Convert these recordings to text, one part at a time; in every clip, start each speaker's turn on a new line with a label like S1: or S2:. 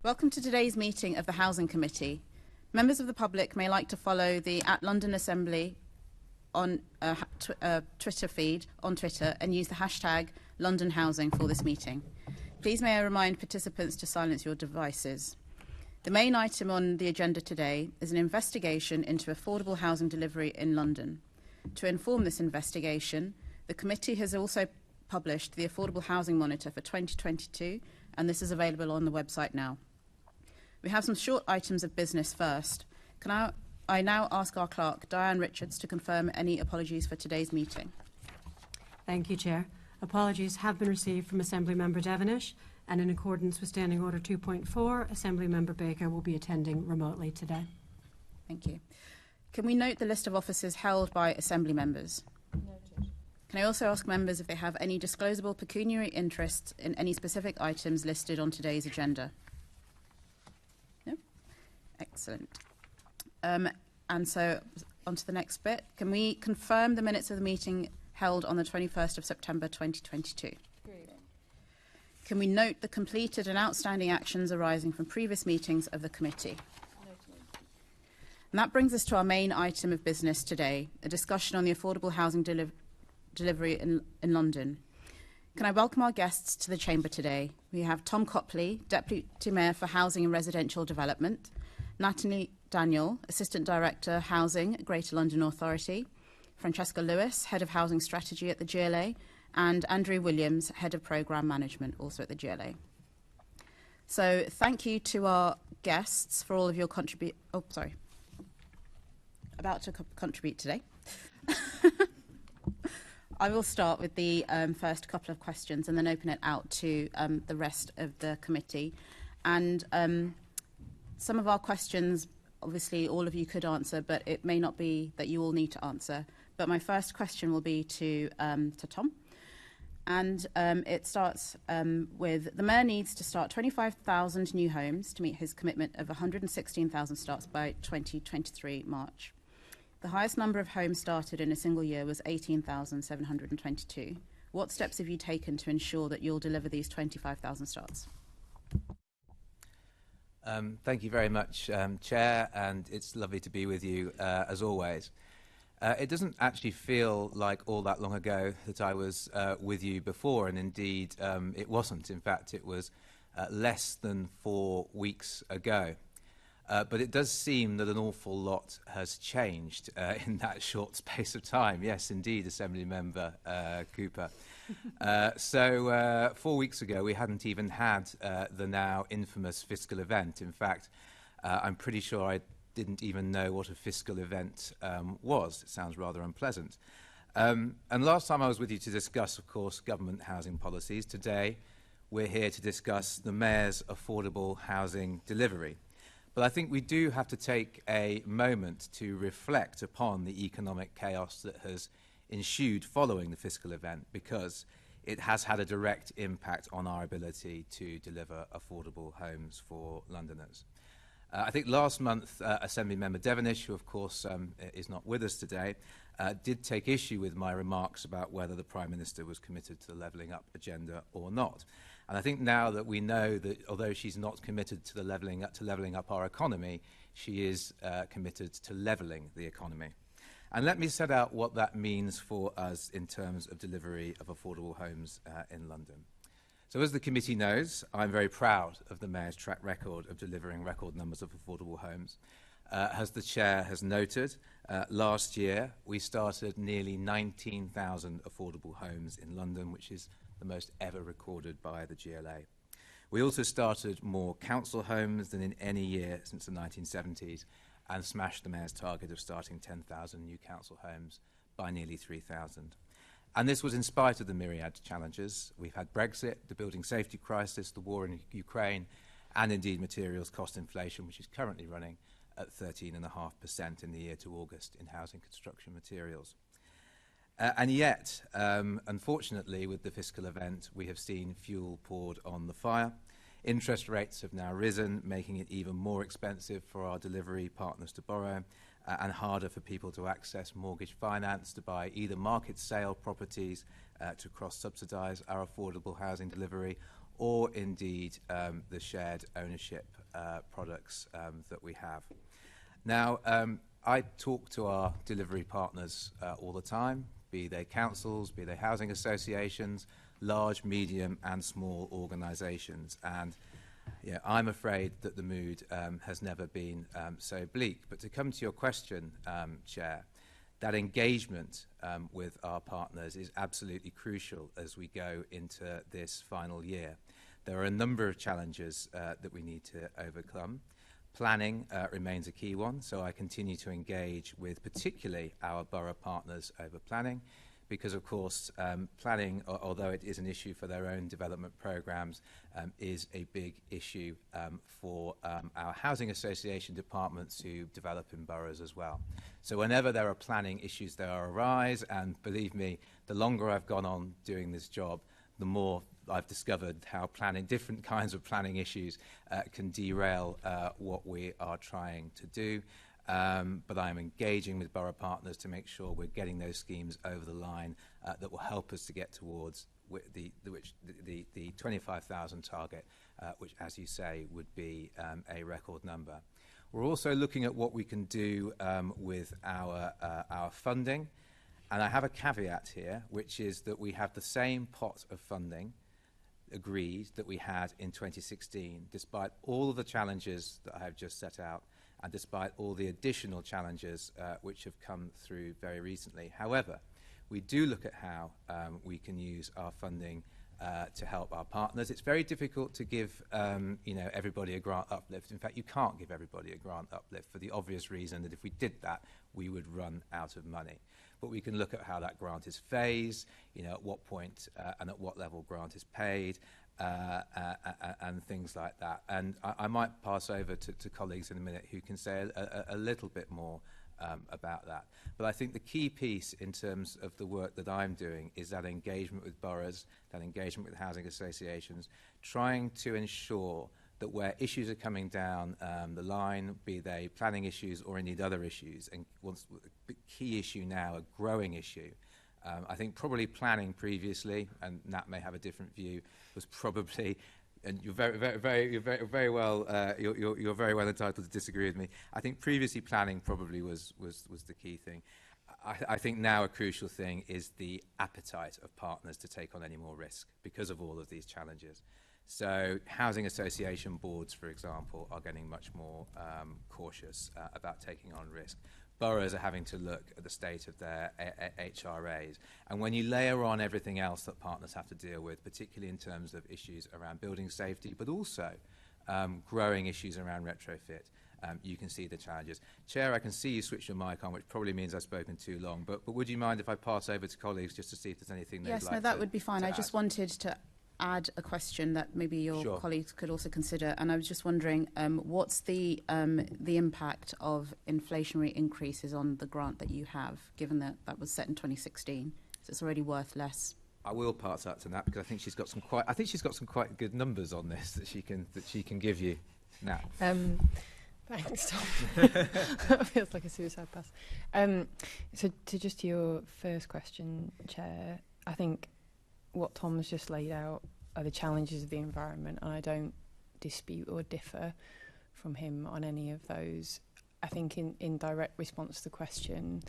S1: Welcome to today's meeting of the Housing Committee. Members of the public may like to follow the @London Assembly on Twitter feed on Twitter and use the hashtag London Housing for this meeting. Please may I remind participants to silence your devices. The main item on the agenda today is an investigation into affordable housing delivery in London. To inform this investigation, the committee has also published the Affordable Housing Monitor for 2022, and this is available on the website now. We have some short items of business first. Can I now ask our clerk, Diane Richards, to confirm any apologies for today's meeting?
S2: Thank you, Chair. Apologies have been received from Assembly Member Devonish, and in accordance with Standing Order 2.4, Assembly Member Baker will be attending remotely today.
S1: Thank you. Can we note the list of offices held by Assembly members?
S3: Noted.
S1: Can I also ask members if they have any disclosable pecuniary interests in any specific items listed on today's agenda? No? Excellent. And so on to the next bit. Can we confirm the minutes of the meeting held on the 21st of September 2022?
S3: Agreed.
S1: Can we note the completed and outstanding actions arising from previous meetings of the committee?
S3: Noted.
S1: And that brings us to our main item of business today, a discussion on the affordable housing delivery in London. Can I welcome our guests to the Chamber today? We have Tom Copley, Deputy Mayor for Housing and Residential Development, Natalie Daniel, Assistant Director Housing, Greater London Authority, Francesca Lewis, Head of Housing Strategy at the GLA, and Andrew Williams, Head of Programme Management, also at the GLA. So thank you to our guests for all of your about to contribute today. I will start with the first couple of questions and then open it out to the rest of the committee. And some of our questions, obviously, all of you could answer, but it may not be that you all need to answer. But my first question will be to Tom. And it starts with, the Mayor needs to start 25,000 new homes to meet his commitment of 116,000 starts by 2023 March. The highest number of homes started in a single year was 18,722. What steps have you taken to ensure that you'll deliver these 25,000 starts?
S4: Thank you very much, Chair, and it's lovely to be with you as always. It doesn't actually feel like all that long ago that I was with you before, and indeed it wasn't. In fact, it was less than 4 weeks ago. But it does seem that an awful lot has changed in that short space of time. Yes, indeed, Assembly Member Cooper. So 4 weeks ago, we hadn't even had the now infamous fiscal event. In fact, I'm pretty sure I didn't even know what a fiscal event was. It sounds rather unpleasant. And last time I was with you to discuss, of course, government housing policies. Today, we're here to discuss the Mayor's affordable housing delivery. But I think we do have to take a moment to reflect upon the economic chaos that has ensued following the fiscal event, because it has had a direct impact on our ability to deliver affordable homes for Londoners. I think last month, Assembly Member Devonish, who of course is not with us today, did take issue with my remarks about whether the Prime Minister was committed to the levelling up agenda or not. And I think now that we know that although she's not committed to the levelling up our economy, she is committed to levelling the economy. And let me set out what that means for us in terms of delivery of affordable homes in London. So as the committee knows, I'm very proud of the Mayor's track record of delivering record numbers of affordable homes. As the Chair has noted, last year we started nearly 19,000 affordable homes in London, which is the most ever recorded by the GLA. We also started more council homes than in any year since the 1970s and smashed the Mayor's target of starting 10,000 new council homes by nearly 3,000. And this was in spite of the myriad challenges. We've had Brexit, the building safety crisis, the war in Ukraine, and indeed materials cost inflation, which is currently running at 13.5% in the year to August in housing construction materials. And yet, unfortunately, with the fiscal event, we have seen fuel poured on the fire. Interest rates have now risen, making it even more expensive for our delivery partners to borrow and harder for people to access mortgage finance, to buy either market sale properties to cross-subsidise our affordable housing delivery, or indeed the shared ownership products that we have. Now, I talk to our delivery partners all the time, be they councils, be they housing associations, large, medium and small organisations. And yeah, I'm afraid that the mood has never been so bleak. But to come to your question, Chair, that engagement with our partners is absolutely crucial as we go into this final year. There are a number of challenges that we need to overcome. Planning remains a key one, so I continue to engage with particularly our borough partners over planning, because of course planning, although it is an issue for their own development programmes, is a big issue for our housing association departments who develop in boroughs as well. So whenever there are planning issues that arise, and believe me, the longer I've gone on doing this job, the more I've discovered how planning, different kinds of planning issues can derail what we are trying to do. But I'm engaging with borough partners to make sure we're getting those schemes over the line that will help us to get towards the 25,000 target, which, as you say, would be a record number. We're also looking at what we can do with our funding. And I have a caveat here, which is that we have the same pot of funding agreed that we had in 2016, despite all of the challenges that I have just set out, and despite all the additional challenges which have come through very recently. However, we do look at how we can use our funding to help our partners. It's very difficult to give everybody a grant uplift. In fact, you can't give everybody a grant uplift for the obvious reason that if we did that, we would run out of money. But we can look at how that grant is phased, at what point and at what level grant is paid, and things like that. And I might pass over to colleagues in a minute who can say a little bit more about that. But I think the key piece in terms of the work that I'm doing is that engagement with boroughs, that engagement with housing associations, trying to ensure that where issues are coming down the line, be they planning issues or indeed other issues, and once the key issue now, a growing issue, I think probably planning previously, and Nat may have a different view, was probably, and you're very well entitled to disagree with me. I think previously planning probably was the key thing. I think now a crucial thing is the appetite of partners to take on any more risk because of all of these challenges. So housing association boards, for example, are getting much more cautious about taking on risk. Boroughs are having to look at the state of their HRAs. And when you layer on everything else that partners have to deal with, particularly in terms of issues around building safety, but also growing issues around retrofit, you can see the challenges. Chair, I can see you switch your mic on, which probably means I've spoken too long. But would you mind if I pass over to colleagues just to see if there's anything they'd like to add?
S1: Yes, no, that would be fine. I just wanted to add a question that maybe your colleagues could also consider, and I was just wondering what's the impact of inflationary increases on the grant that you have, given that that was set in 2016, so it's already worth less.
S4: I will pass that to Nat because I think she's got some quite good numbers on this that she can give you. Nat.
S3: Thanks, Tom. That feels like a suicide pass. So to your first question, Chair, I think what Tom has just laid out are the challenges of the environment, and I don't dispute or differ from him on any of those. I think in direct response to the question,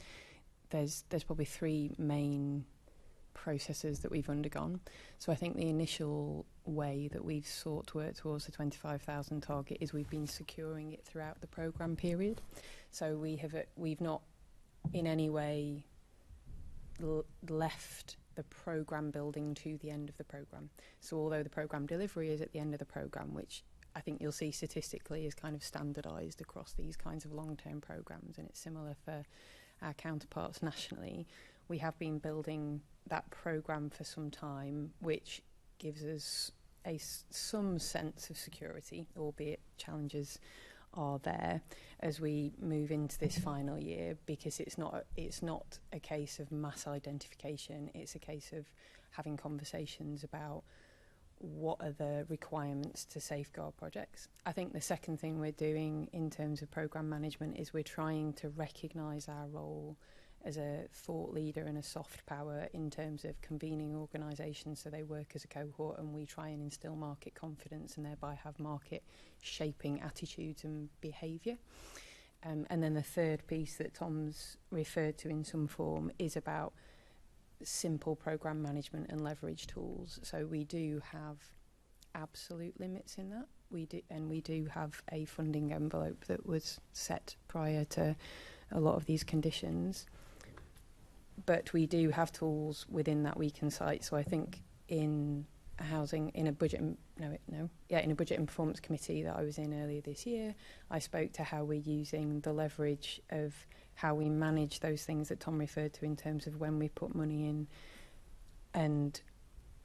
S3: there's probably three main processes that we've undergone. So I think the initial way that we've sought to work towards the 25,000 target is we've been securing it throughout the programme period. So we've not in any way left the programme building to the end of the programme. So although the programme delivery is at the end of the programme, which I think you'll see statistically is kind of standardised across these kinds of long-term programmes, and it's similar for our counterparts nationally, we have been building that programme for some time, which gives us some sense of security, albeit challenges are there as we move into this final year, because it's not a case of mass identification, it's a case of having conversations about what are the requirements to safeguard projects. I think the second thing we're doing in terms of programme management is we're trying to recognise our role as a thought leader and a soft power in terms of convening organisations so they work as a cohort, and we try and instill market confidence and thereby have market shaping attitudes and behaviour. And then the third piece that Tom's referred to in some form is about simple programme management and leverage tools. So we do have absolute limits in that. We do have a funding envelope that was set prior to a lot of these conditions. But we do have tools within that we can cite. So I think in a budget and performance committee that I was in earlier this year, I spoke to how we're using the leverage of how we manage those things that Tom referred to in terms of when we put money in and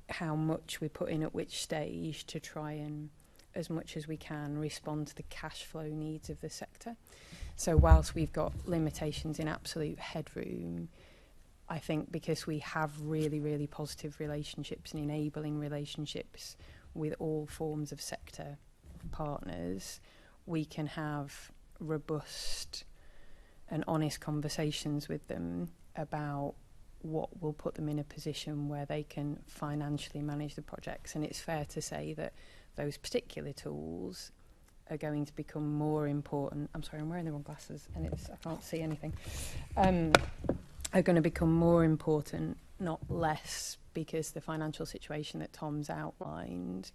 S3: how much we put in at which stage to try and, as much as we can, respond to the cash flow needs of the sector. So whilst we've got limitations in absolute headroom, I think because we have really, really positive relationships and enabling relationships with all forms of sector partners, we can have robust and honest conversations with them about what will put them in a position where they can financially manage the projects. And it's fair to say that those particular tools are going to become more important. I'm sorry, I'm wearing the wrong glasses and I can't see anything. Are going to become more important, not less, because the financial situation that Tom's outlined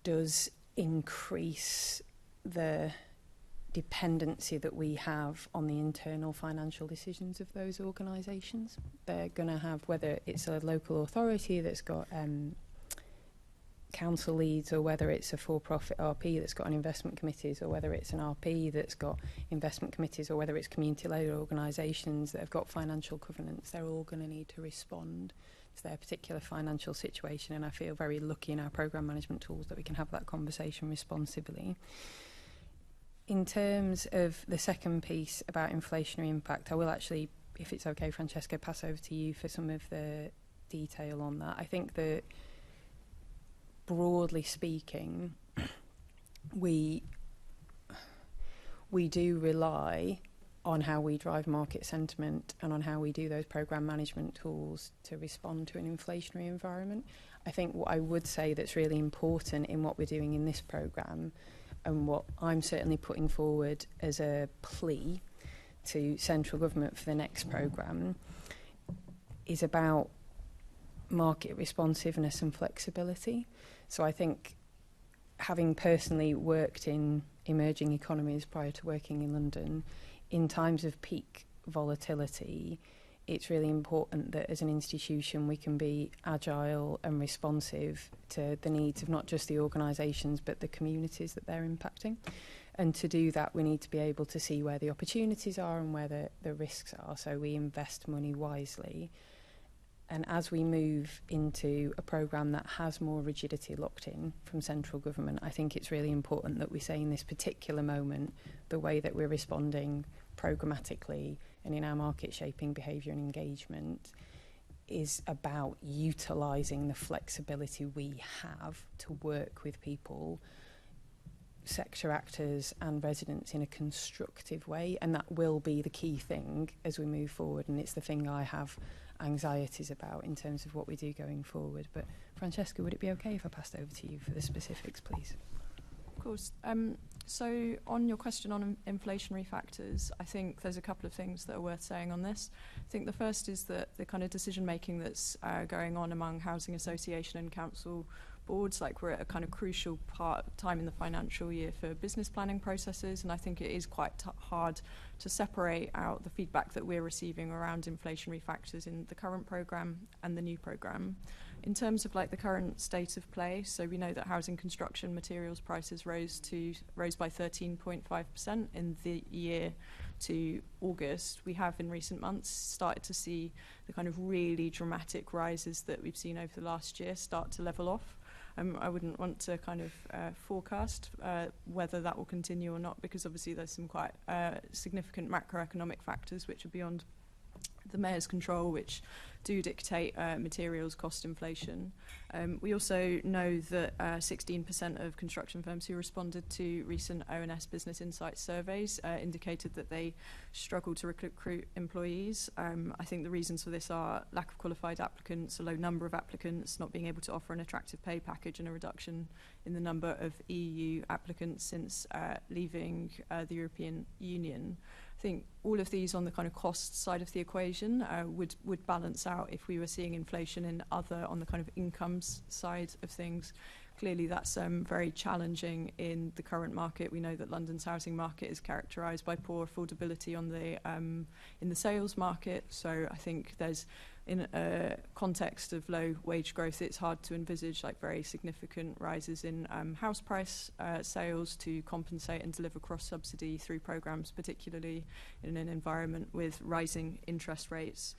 S3: does increase the dependency that we have on the internal financial decisions of those organisations. They're going to have, whether it's a local authority that's got council leads, or whether it's a for-profit RP that's got an investment committees, or whether it's an RP that's got investment committees, or whether it's community-led organisations that have got financial governance, they're all going to need to respond to their particular financial situation. And I feel very lucky in our programme management tools that we can have that conversation responsibly. In terms of the second piece about inflationary impact, I will actually, if it's okay, Francesca, pass over to you for some of the detail on that. I think that broadly speaking, we do rely on how we drive market sentiment and on how we do those programme management tools to respond to an inflationary environment. I think what I would say that's really important in what we're doing in this programme, and what I'm certainly putting forward as a plea to central government for the next programme, is about market responsiveness and flexibility. So I think, having personally worked in emerging economies prior to working in London, in times of peak volatility, it's really important that as an institution we can be agile and responsive to the needs of not just the organisations but the communities that they're impacting. And to do that, we need to be able to see where the opportunities are and where the risks are, so we invest money wisely. And as we move into a programme that has more rigidity locked in from central government, I think it's really important that we say in this particular moment the way that we're responding programmatically and in our market shaping behaviour and engagement is about utilising the flexibility we have to work with people, sector actors and residents in a constructive way. And that will be the key thing as we move forward, and it's the thing I have anxieties about in terms of what we do going forward. But Francesca, would it be okay if I passed over to you for the specifics, please?
S5: Of course. So on your question on inflationary factors, I think there's a couple of things that are worth saying on this. I think the first is that the kind of decision making that's going on among housing association and council boards, like we're at a kind of crucial time in the financial year for business planning processes, and I think it is quite hard to separate out the feedback that we're receiving around inflationary factors in the current programme and the new programme. In terms of like the current state of play, so we know that housing construction materials prices rose by 13.5% in the year to August. We have in recent months started to see the kind of really dramatic rises that we've seen over the last year start to level off. I wouldn't want to kind of forecast whether that will continue or not, because obviously there's some quite significant macroeconomic factors which are beyond the Mayor's control, which do dictate materials cost inflation. We also know that 16% of construction firms who responded to recent ONS Business Insights surveys indicated that they struggle to recruit employees. I think the reasons for this are lack of qualified applicants, a low number of applicants, not being able to offer an attractive pay package, and a reduction in the number of EU applicants since leaving the European Union. I think all of these on the kind of cost side of the equation would balance out if we were seeing inflation on the kind of incomes side of things. Clearly that's very challenging in the current market. We know that London's housing market is characterised by poor affordability on the in the sales market. So I think there's, in a context of low wage growth, it's hard to envisage like very significant rises in house price sales to compensate and deliver cross-subsidy through programmes, particularly in an environment with rising interest rates.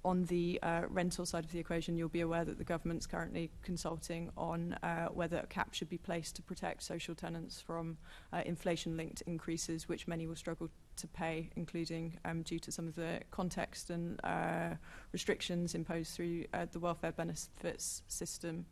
S5: On the rental side of the equation, you'll be aware that the government's currently consulting on whether a cap should be placed to protect social tenants from inflation-linked increases, which many will struggle to pay, including due to some of the context and restrictions imposed through the welfare benefits system.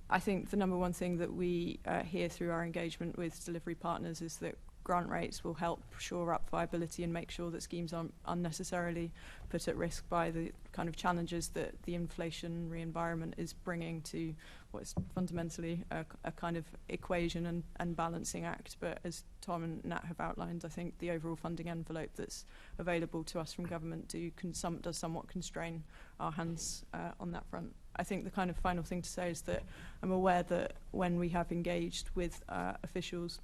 S5: I think the number one thing that we hear through our engagement with delivery partners is that grant rates will help shore up viability and make sure that schemes aren't unnecessarily put at risk by the kind of challenges that the inflationary environment is bringing to what is fundamentally a kind of equation and balancing act. But as Tom and Nat have outlined, I think the overall funding envelope that's available to us from government does somewhat constrain our hands on that front. I think the kind of final thing to say is that I'm aware that when we have engaged with officials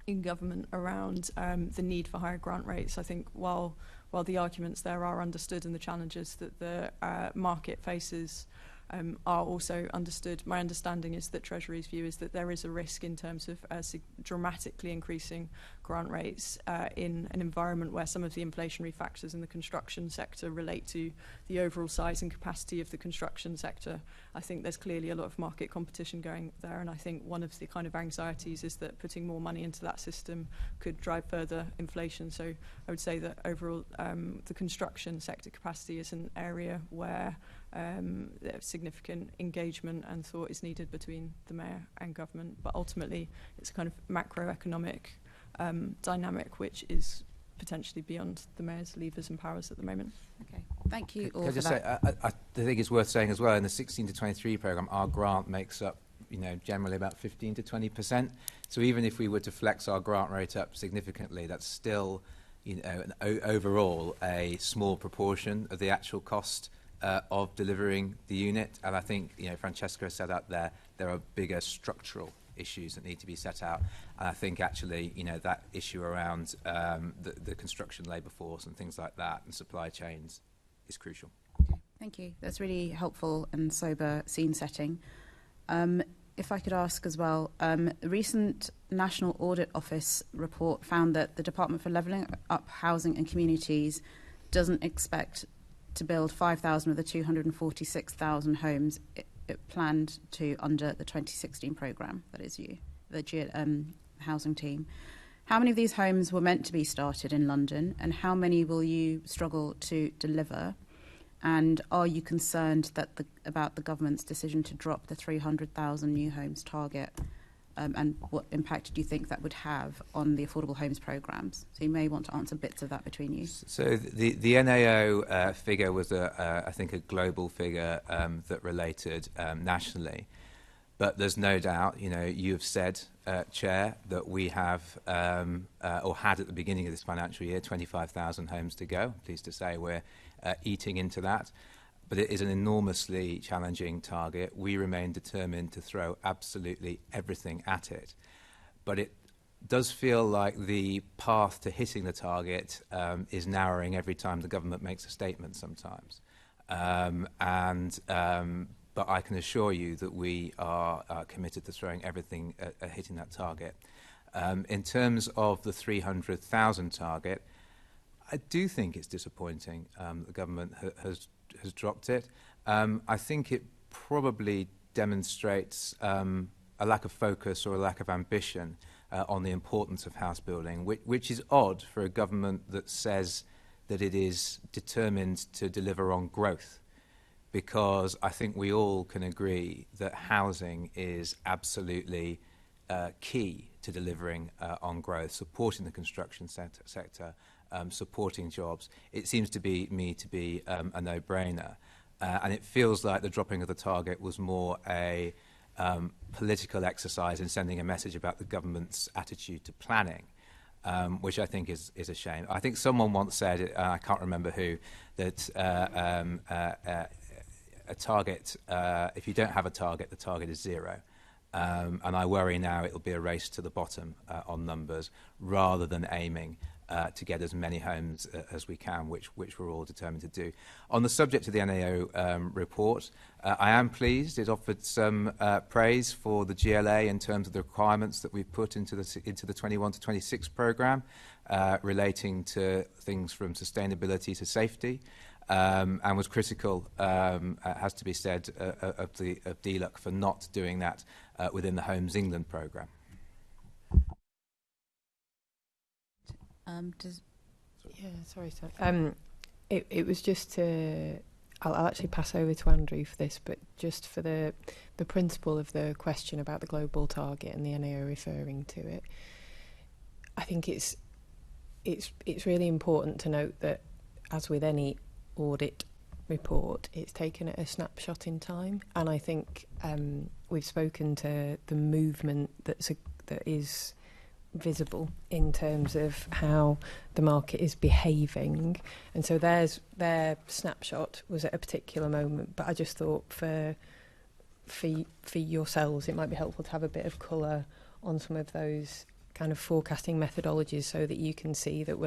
S5: in government around the need for higher grant rates, I think while the arguments there are understood and the challenges that the market faces are also understood, my understanding is that Treasury's view is that there is a risk in terms of dramatically increasing grant rates in an environment where some of the inflationary factors in the construction sector relate to the overall size and capacity of the construction sector. I think there's clearly a lot of market competition going there, and I think one of the kind of anxieties is that putting more money into that system could drive further inflation. So I would say that overall the construction sector capacity is an area where significant engagement and thought is needed between the Mayor and government, but ultimately it's a kind of macroeconomic dynamic which is potentially beyond the Mayor's levers and powers at the moment.
S1: Okay, thank you all
S4: Can I
S1: for
S4: just
S1: that.
S4: say, I think it's worth saying as well, in the 16 to 23 programme, our grant makes up, generally about 15 to 20%. So even if we were to flex our grant rate up significantly, that's still, overall a small proportion of the actual cost of delivering the unit. And I think, Francesca said out there are bigger structural issues that need to be set out. And I think actually, that issue around the construction labour force and things like that and supply chains is crucial.
S1: Thank you. That's really helpful and sober scene setting. If I could ask as well, a recent National Audit Office report found that the Department for Levelling Up Housing and Communities doesn't expect to build 5,000 of the 246,000 homes it planned to under the 2016 programme. That is you, the housing team. How many of these homes were meant to be started in London, and how many will you struggle to deliver? And are you concerned about the government's decision to drop the 300,000 new homes target? And what impact do you think that would have on the affordable homes programmes? So you may want to answer bits of that between you.
S4: So the NAO figure was, I think, a global figure that related nationally. But there's no doubt, you have said, Chair, that we have, or had at the beginning of this financial year, 25,000 homes to go. I'm pleased to say we're eating into that. But it is an enormously challenging target. We remain determined to throw absolutely everything at it. But it does feel like the path to hitting the target is narrowing every time the government makes a statement sometimes. But I can assure you that we are committed to throwing everything at hitting that target. In terms of the 300,000 target, I do think it's disappointing the government has dropped it. I think it probably demonstrates a lack of focus or a lack of ambition on the importance of house building, which is odd for a government that says that it is determined to deliver on growth, because I think we all can agree that housing is absolutely key to delivering on growth, supporting the construction sector, supporting jobs. It seems to be a no-brainer. And it feels like the dropping of the target was more a political exercise in sending a message about the government's attitude to planning, which I think is a shame. I think someone once said, I can't remember who, that a target, if you don't have a target, the target is zero. And I worry now it'll be a race to the bottom on numbers rather than aiming to get as many homes as we can, which we're all determined to do. On the subject of the NAO report, I am pleased. It offered some praise for the GLA in terms of the requirements that we've put into the 21 to 26 programme relating to things from sustainability to safety, and was critical, has to be said, of DLUC for not doing that within the Homes England programme.
S3: It was just to... I'll actually pass over to Andrew for this, but just for the principle of the question about the global target and the NAO referring to it, I think it's really important to note that, as with any audit report, it's taken at a snapshot in time, and I think we've spoken to the movement that is visible in terms of how the market is behaving, and so their snapshot was at a particular moment. But I just thought for yourselves, it might be helpful to have a bit of colour on some of those kind of forecasting methodologies, so that you can see that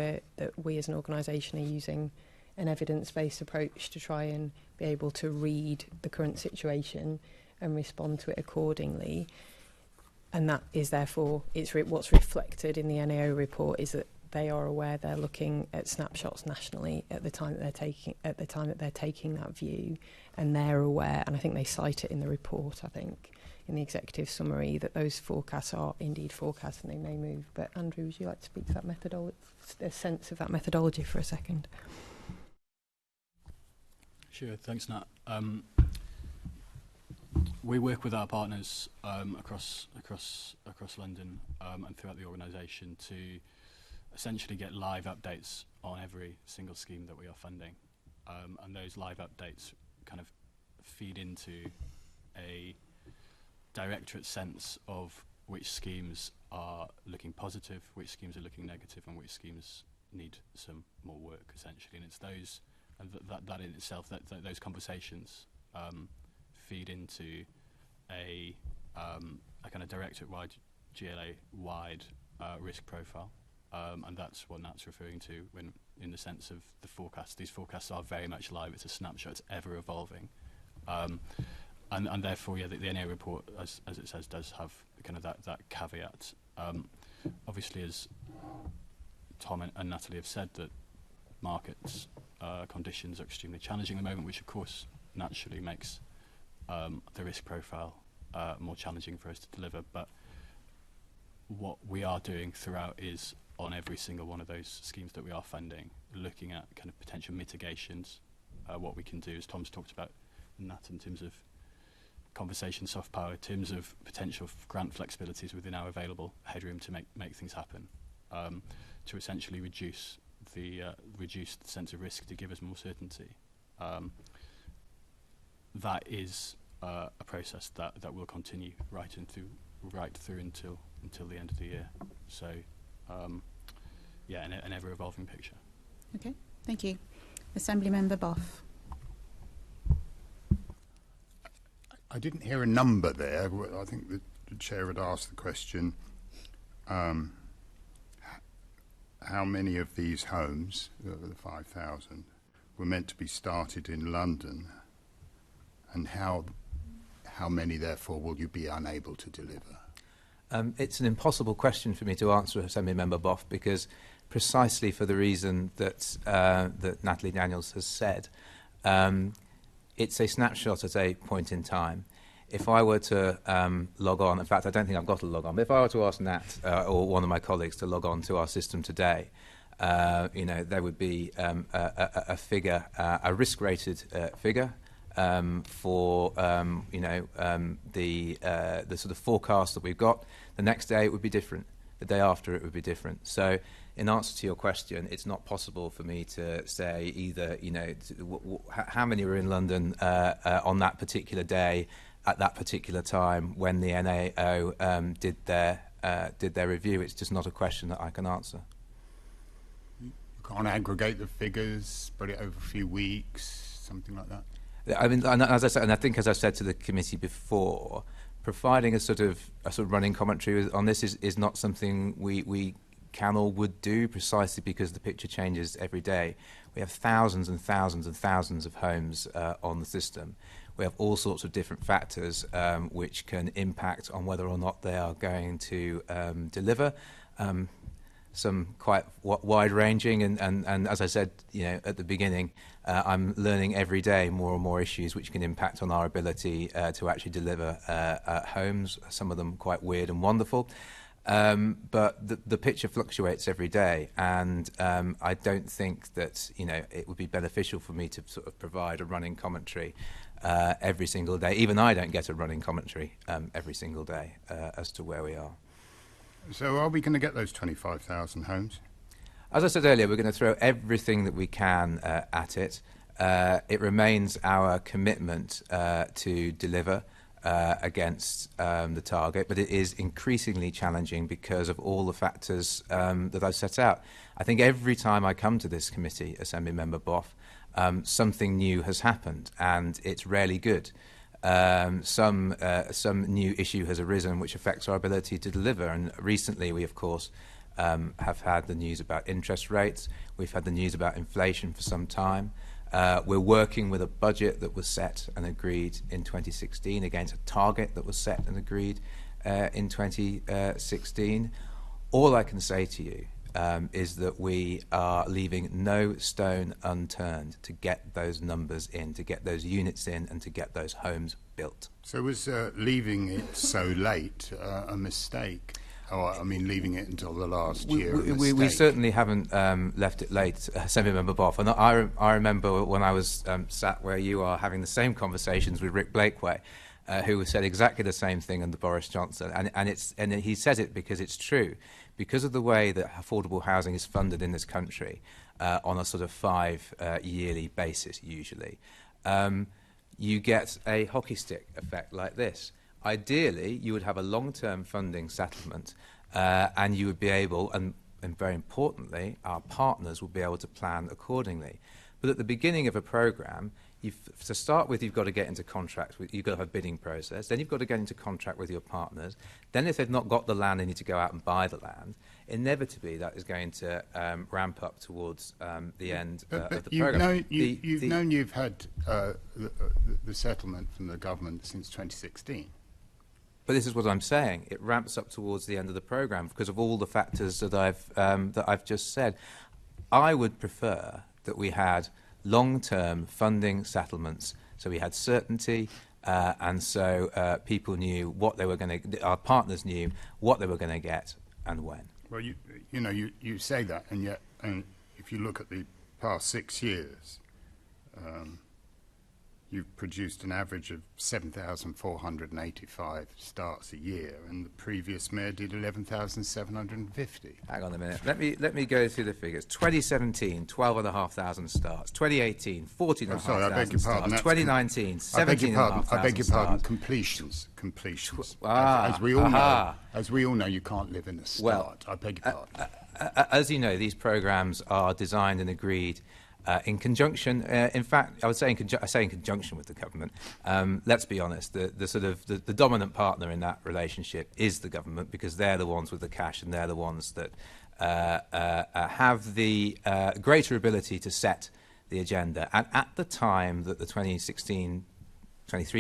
S3: we as an organisation are using an evidence-based approach to try and be able to read the current situation and respond to it accordingly. And that is therefore, what's reflected in the NAO report is that they are aware they're looking at snapshots nationally at the time that they're taking that view, and they're aware, and I think they cite it in the report, I think, in the executive summary, that those forecasts are indeed forecasts and they may move. But Andrew, would you like to speak to that methodology, a sense of that methodology for a second?
S6: Sure, thanks, Nat. We work with our partners across London and throughout the organisation to essentially get live updates on every single scheme that we are funding, and those live updates kind of feed into a directorate sense of which schemes are looking positive, which schemes are looking negative, and which schemes need some more work, essentially. And it's those, and that in itself, those conversations feed into a kind of directorate-wide, GLA-wide risk profile, and that's what Nat's referring to when, in the sense of the forecast. These forecasts are very much live. It's a snapshot. It's ever evolving, and therefore, yeah, the NAO report, as it says, does have kind of that caveat. Obviously, as Tom and Natalie have said, that markets conditions are extremely challenging at the moment, which of course naturally makes the risk profile more challenging for us to deliver. But what we are doing throughout is, on every single one of those schemes that we are funding, looking at kind of potential mitigations, what we can do, as Tom's talked about, and that in terms of conversation soft power, in terms of potential grant flexibilities within our available headroom to make things happen, to essentially reduce the sense of risk, to give us more certainty. That is a process that will continue right through until the end of the year. So, yeah, an ever-evolving picture.
S1: Okay, thank you. Assembly Member Boff.
S7: I didn't hear a number there. I think the chair had asked the question, how many of these homes, the 5,000, were meant to be started in London, and how many, therefore, will you be unable to deliver?
S4: It's an impossible question for me to answer, Assembly Member Boff, because precisely for the reason that Natalie Daniels has said, it's a snapshot at a point in time. If I were to log on, in fact, I don't think I've got to log on, but if I were to ask Nat or one of my colleagues to log on to our system today, there would be a figure, a risk-rated figure for the sort of forecast that we've got. The next day it would be different. The day after it would be different. So, in answer to your question, it's not possible for me to say either, how many were in London on that particular day, at that particular time, when the NAO did their review. It's just not a question that I can answer.
S7: You can't aggregate the figures, spread it over a few weeks, something like that?
S4: I mean, and as I said, and I think as I've said to the committee before, providing a sort of running commentary on this is not something we can or would do, precisely because the picture changes every day. We have thousands and thousands and thousands of homes on the system. We have all sorts of different factors which can impact on whether or not they are going to deliver. Some quite wide-ranging, and as I said, at the beginning, I'm learning every day more and more issues which can impact on our ability to actually deliver homes. Some of them quite weird and wonderful. But the picture fluctuates every day, and I don't think that it would be beneficial for me to sort of provide a running commentary every single day. Even I don't get a running commentary every single day as to where we are.
S7: So are we going to get those 25,000 homes?
S4: As I said earlier, we're going to throw everything that we can at it. It remains our commitment to deliver against the target, but it is increasingly challenging because of all the factors that I've set out. I think every time I come to this committee, Assembly Member Boff, something new has happened, and it's rarely good. Some new issue has arisen which affects our ability to deliver, and recently we, of course, have had the news about interest rates. We've had the news about inflation for some time. We're working with a budget that was set and agreed in 2016 against a target that was set and agreed in 2016. All I can say to you is that we are leaving no stone unturned to get those numbers in, to get those units in, and to get those homes built. So
S7: was leaving it so late a mistake? Leaving it until the last year.
S4: We certainly haven't left it late, Assembly Member Boff. And I remember when I was sat where you are having the same conversations with Rick Blakeway, who said exactly the same thing under Boris Johnson. And he says it because it's true. Because of the way that affordable housing is funded in this country on a sort of 5-yearly basis, usually, you get a hockey stick effect like this. Ideally, you would have a long-term funding settlement and you would be able, and very importantly, our partners will be able to plan accordingly. But at the beginning of a programme, to start with, you've got to get into contract you've got to have a bidding process, then you've got to get into contract with your partners. Then if they've not got the land, they need to go out and buy the land. Inevitably, that is going to ramp up towards the end of the programme.
S7: You've had the settlement from the government since 2016.
S4: But this is what I'm saying. It ramps up towards the end of the programme because of all the factors that I've just said. I would prefer that we had long-term funding settlements, so we had certainty, and so people knew what they were going to. Our partners knew what they were going to get and when.
S7: Well, you say that, and yet, if you look at the past 6 years, you've produced an average of 7,485 starts a year, and the previous mayor did 11,750.
S4: Hang on a minute. Let me go through the figures. 2017, 12,500 starts. 2018, 14,500 starts. 2019, 17,500 starts.
S7: I beg your pardon. Completions. As we all know, you can't live in a start.
S4: Well,
S7: I beg your pardon.
S4: As you know, these programmes are designed and agreed in conjunction, in fact, I would say in conjunction with the government. Let's be honest, the dominant partner in that relationship is the government, because they're the ones with the cash and they're the ones that have the greater ability to set the agenda. And at the time that the 2016-23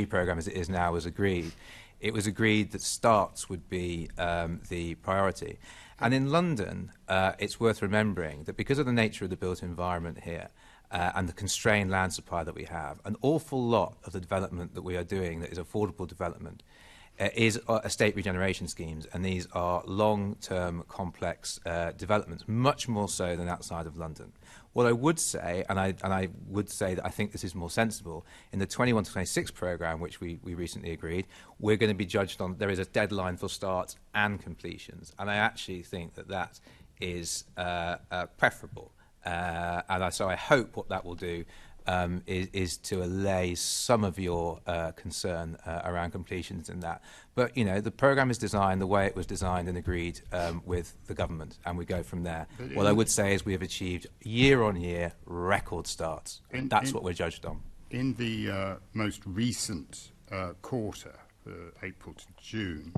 S4: programme, as it is now, was agreed, it was agreed that starts would be the priority. And in London, it's worth remembering that because of the nature of the built environment here and the constrained land supply that we have, an awful lot of the development that we are doing that is affordable development is estate regeneration schemes, and these are long-term, complex developments, much more so than outside of London. What I would say, and I would say that I think this is more sensible, in the 21 to 26 programme, which we recently agreed, we're going to be judged on, there is a deadline for starts and completions, and I actually think that that is preferable. So I hope what that will do is to allay some of your concern around completions in that. But, you know, the programme is designed the way it was designed and agreed with the government, and we go from there. What I would say is we have achieved year-on-year record starts. That's what we're judged on.
S7: In the most recent quarter, April to June,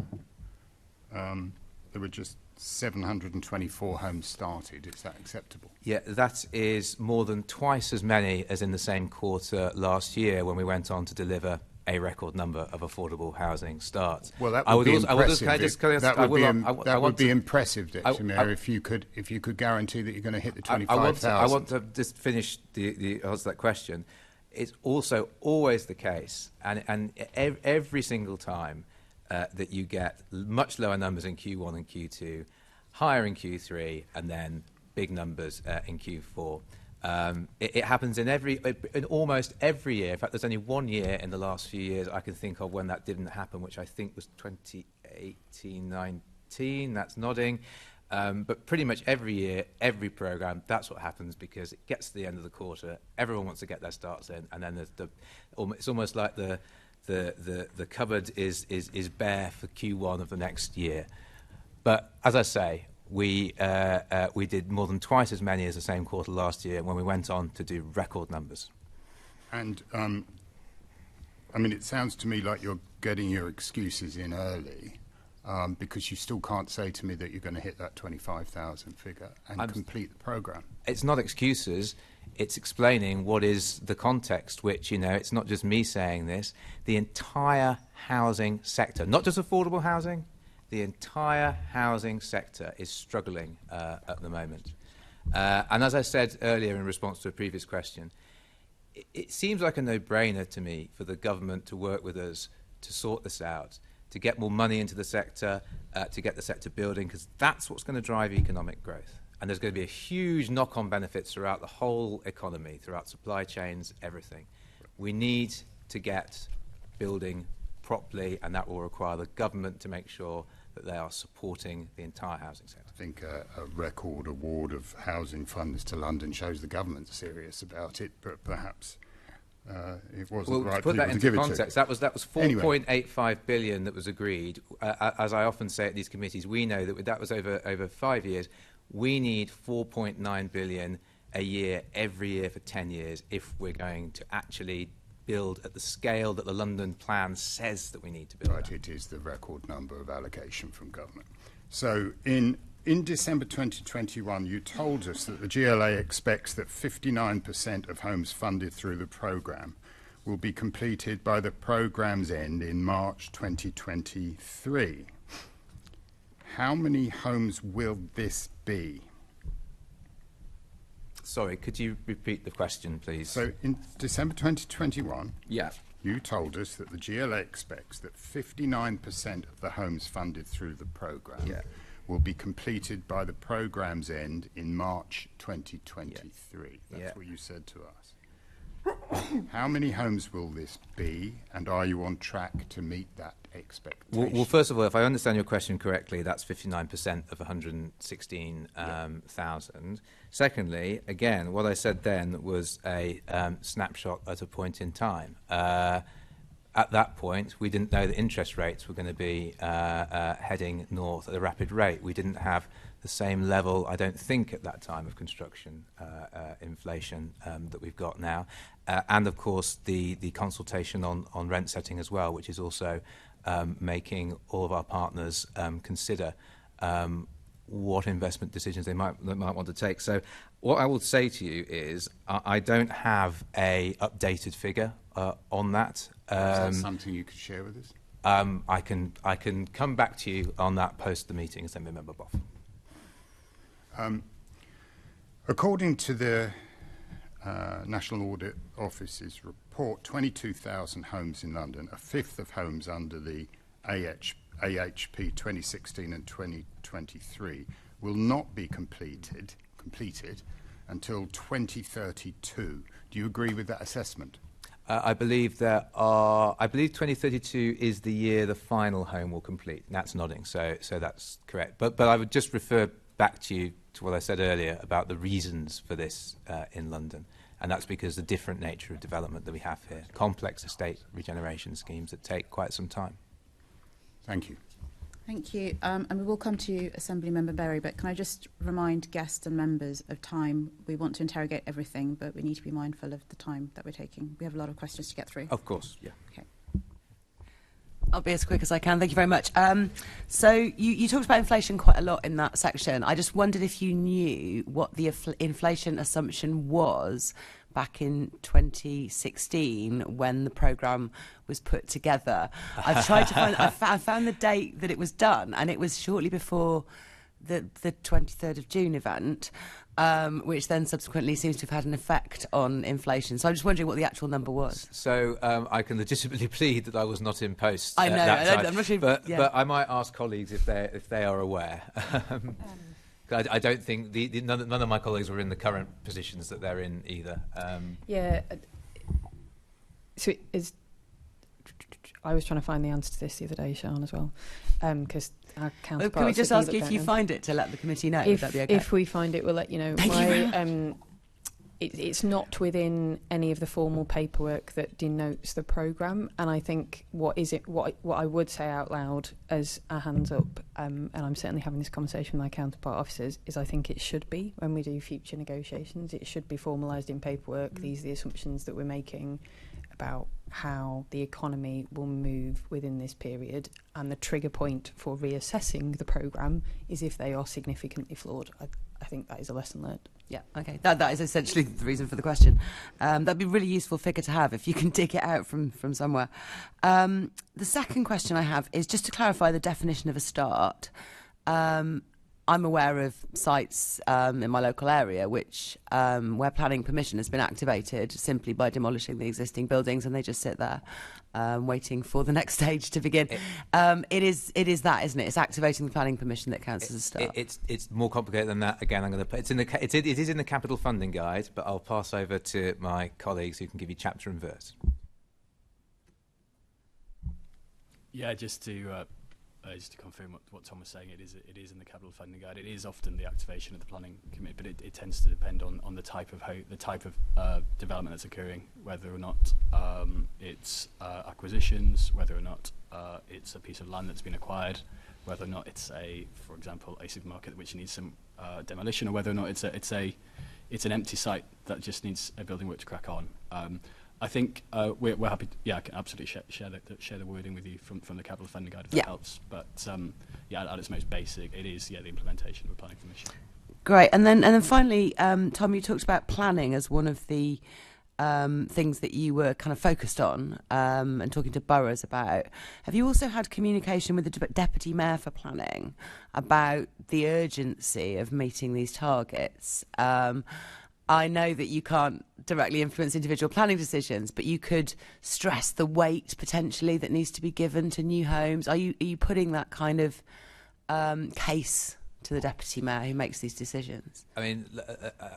S7: there were just 724 homes started. Is that acceptable?
S4: Yeah, that is more than twice as many as in the same quarter last year when we went on to deliver a record number of affordable housing starts.
S7: Well, that would be impressive. That would be impressive, if you could guarantee that you're going to hit the 25,000.
S4: I want to just finish the answer to that question. It's also always the case, and every single time that you get much lower numbers in Q1 and Q2, higher in Q3, and then big numbers in Q4. It happens in almost every year. In fact, there's only one year in the last few years I can think of when that didn't happen, which I think was 2018-19. That's nodding. But pretty much every year, every programme, that's what happens, because it gets to the end of the quarter, everyone wants to get their starts in, and then it's almost like the cupboard is bare for Q1 of the next year. But as I say, we did more than twice as many as the same quarter last year when we went on to do record numbers. And
S7: I mean, it sounds to me like you're getting your excuses in early, because you still can't say to me that you're going to hit that 25,000 figure and complete the programme. It's
S4: not excuses. It's explaining what is the context, which, you know, it's not just me saying this. The entire housing sector, not just affordable housing, the entire housing sector is struggling at the moment. And as I said earlier in response to a previous question, it seems like a no-brainer to me for the government to work with us to sort this out, to get more money into the sector, to get the sector building, because that's what's going to drive economic growth. And there's going to be a huge knock-on benefits throughout the whole economy, throughout supply chains, everything. We need to get building properly, and that will require the government to make sure that they are supporting the entire housing sector.
S7: I think a record award of housing funds to London shows the government's serious about it, but perhaps it wasn't right.
S4: To put that into context, that was 4.85 billion that was agreed. As I often say at these committees, we know that was over 5 years. We need 4.9 billion a year, every year for 10 years, if we're going to actually build at the scale that the London plan says that we need to build.
S7: Right, it is the record number of allocation from government. So in December 2021, you told us that the GLA expects that 59% of homes funded through the programme will be completed by the programme's end in March 2023. How many homes will this be?
S4: Sorry, could you repeat the question, please?
S7: So in December 2021,
S4: yeah,
S7: you told us that the GLA expects that 59% of the homes funded through the programme will be completed by the programme's end in March 2023. That's what you said to us. How many homes will this be, and are you on track to meet that expectation?
S4: Well, first of all, if I understand your question correctly, that's 59% of 116,000. Secondly, again, what I said then was a snapshot at a point in time. At that point, we didn't know that interest rates were going to be heading north at a rapid rate. We didn't have the same level, I don't think, at that time of construction inflation that we've got now. And, of course, the consultation on rent setting as well, which is also making all of our partners consider what investment decisions they might want to take. So what I will say to you is I don't have a updated figure on that.
S7: Is that something you could share with us?
S4: I can come back to you on that post the meeting, Assembly Member Boff.
S7: According to the National Audit Office's report, 22,000 homes in London, a fifth of homes under the AHP 2016 and 2023 will not be completed until 2032. Do you agree with that assessment?
S4: I believe 2032 is the year the final home will complete. Nat's nodding, so that's correct. But I would just refer back to what I said earlier about the reasons for this in London. And that's because the different nature of development that we have here, complex estate regeneration schemes that take quite some time.
S7: Thank you.
S1: Thank you. And we will come to you, Assembly Member Berry, but can I just remind guests and members of time? We want to interrogate everything, but we need to be mindful of the time that we're taking. We have a lot of questions to get through.
S4: Of course, yeah.
S1: Okay.
S8: I'll be as quick as I can. Thank you very much. So you talked about inflation quite a lot in that section. I just wondered if you knew what the inflation assumption was back in 2016 when the programme was put together. I've tried to find... I found the date that it was done, and it was shortly before the 23rd of June event, which then subsequently seems to have had an effect on inflation. So I'm just wondering what the actual number was.
S4: So I can legitimately plead that I was not in post.
S8: I know,
S4: that time.
S8: I'm not sure,
S4: but
S8: yeah.
S4: I might ask colleagues if they are aware. I don't think none of my colleagues were in the current positions that they're in either.
S3: So I was trying to find the answer to this the other day, Sian, as well, because our counterparts...
S8: Can we just ask you if you find it to let the committee know? Would that be okay?
S3: If we find it, we'll let you know.
S8: Thank you very much.
S3: It's not within any of the formal paperwork that denotes the programme, and I think what I would say out loud as a hands up, and I'm certainly having this conversation with my counterpart officers, is I think it should be, when we do future negotiations, it should be formalised in paperwork. These are the assumptions that we're making about how the economy will move within this period, and the trigger point for reassessing the programme is if they are significantly flawed. I think that is a lesson learned.
S8: Yeah, okay. That is essentially the reason for the question. That'd be a really useful figure to have if you can dig it out from somewhere. The second question I have is just to clarify the definition of a start. I'm aware of sites in my local area which where planning permission has been activated simply by demolishing the existing buildings, and they just sit there waiting for the next stage to begin. It is that, isn't it? It's activating the planning permission that counts as a start.
S4: It's more complicated than that. Again, it is in the capital funding guide, but I'll pass over to my colleagues who can give you chapter and verse.
S6: Yeah, just to confirm what Tom was saying, it is in the capital funding guide. It is often the activation of the planning committee, but it tends to depend on the type of development that's occurring, whether or not it's acquisitions, whether or not it's a piece of land that's been acquired, whether or not it's for example, a supermarket which needs some demolition, or whether or not it's an empty site that just needs a building work to crack on. I think we're happy. I can absolutely share the wording with you from the capital funding guide if that helps. But at its most basic, it is the implementation of a planning permission.
S8: Great, and then finally, Tom, you talked about planning as one of the things that you were kind of focused on and talking to boroughs about. Have you also had communication with the Deputy Mayor for Planning about the urgency of meeting these targets? I know that you can't directly influence individual planning decisions, but you could stress the weight potentially that needs to be given to new homes. Are you putting that kind of case to the Deputy Mayor who makes these decisions?
S4: I mean,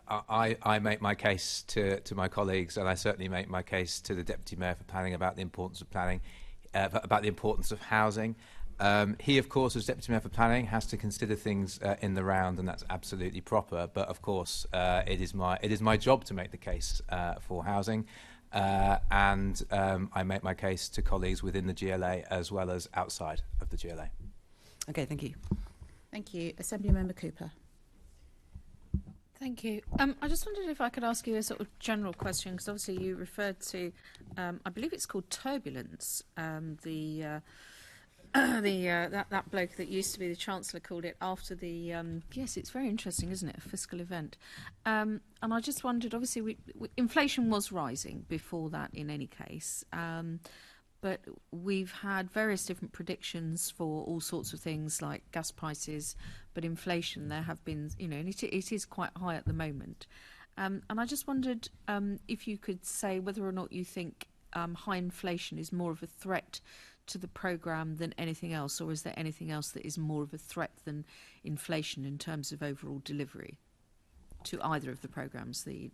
S4: I make my case to my colleagues, and I certainly make my case to the Deputy Mayor for Planning about the importance of planning, about the importance of housing. He, of course, as Deputy Mayor for Planning, has to consider things in the round, and that's absolutely proper. But of course, it is my job to make the case for housing, and I make my case to colleagues within the GLA as well as outside of the GLA.
S8: Okay, thank you.
S1: Thank you. Assembly Member Cooper.
S9: Thank you. I just wondered if I could ask you a sort of general question, because obviously you referred to, I believe it's called turbulence, that bloke that used to be the Chancellor called it after the... yes, it's very interesting, isn't it? A fiscal event. And I just wondered, obviously, inflation was rising before that in any case, but we've had various different predictions for all sorts of things like gas prices, but inflation, there have been, and it is quite high at the moment. And I just wondered if you could say whether or not you think high inflation is more of a threat to the programme than anything else, or is there anything else that is more of a threat than inflation in terms of overall delivery to either of the programmes, the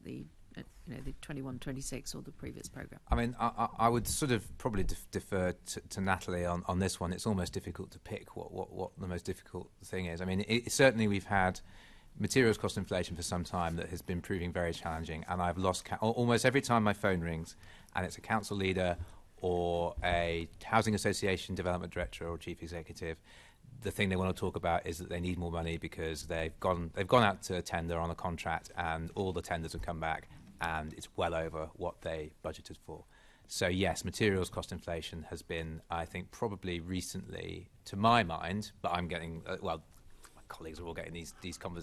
S9: 21-26 or the previous programme?
S4: I mean, I would sort of probably defer to Natalie on this one. It's almost difficult to pick what the most difficult thing is. I mean, certainly we've had materials cost inflation for some time that has been proving very challenging, and I've lost almost every time my phone rings and it's a council leader or a housing association development director or chief executive. The thing they want to talk about is that they need more money because they've gone out to tender on a contract and all the tenders have come back and it's well over what they budgeted for. So yes, materials cost inflation has been, I think, probably recently, to my mind, but I'm getting, my colleagues are all getting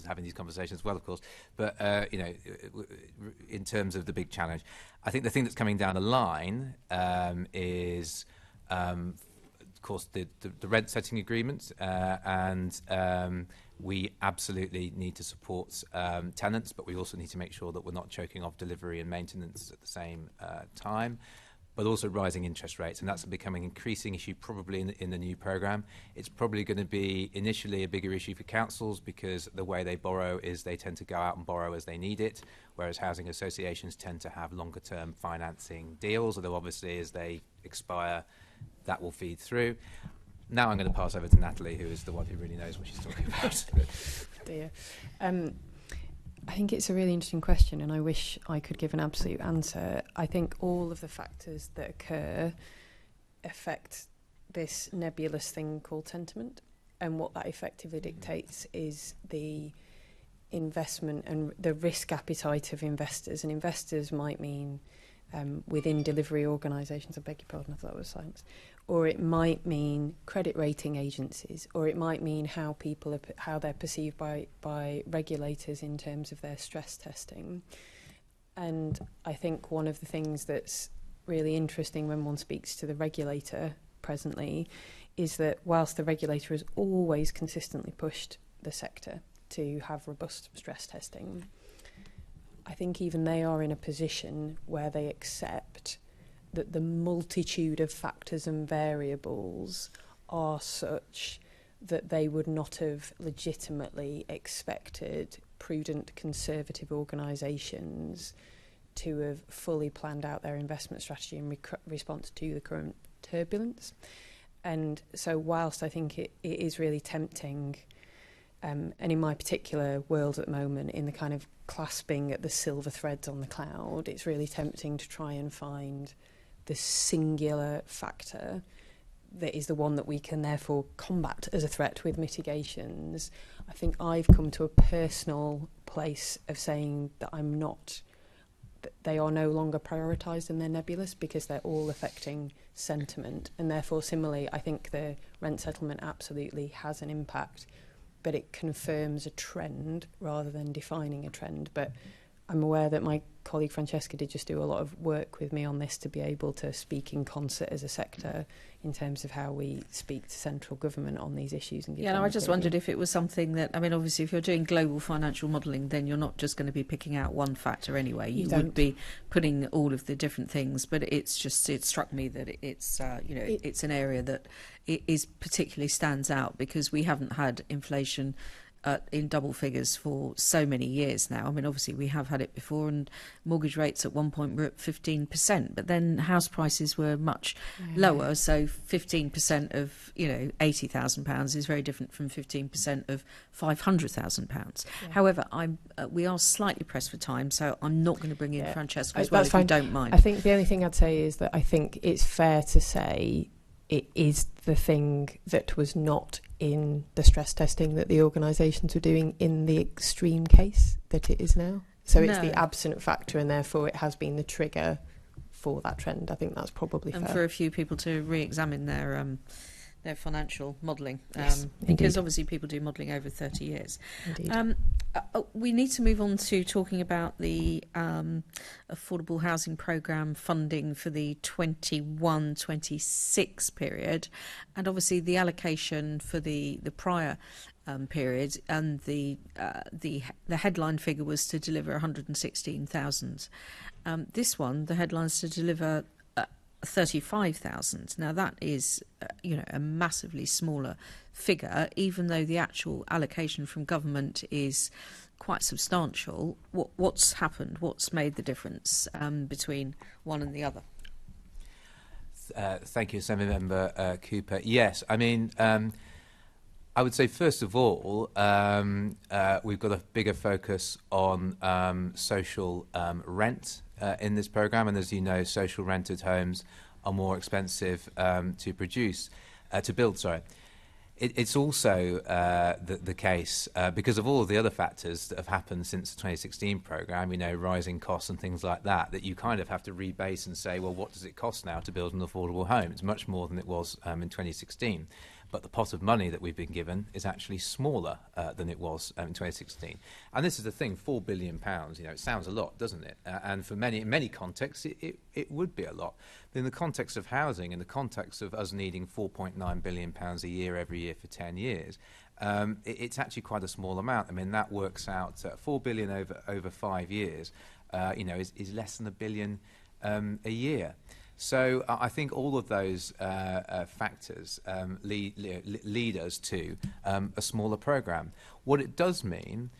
S4: having these conversations as well, of course, but in terms of the big challenge, I think the thing that's coming down the line is of course, the rent setting agreements, and we absolutely need to support tenants, but we also need to make sure that we're not choking off delivery and maintenance at the same time, but also rising interest rates, and that's becoming an increasing issue probably in the new programme. It's probably going to be initially a bigger issue for councils because the way they borrow is they tend to go out and borrow as they need it, whereas housing associations tend to have longer term financing deals, although obviously as they expire, that will feed through. Now I'm going to pass over to Natalie, who is the one who really knows what she's talking about.
S3: Dear. I think it's a really interesting question, and I wish I could give an absolute answer. I think all of the factors that occur affect this nebulous thing called sentiment, and what that effectively dictates is the investment and the risk appetite of investors. And investors might mean within delivery organisations, I beg your pardon, I thought it was science, or it might mean credit rating agencies, or it might mean how people are, how they're perceived by regulators in terms of their stress testing. And I think one of the things that's really interesting when one speaks to the regulator presently is that whilst the regulator has always consistently pushed the sector to have robust stress testing, I think even they are in a position where they accept that the multitude of factors and variables are such that they would not have legitimately expected prudent conservative organisations to have fully planned out their investment strategy in response to the current turbulence. And so whilst I think it is really tempting, and in my particular world at the moment, in the kind of clasping at the silver threads on the cloud, it's really tempting to try and find the singular factor that is the one that we can therefore combat as a threat with mitigations. I think I've come to a personal place of saying that I'm not, that they are no longer prioritised and they're nebulous because they're all affecting sentiment. And therefore, similarly, I think the rent settlement absolutely has an impact, but it confirms a trend rather than defining a trend. But I'm aware that my colleague Francesca did just do a lot of work with me on this to be able to speak in concert as a sector in terms of how we speak to central government on these issues. And
S9: I just wondered if it was something that, I mean, obviously if you're doing global financial modelling, then you're not just going to be picking out one factor anyway. You would be putting all of the different things, but it's just, it struck me that it's, it's an area that it is particularly stands out because we haven't had inflation in double figures for so many years now. I mean, obviously we have had it before, and mortgage rates at one point were at 15%, but then house prices were much lower. So 15% of £80,000 is very different from 15% of £500,000. However, we are slightly pressed for time, so I'm not going to bring in Francesca as well, if you don't mind.
S3: I think the only thing I'd say is that I think it's fair to say it is the thing that was not in the stress testing that the organisations were doing in the extreme case that it is now. So it's the absent factor, and therefore it has been the trigger for that trend. I think that's probably fair.
S9: And for a few people to re-examine their financial modelling,
S3: yes,
S9: because obviously people do modelling over 30 years.
S3: Indeed.
S9: We need to move on to talking about the affordable housing programme funding for the 21-26 period, and obviously the allocation for the prior period, and the headline figure was to deliver 116,000. This one, the headline is to deliver 35,000. Now that is, a massively smaller figure, even though the actual allocation from government is quite substantial. What's happened? What's made the difference between one and the other?
S4: Thank you, Assembly Member Cooper. Yes, I mean, I would say first of all, we've got a bigger focus on social rent in this programme, and as you know, social rented homes are more expensive to build. It's also the case because of all of the other factors that have happened since the 2016 programme, rising costs and things like that, that you kind of have to rebase and say, well, what does it cost now to build an affordable home? It's much more than it was in 2016. But the pot of money that we've been given is actually smaller than it was in 2016. And this is the thing, £4 billion, it sounds a lot, doesn't it? And for in many contexts, it would be a lot. But in the context of housing, in the context of us needing £4.9 billion a year every year for 10 years, it's actually quite a small amount. I mean, that works out, £4 billion over 5 years, is less than £1 billion a year. So I think all of those factors lead us to a smaller programme. What it does mean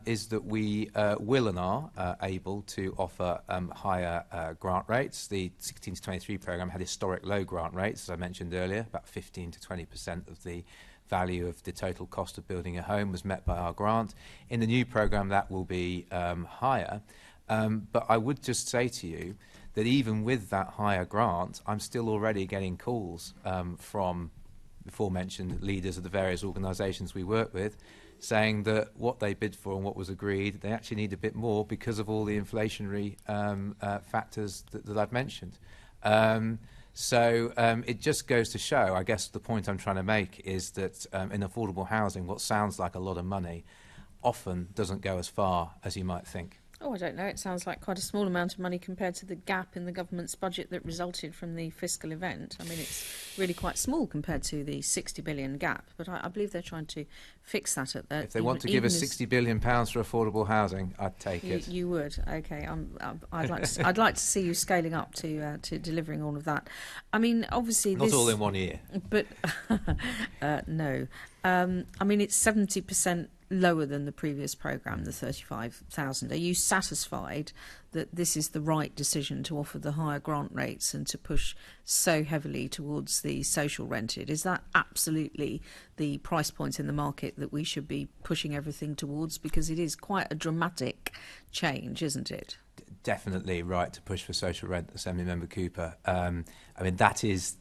S4: is that we will and are able to offer higher grant rates. The 16 to 23 programme had historic low grant rates, as I mentioned earlier. About 15 to 20% of the value of the total cost of building a home was met by our grant. In the new programme, that will be higher. But I would just say to you that even with that higher grant, I'm still already getting calls from the aforementioned leaders of the various organisations we work with saying that what they bid for and what was agreed, they actually need a bit more because of all the inflationary factors that I've mentioned. So it just goes to show, I guess the point I'm trying to make is that in affordable housing, what sounds like a lot of money often doesn't go as far as you might think.
S9: Oh, I don't know. It sounds like quite a small amount of money compared to the gap in the government's budget that resulted from the fiscal event. I mean, it's really quite small compared to the 60 billion gap. But I believe they're trying to fix that.
S4: If they want to give us £60 billion for affordable housing, I'd take it.
S9: You would. Okay. I'd like to see you scaling up to delivering all of that. I mean, obviously,
S4: not all in 1 year.
S9: But no. I mean, it's 70% lower than the previous programme, the 35,000. Are you satisfied that this is the right decision to offer the higher grant rates and to push so heavily towards the social rented? Is that absolutely the price point in the market that we should be pushing everything towards? Because it is quite a dramatic change, isn't it?
S4: Definitely right to push for social rent, Assembly Member Cooper. I mean, that is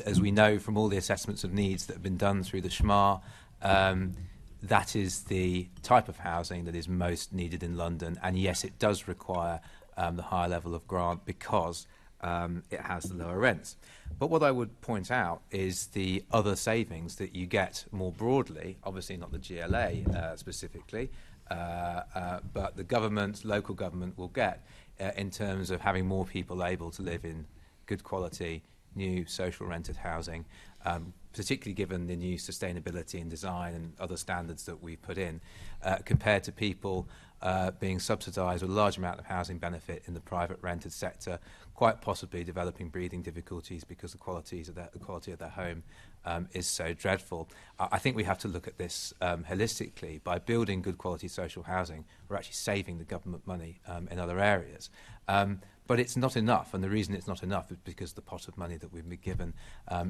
S4: as we know from all the assessments of needs that have been done through the SHMA, that is the type of housing that is most needed in London. And yes, it does require the higher level of grant because it has the lower rents. But what I would point out is the other savings that you get more broadly, obviously not the GLA specifically, but the government, local government will get in terms of having more people able to live in good quality, new social rented housing, particularly given the new sustainability and design and other standards that we put in, compared to people being subsidised with a large amount of housing benefit in the private rented sector, quite possibly developing breathing difficulties because the quality of their home is so dreadful. I think we have to look at this holistically. By building good quality social housing, we're actually saving the government money in other areas. But it's not enough, and the reason it's not enough is because the pot of money that we've been given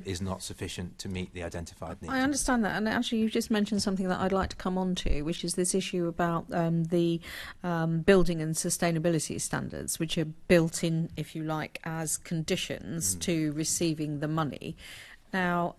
S4: is not sufficient to meet the identified needs.
S9: I understand that, and actually you've just mentioned something that I'd like to come on to, which is this issue about the building and sustainability standards, which are built in, if you like, as conditions to receiving the money. Now,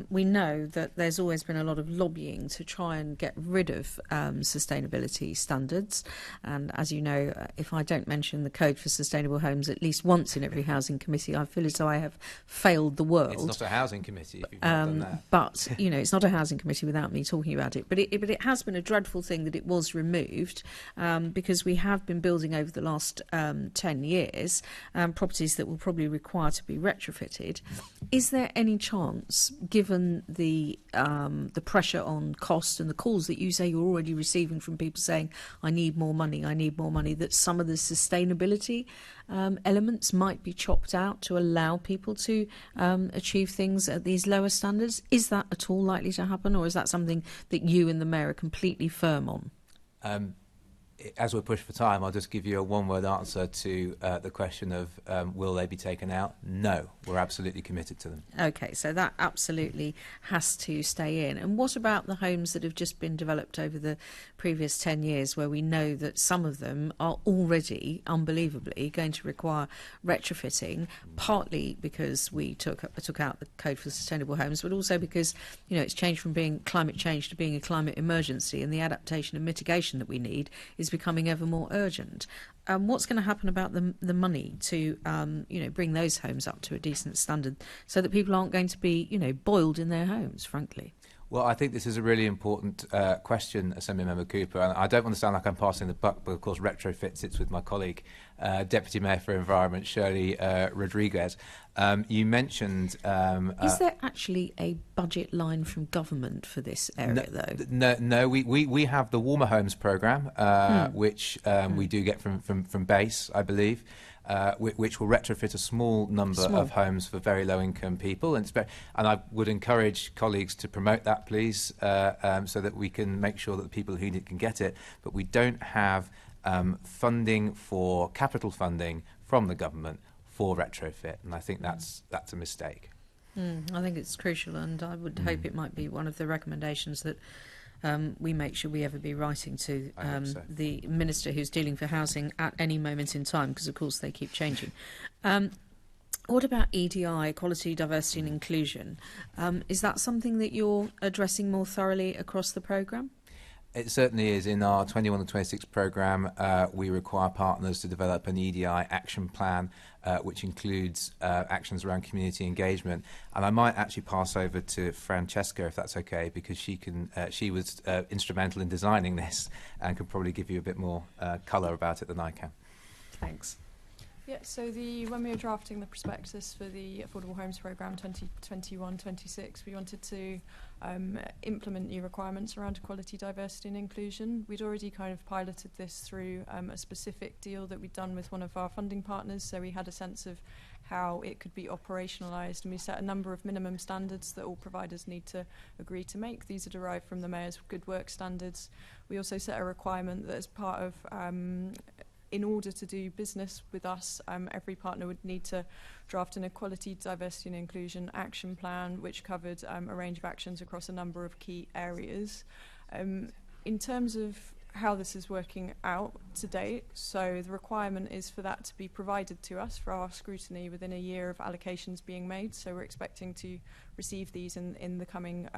S9: we know that there's always been a lot of lobbying to try and get rid of sustainability standards. And as you know, if I don't mention the Code for Sustainable Homes at least once in every housing committee, I feel as though I have failed the world.
S4: It's not a housing committee if you've not done that.
S9: But, it's not a housing committee without me talking about it. But it has been a dreadful thing that it was removed because we have been building over the last 10 years properties that will probably require to be retrofitted. Is there any chance chance, given the pressure on cost and the calls that you say you're already receiving from people saying, I need more money, that some of the sustainability elements might be chopped out to allow people to achieve things at these lower standards? Is that at all likely to happen, or is that something that you and the Mayor are completely firm on?
S4: As we're pushed for time, I'll just give you a one-word answer to the question of will they be taken out? No, we're absolutely committed to them.
S9: Okay, so that absolutely has to stay in. And what about the homes that have just been developed over the previous 10 years, where we know that some of them are already, unbelievably, going to require retrofitting, partly because we took out the Code for Sustainable Homes, but also because, you know, it's changed from being climate change to being a climate emergency, and the adaptation and mitigation that we need is becoming ever more urgent. What's going to happen about the money to bring those homes up to a decent standard, so that people aren't going to be boiled in their homes, frankly?
S4: Well, I think this is a really important question, Assemblymember Cooper. And I don't want to sound like I'm passing the buck, but of course retrofit sits with my colleague, Deputy Mayor for Environment, Shirley Rodriguez. You mentioned...
S9: is there actually a budget line from government for this area, though?
S4: No, we have the Warmer Homes programme, which we do get from BASE, I believe. Which will retrofit a small number of homes for very low-income people. And I would encourage colleagues to promote that, please, so that we can make sure that the people who need it can get it. But we don't have funding for capital funding from the government for retrofit, and I think that's a mistake.
S9: I think it's crucial, and I would hope it might be one of the recommendations that we make sure we ever be writing to the Minister who's dealing for housing at any moment in time, because of course they keep changing. What about EDI, equality, diversity and inclusion? Is that something that you're addressing more thoroughly across the programme?
S4: It certainly is. In our 21 and 26 programme, we require partners to develop an EDI action plan, which includes actions around community engagement. And I might actually pass over to Francesca, if that's okay, because she was instrumental in designing this and can probably give you a bit more colour about it than I can.
S9: Thanks.
S5: Yeah, so when we were drafting the prospectus for the Affordable Homes Programme 2021-26, we wanted to implement new requirements around equality, diversity and inclusion. We'd already kind of piloted this through a specific deal that we'd done with one of our funding partners, so we had a sense of how it could be operationalised, and we set a number of minimum standards that all providers need to agree to make. These are derived from the Mayor's Good Work Standards. We also set a requirement that as part of in order to do business with us, every partner would need to draft an equality, diversity and inclusion action plan, which covered a range of actions across a number of key areas. In terms of how this is working out to date, so the requirement is for that to be provided to us for our scrutiny within a year of allocations being made. So we're expecting to receive these in the coming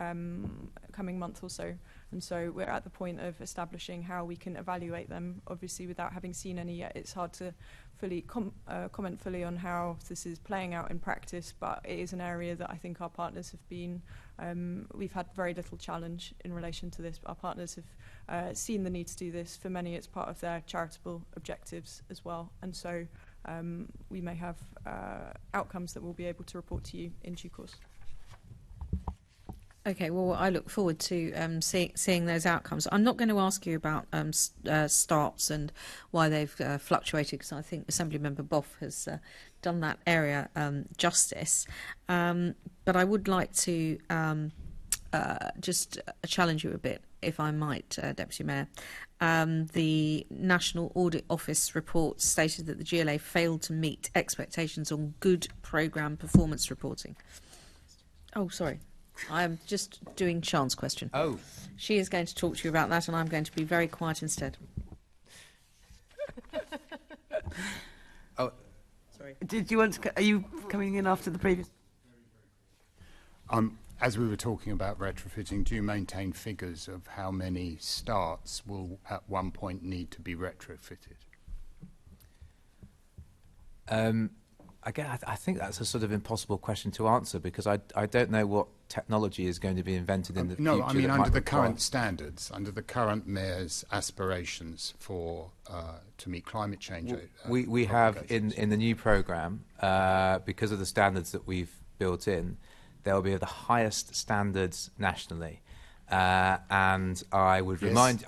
S5: month or so. And so we're at the point of establishing how we can evaluate them. Obviously, without having seen any yet, it's hard to fully comment fully on how this is playing out in practice, but it is an area that I think our partners have been, we've had very little challenge in relation to this. Our partners have seen the need to do this. For many, it's part of their charitable objectives as well. And so we may have outcomes that we'll be able to report to you in due course.
S9: Okay, well, I look forward to seeing those outcomes. I'm not going to ask you about starts and why they've fluctuated, because I think Assemblymember Boff has done that area justice. But I would like to just challenge you a bit, if I might, Deputy Mayor. The National Audit Office report stated that the GLA failed to meet expectations on good programme performance reporting. Oh, sorry. I'm just doing Sian's question.
S4: Oh.
S9: She is going to talk to you about that, and I'm going to be very quiet instead.
S4: Oh,
S8: sorry. Did you want to? Are you coming in after the previous?
S7: As we were talking about retrofitting, do you maintain figures of how many starts will at one point need to be retrofitted?
S4: Again, I think that's a sort of impossible question to answer, because I don't know what technology is going to be invented in the future.
S7: No, I mean under the current standards, under the current Mayor's aspirations for to meet climate change.
S4: We have in the new programme, because of the standards that we've built in, they'll be of the highest standards nationally. And I would remind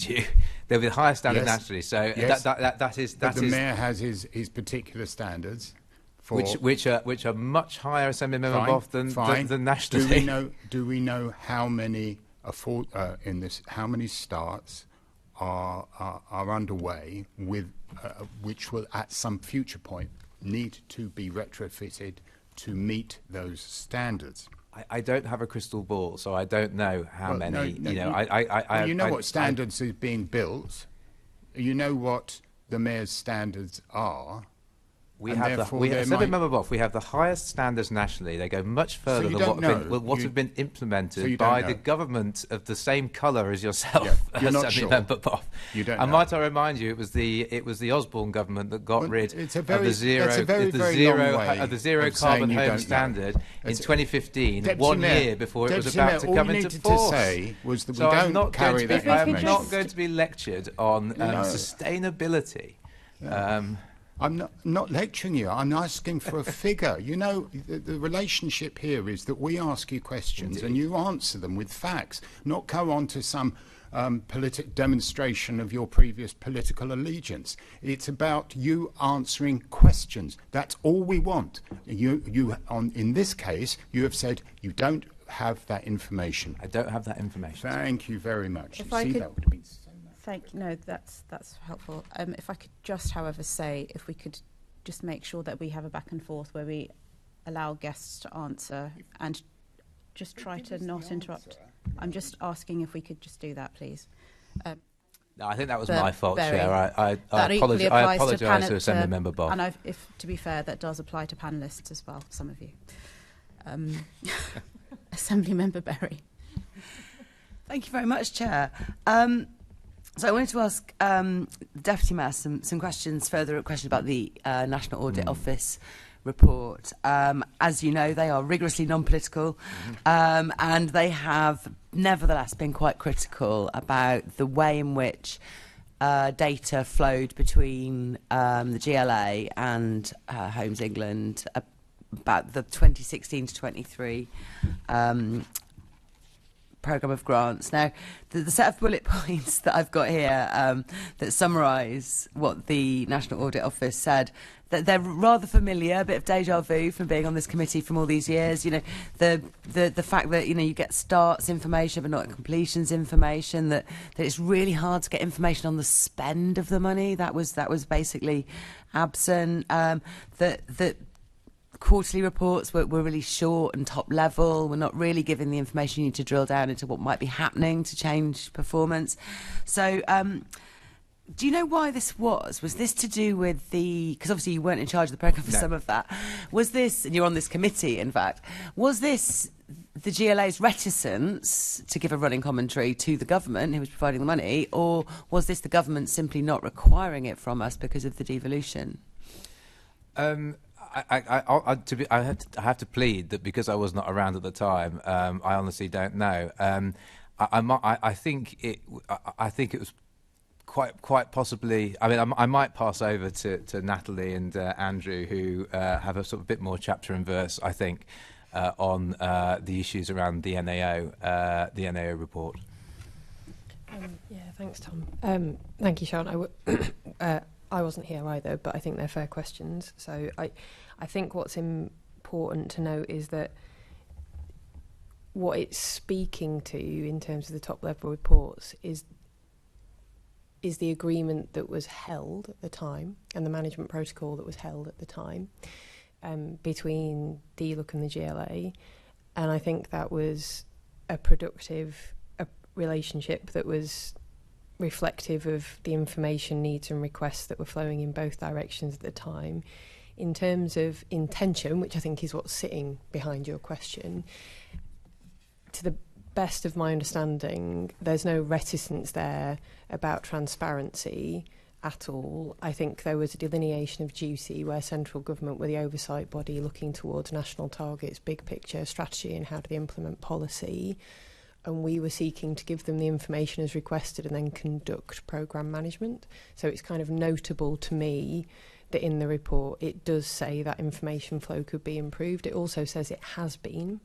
S4: you, they'll be the highest standard nationally. So that is.
S7: The mayor has his particular standards, for
S4: which are much higher Assembly Member Boff than nationally.
S7: Do we know how many how many starts are underway with which will at some future point need to be retrofitted to meet those standards?
S4: I don't have a crystal ball, so I don't know how many.
S7: You know what standards is being built. You know what the mayor's standards are.
S4: We have the highest standards nationally. They go much further than what have been implemented by the government of the same colour as yourself, Assembly Member Boff. And might I remind you, it was the Osborne government that got rid of the zero carbon home standard in 2015, 1 year before it was about to come into force.
S7: To say was that we don't carry that information.
S4: I'm not going to be lectured on sustainability.
S7: I'm not lecturing you. I'm asking for a figure. You know, the relationship here is that we ask you questions and you answer them with facts, not go on to some demonstration of your previous political allegiance. It's about you answering questions. That's all we want. In this case, you have said you don't have that information.
S4: I don't have that information.
S7: Thank you very much.
S1: No, that's helpful. If I could just, however, say if we could just make sure that we have a back and forth where we allow guests to answer and just try to not interrupt. I'm just asking if we could just do that, please.
S4: No, I think that was my fault, Chair. I apologise to Assembly Member Boff.
S1: And to be fair, that does apply to panellists as well, some of you. Assembly Member Berry.
S8: Thank you very much, Chair. So I wanted to ask Deputy Mayor some further questions about the National Audit Office report. As you know, they are rigorously non-political, and they have nevertheless been quite critical about the way in which data flowed between the GLA and Homes England about the 2016 to 23 programme of grants. Now, the set of bullet points that I've got here that summarise what the National Audit Office said, that they're rather familiar, a bit of déjà vu from being on this committee from all these years. You know, the fact that, you know, you get starts information but not completions information, that it's really hard to get information on the spend of the money. That was basically absent. That quarterly reports were really short and top level. We're not really giving the information you need to drill down into what might be happening to change performance. So do you know why this was? Was this to do with because obviously you weren't in charge of the programme for some of that. Was this, and you're on this committee in fact, was this the GLA's reticence to give a running commentary to the government who was providing the money, or was this the government simply not requiring it from us because of the devolution?
S4: I have to plead that because I was not around at the time, I honestly don't know. I think it was quite possibly. I mean, I might pass over to Natalie and Andrew, who have a sort of bit more chapter and verse, I think, on the issues around the NAO report.
S10: Yeah, thanks, Tom. Thank you, Sharon. I wasn't here either, but I think they're fair questions. So I think what's important to note is that what it's speaking to in terms of the top level reports is the agreement that was held at the time and the management protocol that was held at the time between DLUC and the GLA. And I think that was a productive relationship that was reflective of the information needs and requests that were flowing in both directions at the time. In terms of intention, which I think is what's sitting behind your question, to the best of my understanding, there's no reticence there about transparency at all. I think there was a delineation of duty where central government were the oversight body looking towards national targets, big picture strategy and how do they implement policy. And we were seeking to give them the information as requested and then conduct programme management. So it's kind of notable to me that in the report it does say that information flow could be improved. It also says it has been,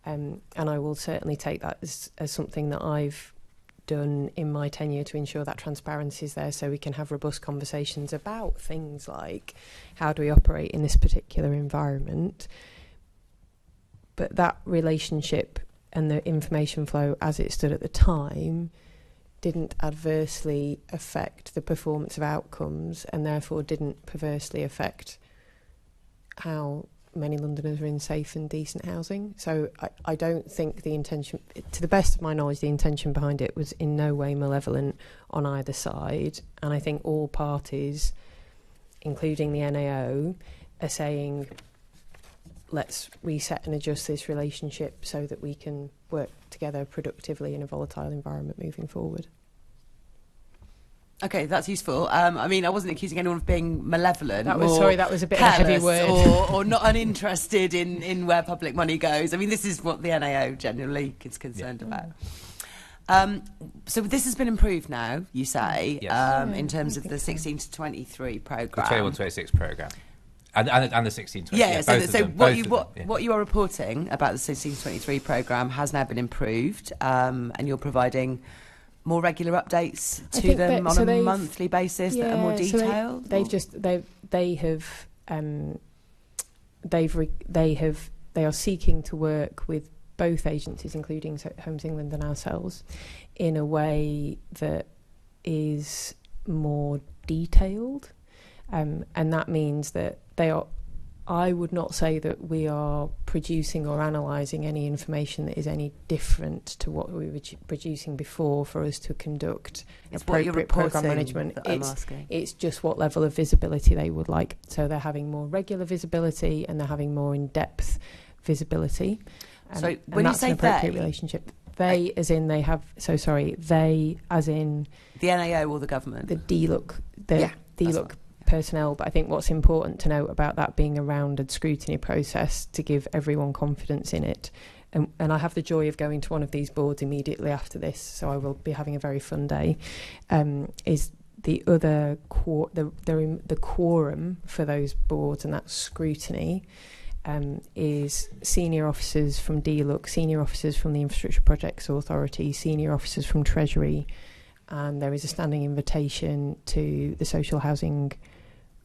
S10: and I will certainly take that as something that I've done in my tenure to ensure that transparency is there, so we can have robust conversations about things like how do we operate in this particular environment. But that relationship and the information flow as it stood at the time didn't adversely affect the performance of outcomes, and therefore didn't perversely affect how many Londoners are in safe and decent housing. So I don't think the intention, to the best of my knowledge, the intention behind it was in no way malevolent on either side. And I think all parties, including the NAO, are saying, let's reset and adjust this relationship so that we can work together productively in a volatile environment moving forward.
S8: Okay, that's useful. I mean, I wasn't accusing anyone of being malevolent.
S10: That was a bit of a heavy word.
S8: or not uninterested in where public money goes. I mean, this is what the NAO generally is concerned about. So this has been improved now, you say,
S4: yes.
S8: In terms of the 16 to 23 programme.
S4: The 21-26 programme. And the 16-20.
S8: Yeah, so
S4: what
S8: what you are reporting about the 16-23 programme has now been improved, and you're providing more regular updates to them on a monthly basis that are more detailed.
S10: They are seeking to work with both agencies, including Homes England and ourselves, in a way that is more detailed, and that means that they are. I would not say that we are producing or analysing any information that is any different to what we were producing before for us to conduct appropriate programme management. It's just what level of visibility they would like. So they're having more regular visibility and they're having more in-depth visibility.
S8: So when you say
S10: an appropriate
S8: they,
S10: relationship, they as in they have. So sorry, they as in
S8: the NAO or the government.
S10: The DLUC personnel, but I think what's important to note about that being a rounded scrutiny process to give everyone confidence in it, and I have the joy of going to one of these boards immediately after this, so I will be having a very fun day, is the other the quorum for those boards and that scrutiny is senior officers from DLUC, senior officers from the Infrastructure Projects Authority, senior officers from Treasury, and there is a standing invitation to the social housing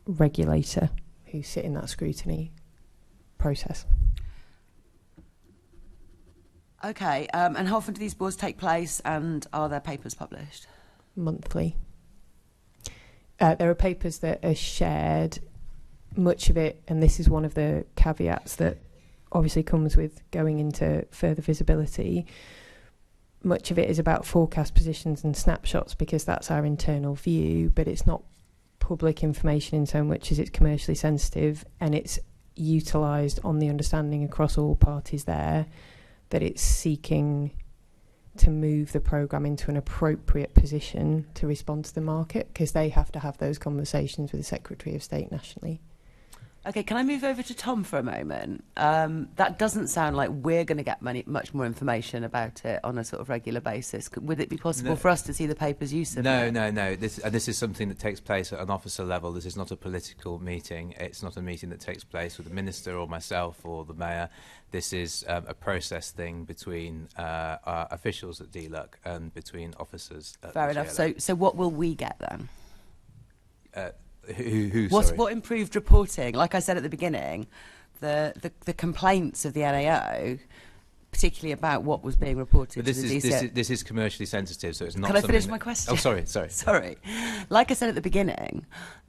S10: regulator who sit in that scrutiny process.
S8: Okay, and how often do these boards take place, and are their papers published?
S10: Monthly. There are papers that are shared, much of it, and this is one of the caveats that obviously comes with going into further visibility, much of it is about forecast positions and snapshots because that's our internal view, but it's not public information in so much as it's commercially sensitive, and it's utilised on the understanding across all parties there that it's seeking to move the programme into an appropriate position to respond to the market, because they have to have those conversations with the Secretary of State nationally.
S8: Okay, can I move over to Tom for a moment? That doesn't sound like we're going to get much more information about it on a sort of regular basis. Would it be possible for us to see the papers you submit?
S4: No. This is something that takes place at an officer level. This is not a political meeting. It's not a meeting that takes place with the Minister or myself or the Mayor. This is a process thing between officials at DLUC and between officers at
S8: Fair
S4: the
S8: enough.
S4: GLA.
S8: So what will we get then?
S4: What
S8: improved reporting? Like I said at the beginning, the complaints of the NAO, particularly about what was being reported to the DCO.
S4: This is commercially sensitive, so it's not.
S8: Can I finish my question?
S4: Oh, sorry.
S8: Sorry. Like I said at the beginning,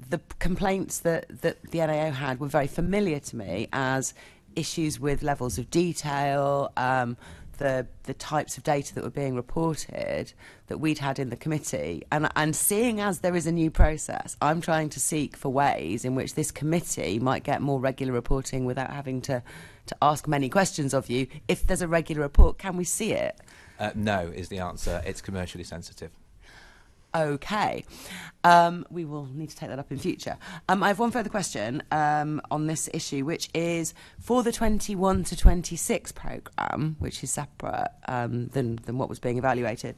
S8: the complaints that the NAO had were very familiar to me as issues with levels of detail, the types of data that were being reported that we'd had in the committee. And seeing as there is a new process, I'm trying to seek for ways in which this committee might get more regular reporting without having to ask many questions of you. If there's a regular report, can we see it?
S4: No is the answer. It's commercially sensitive.
S8: okay. We will need to take that up in future. I have one further question on this issue, which is for the 21 to 26 programme, which is separate than what was being evaluated.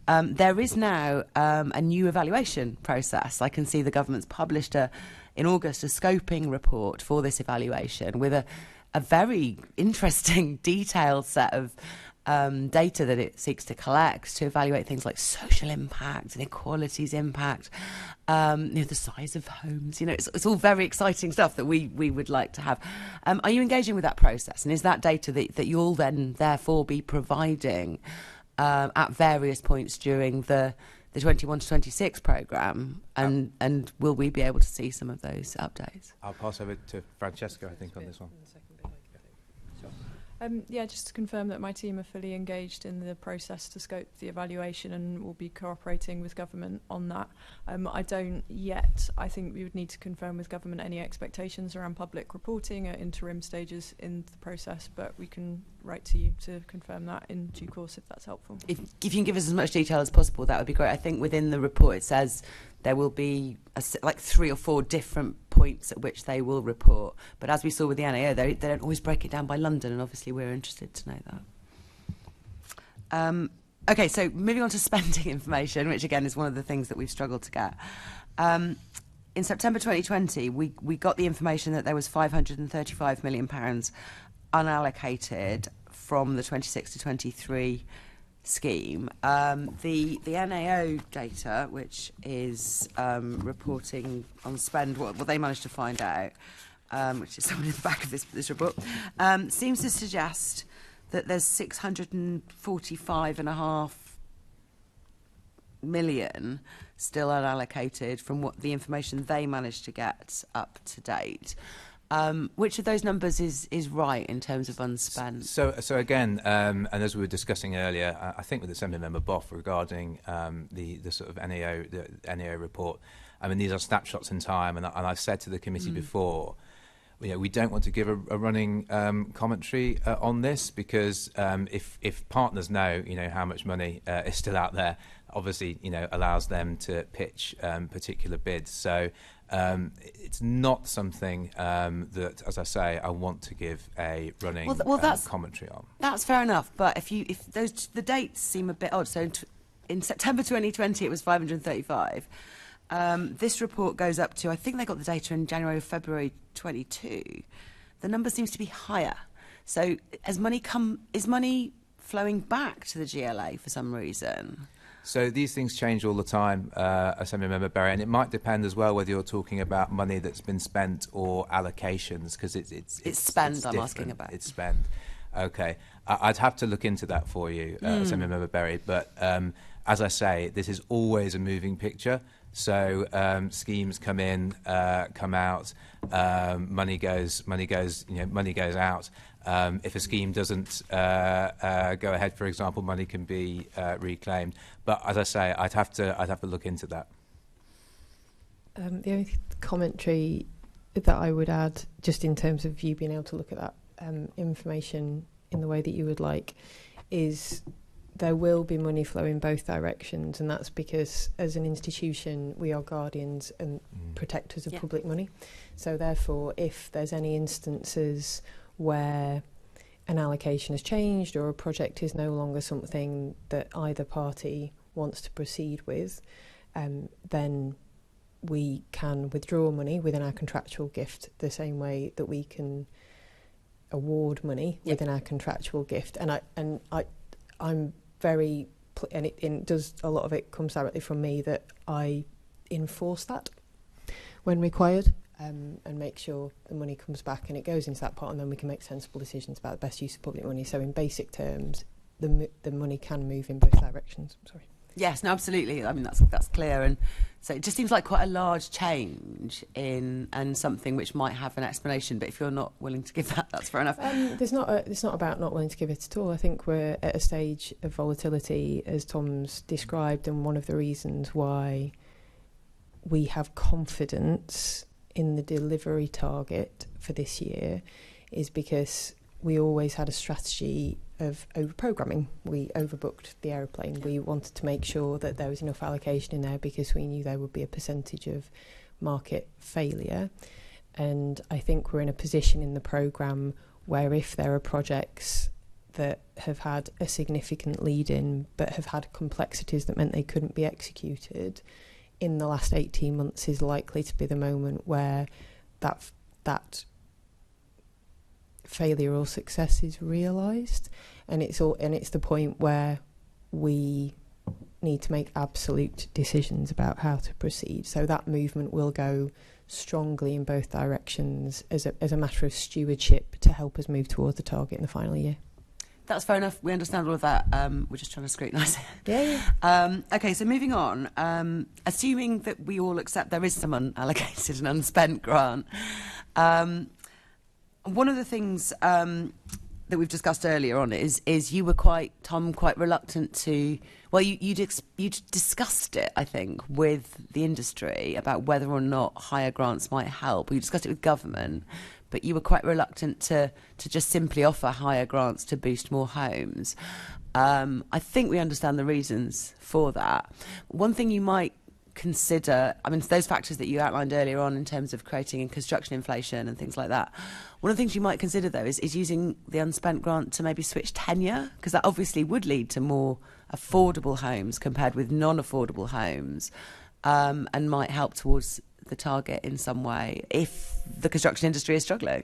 S8: There is now a new evaluation process. I can see the government's published in August a scoping report for this evaluation with a very interesting, detailed set of data that it seeks to collect to evaluate things like social impact, inequalities impact, the size of homes. It's all very exciting stuff that we would like to have. Are you engaging with that process? And is that data that you'll then therefore be providing at various points during the 21 to 26 programme? And will we be able to see some of those updates?
S4: I'll pass over to Francesca, I think, on this one.
S5: Just to confirm that my team are fully engaged in the process to scope the evaluation and will be cooperating with government on that. I don't yet. I think we would need to confirm with government any expectations around public reporting at interim stages in the process, but we can write to you to confirm that in due course if that's helpful.
S8: If you can give us as much detail as possible, that would be great. I think within the report it says there will be like 3 or 4 different points at which they will report. But as we saw with the NAO, they don't always break it down by London, and obviously we're interested to know that. Okay, so moving on to spending information, which again is one of the things that we've struggled to get. In September 2020, we got the information that there was £535 million unallocated from the 26 to 23 scheme. The NAO data, which is reporting on spend, what they managed to find out, which is somewhere in the back of this report, seems to suggest that there's 645.5 million still unallocated from what the information they managed to get up to date. Which of those numbers is right in terms of unspent?
S4: So again, and as we were discussing earlier, I think with Assembly Member Boff regarding the sort of NAO report, I mean, these are snapshots in time, and I've said to the committee before, we don't want to give a running commentary on this because if partners know, how much money is still out there, obviously, allows them to pitch particular bids. So it's not something that, as I say, I want to give a running commentary on.
S8: That's fair enough, but if the dates seem a bit odd. So in September 2020, it was 535. This report goes up to, I think they got the data in January or February 22. The number seems to be higher. So is money flowing back to the GLA for some reason?
S4: So these things change all the time, Assembly Member Berry, and it might depend as well whether you're talking about money that's been spent or allocations, because it's
S8: spend.
S4: It's
S8: I'm asking about.
S4: It's spend. Okay, I'd have to look into that for you, Assembly Member Berry. But as I say, this is always a moving picture. So schemes come in, come out, money goes out. If a scheme doesn't go ahead, for example, money can be reclaimed. But as I say, I'd have to look into that.
S10: The only commentary that I would add, just in terms of you being able to look at that information in the way that you would like, is there will be money flow in both directions, and that's because as an institution we are guardians and protectors of public money. So therefore, if there's any instances where an allocation has changed or a project is no longer something that either party wants to proceed with, then we can withdraw money within our contractual gift the same way that we can award money within our contractual gift. And I'm very, and it does, a lot of it comes directly from me, that I enforce that when required, and make sure the money comes back and it goes into that pot, and then we can make sensible decisions about the best use of public money. So in basic terms, the money can move in both directions. Sorry.
S8: Yes, no, absolutely. I mean, that's clear, and so it just seems like quite a large change and something which might have an explanation. But if you're not willing to give that, that's fair enough.
S10: It's not about not willing to give it at all. I think we're at a stage of volatility, as Tom's described, and one of the reasons why we have confidence in the delivery target for this year is because we always had a strategy of over-programming. We overbooked the aeroplane. We wanted to make sure that there was enough allocation in there because we knew there would be a percentage of market failure. And I think we're in a position in the programme where if there are projects that have had a significant lead in but have had complexities that meant they couldn't be executed, in the last 18 months is likely to be the moment where that failure or success is realised, and it's the point where we need to make absolute decisions about how to proceed. So that movement will go strongly in both directions as a matter of stewardship to help us move towards the target in the final year.
S8: That's fair enough. We understand all of that. We're just trying to scrutinise it.
S10: Yeah.
S8: Okay, so moving on. Assuming that we all accept there is some unallocated and unspent grant, one of the things that we've discussed earlier on is you were quite reluctant to. Well, you discussed it, I think, with the industry about whether or not higher grants might help. You discussed it with government, but you were quite reluctant to just simply offer higher grants to boost more homes. I think we understand the reasons for that. One thing you might consider, I mean, those factors that you outlined earlier on in terms of creating construction inflation and things like that, one of the things you might consider, though, is using the unspent grant to maybe switch tenure, because that obviously would lead to more affordable homes compared with non-affordable homes, and might help towards the target in some way if the construction industry is struggling.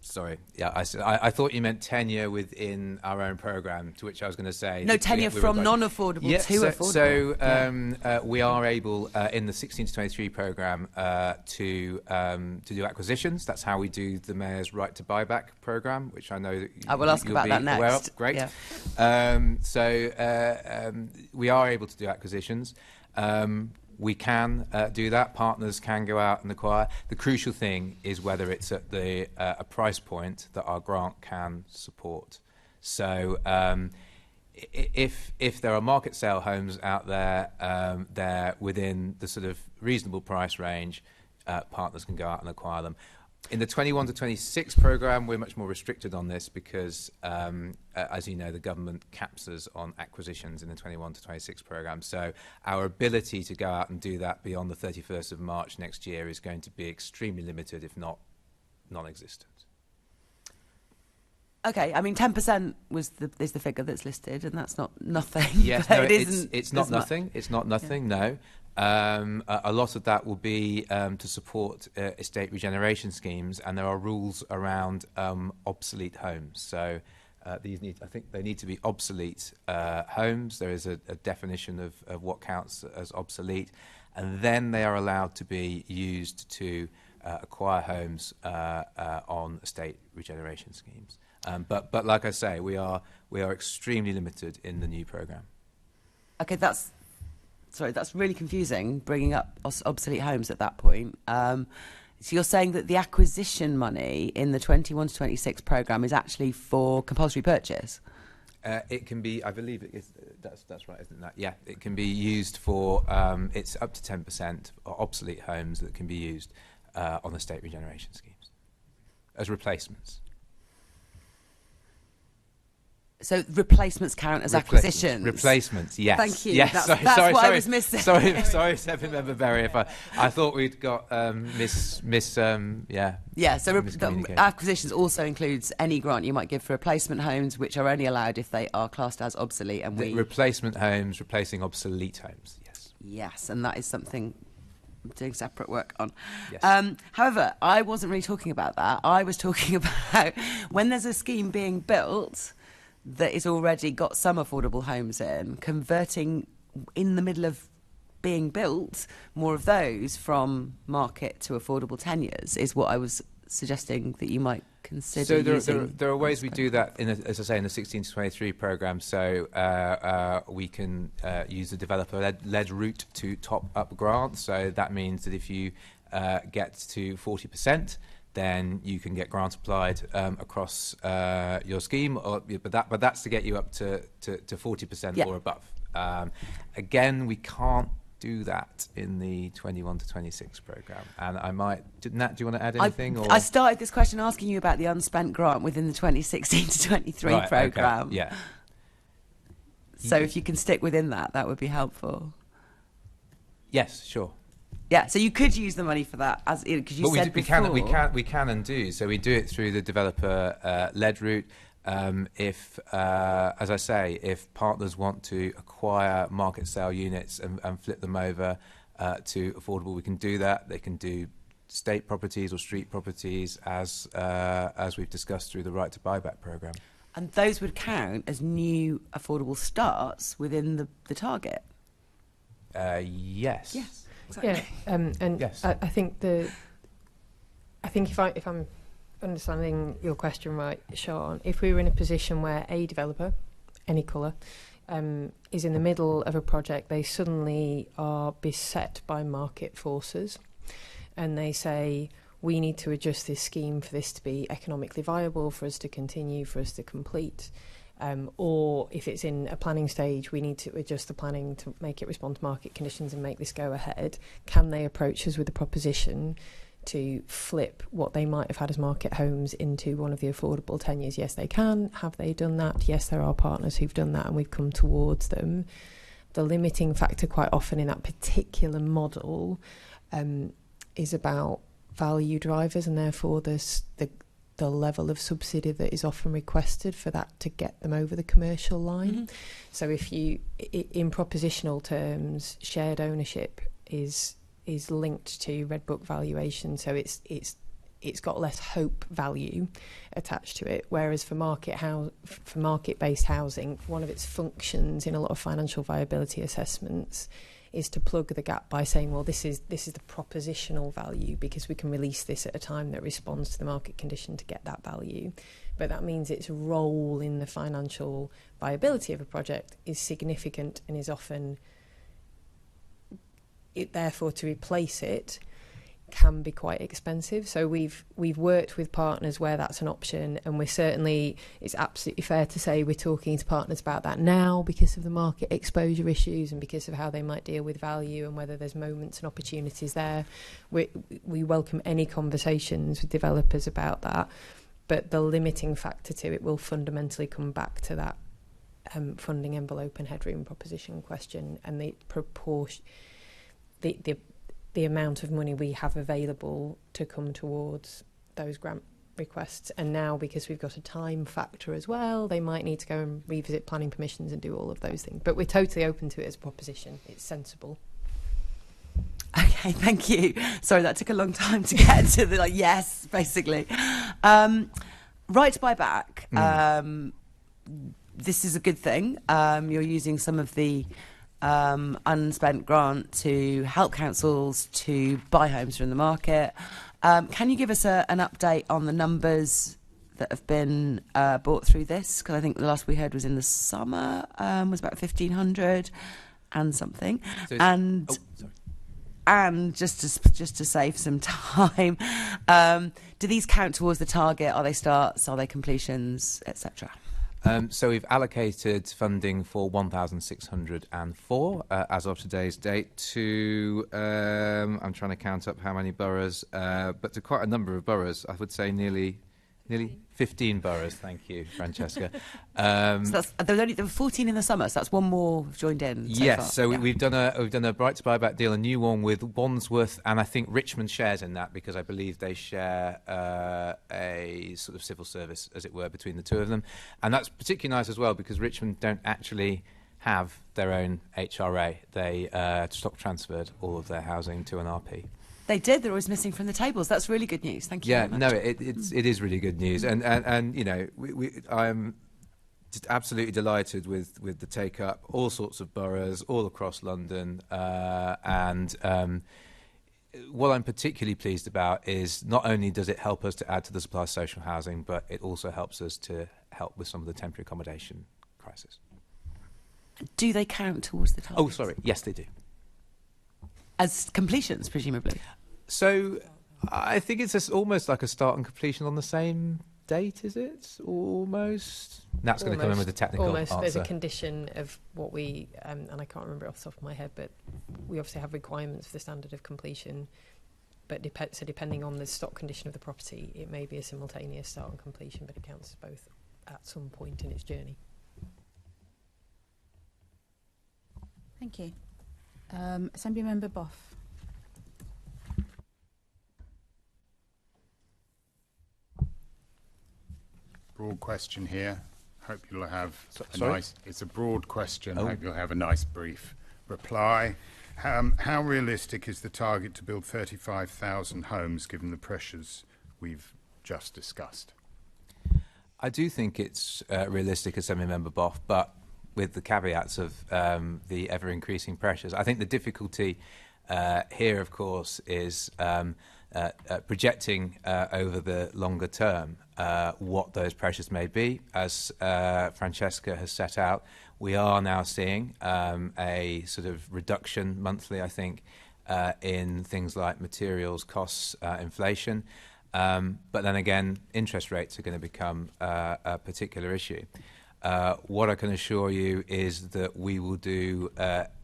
S4: Sorry. Yeah, I thought you meant tenure within our own programme, to which I was going to say...
S8: No, tenure from non-affordable to affordable.
S4: So we are able, in the 16 to 23 programme, to do acquisitions. That's how we do the Mayor's Right to Buyback programme, which I know that
S8: I will ask about that next.
S4: Well, great.
S8: Yeah.
S4: We are able to do acquisitions. We can do that. Partners can go out and acquire. The crucial thing is whether it's at a price point that our grant can support. So if there are market sale homes out there, they're within the sort of reasonable price range, partners can go out and acquire them. In the 21 to 26 programme, we're much more restricted on this because, as you know, the government caps us on acquisitions in the 21 to 26 programme. So our ability to go out and do that beyond the 31st of March next year is going to be extremely limited, if not non-existent.
S8: Okay, I mean, 10% is the figure that's listed, and that's not nothing.
S4: Yes, no,
S8: isn't.
S4: It's not nothing. It's not nothing. Yeah. No. A lot of that will be to support estate regeneration schemes, and there are rules around obsolete homes. So I think they need to be obsolete homes. There is a definition of what counts as obsolete, and then they are allowed to be used to acquire homes on estate regeneration schemes. But like I say, we are extremely limited in the new programme.
S8: Okay, that's really confusing, bringing up obsolete homes at that point. So you're saying that the acquisition money in the 21 to 26 programme is actually for compulsory purchase?
S4: It can be, I believe it is, that's right, isn't that? Yeah, it can be used for, it's up to 10% obsolete homes that can be used on estate regeneration schemes as replacements.
S8: So replacements count as acquisitions?
S4: Replacements, yes.
S8: Thank you.
S4: Yes,
S8: that's what I was missing.
S4: Sorry, Second Member Berry, if I thought we'd got
S8: Yeah, so acquisitions also includes any grant you might give for replacement homes, which are only allowed if they are classed as obsolete. And
S4: replacement homes, replacing obsolete homes, yes.
S8: Yes, and that is something I'm doing separate work on.
S4: Yes.
S8: However, I wasn't really talking about that. I was talking about when there's a scheme being built that is already got some affordable homes in, converting in the middle of being built more of those from market to affordable tenures is what I was suggesting that you might consider.
S4: So there are ways we do that, as I say, in the 16 to 23 programme. So we can use the developer-led route to top up grants. So that means that if you get to 40%, then you can get grant applied across your scheme, but that's to get you up to 40% or above. Again, we can't do that in the 21 to 26 programme. And I might... Nat, do you want to add anything?
S8: I started this question asking you about the unspent grant within the 2016 to 23
S4: right,
S8: programme.
S4: Okay, yeah.
S8: So if you can stick within that, that would be helpful.
S4: Yes, sure.
S8: Yeah, so you could use the money for that, as because you said before.
S4: We can and do. So we do it through the developer-led route. If, as I say, if partners want to acquire market sale units and flip them over to affordable, we can do that. They can do state properties or street properties, as we've discussed through the right to buyback programme.
S8: And those would count as new affordable starts within the target.
S4: Yes.
S8: Yes.
S10: Exactly. Yeah, and yes. I think if I'm understanding your question right, Sean, if we were in a position where a developer, any colour, is in the middle of a project, they suddenly are beset by market forces, and they say, we need to adjust this scheme for this to be economically viable, for us to continue, for us to complete. Or if it's in a planning stage, we need to adjust the planning to make it respond to market conditions and make this go ahead. Can they approach us with a proposition to flip what they might have had as market homes into one of the affordable tenures? Yes, they can. Have they done that? Yes, there are partners who've done that, and we've come towards them. The limiting factor quite often in that particular model is about value drivers, and therefore the level of subsidy that is often requested for that to get them over the commercial line. Mm-hmm. So if you, in propositional terms, shared ownership is linked to Red Book valuation, so it's got less hope value attached to it. Whereas for market-based housing, one of its functions in a lot of financial viability assessments is to plug the gap by saying, well, this is the propositional value, because we can release this at a time that responds to the market condition to get that value. But that means its role in the financial viability of a project is significant and is often, therefore, to replace it can be quite expensive. So we've worked with partners where that's an option, and it's absolutely fair to say we're talking to partners about that now because of the market exposure issues and because of how they might deal with value and whether there's moments and opportunities there. We welcome any conversations with developers about that, but the limiting factor to it will fundamentally come back to that funding envelope and headroom proposition question, and the proportion, the amount of money we have available to come towards those grant requests. And now, because we've got a time factor as well, they might need to go and revisit planning permissions and do all of those things. But we're totally open to it as a proposition. It's sensible.
S8: Okay, thank you. Sorry, that took a long time to get to the yes, basically. Right to buy back. This is a good thing. You're using some of the unspent grant to help councils to buy homes from the market. Can you give us an update on the numbers that have been bought through this? Because I think the last we heard was in the summer, was about 1,500 and something. So and just to save some time, do these count towards the target? Are they starts? Are they completions, etc.?
S4: So we've allocated funding for 1,604 as of today's date to, I'm trying to count up how many boroughs, but to quite a number of boroughs. I would say nearly 15 boroughs. Thank you, Francesca.
S8: So there were 14 in the summer, so that's one more joined in.
S4: Yes, so we've done a Bright to Buyback deal, a new one with Wandsworth, and I think Richmond shares in that because I believe they share a sort of civil service, as it were, between the two of them, and that's particularly nice as well because Richmond don't actually have their own HRA. They stock transferred all of their housing to an RP.
S8: They did. They're always missing from the tables. That's really good news. Thank you.
S4: Yeah,
S8: very much.
S4: no, it is really good news, and you know, I'm just absolutely delighted with the take up. All sorts of boroughs, all across London, and what I'm particularly pleased about is not only does it help us to add to the supply of social housing, but it also helps us to help with some of the temporary accommodation crisis.
S8: Do they count towards the target?
S4: Oh, sorry. Yes, they do.
S8: As completions, presumably.
S4: So I think it's almost like a start and completion on the same date, is it? Almost. Nat's going to come in with a technical
S10: almost,
S4: answer.
S10: there's a condition of what we, and I can't remember it off the top of my head, but we obviously have requirements for the standard of completion. But so depending on the stock condition of the property, it may be a simultaneous start and completion, but it counts as both at some point in its journey.
S1: Thank you. Assembly Member Boff.
S7: Broad question here. Hope you'll have
S4: sorry?
S7: nice. It's a broad question.
S4: Oh.
S7: Hope you'll have a nice brief reply. How realistic is the target to build 35,000 homes given the pressures we've just discussed?
S4: I do think it's realistic, Assembly Member Boff, but with the caveats of the ever-increasing pressures. I think the difficulty here, of course, is projecting over the longer term what those pressures may be. As Francesca has set out, we are now seeing a sort of reduction monthly, I think, in things like materials, costs, inflation. But then again, interest rates are going to become a particular issue. What I can assure you is that we will do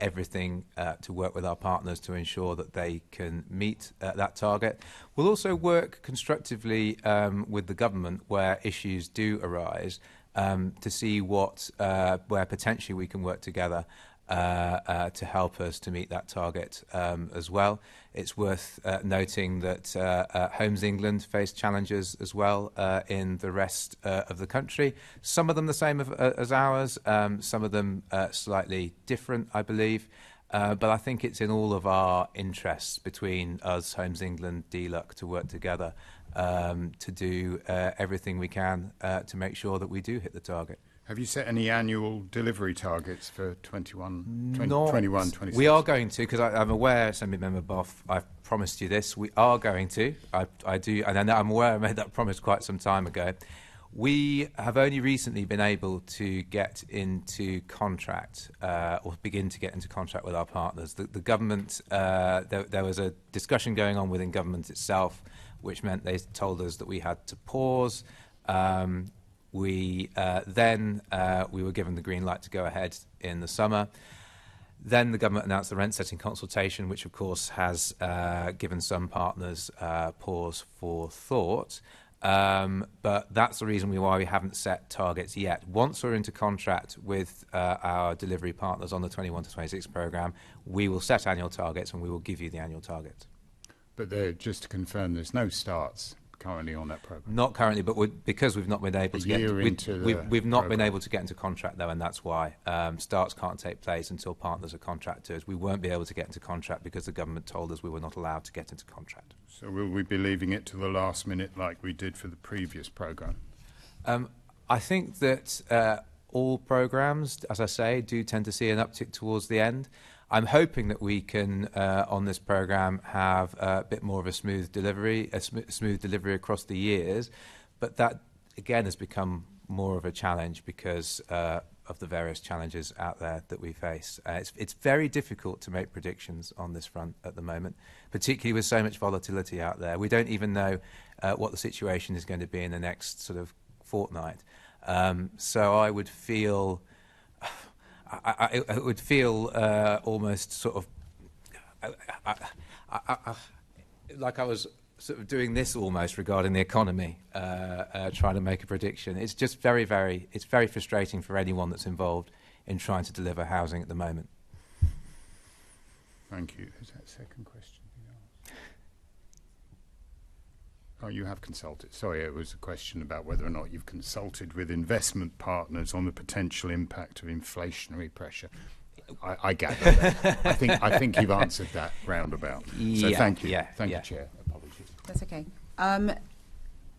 S4: everything to work with our partners to ensure that they can meet that target. We'll also work constructively with the government where issues do arise to see where potentially we can work together to help us to meet that target as well. It's worth noting that Homes England face challenges as well in the rest of the country. Some of them the same as ours, some of them slightly different, I believe. But I think it's in all of our interests between us, Homes England, DLUC, to work together to do everything we can to make sure that we do hit the target.
S7: Have you set any annual delivery targets for 21, 26?
S4: We are going to, because I'm aware, Assembly Member Boff, I've promised you this. We are going to. I do, and I'm aware I made that promise quite some time ago. We have only recently been able to get into contract or begin to get into contract with our partners. The government, there was a discussion going on within government itself, which meant they told us that we had to pause. We were given the green light to go ahead in the summer. Then the government announced the rent setting consultation, which of course has given some partners pause for thought. But that's the reason why we haven't set targets yet. Once we're into contract with our delivery partners on the 21 to 26 programme, we will set annual targets and we will give you the annual target.
S7: But just to confirm, there's no starts currently on that programme?
S4: Not currently, but because we've not been able to we've not been able to get into contract though, and that's why starts can't take place until partners are contractors. We won't be able to get into contract because the government told us we were not allowed to get into contract.
S7: So will we be leaving it to the last minute like we did for the previous programme?
S4: I think that all programmes, as I say, do tend to see an uptick towards the end. I'm hoping that we can, on this programme, have a bit more of a smooth delivery across the years. But that, again, has become more of a challenge because of the various challenges out there that we face. It's very difficult to make predictions on this front at the moment, particularly with so much volatility out there. We don't even know what the situation is going to be in the next sort of fortnight. So I would feel... I would feel almost sort of like I was sort of doing this almost regarding the economy, trying to make a prediction. It's just very frustrating for anyone that's involved in trying to deliver housing at the moment.
S7: Thank you. Is that second question? Oh, you have consulted. Sorry, it was a question about whether or not you've consulted with investment partners on the potential impact of inflationary pressure. I gather that. I think you've answered that roundabout. So thank you. Thank you, Chair. Apologies.
S1: That's okay.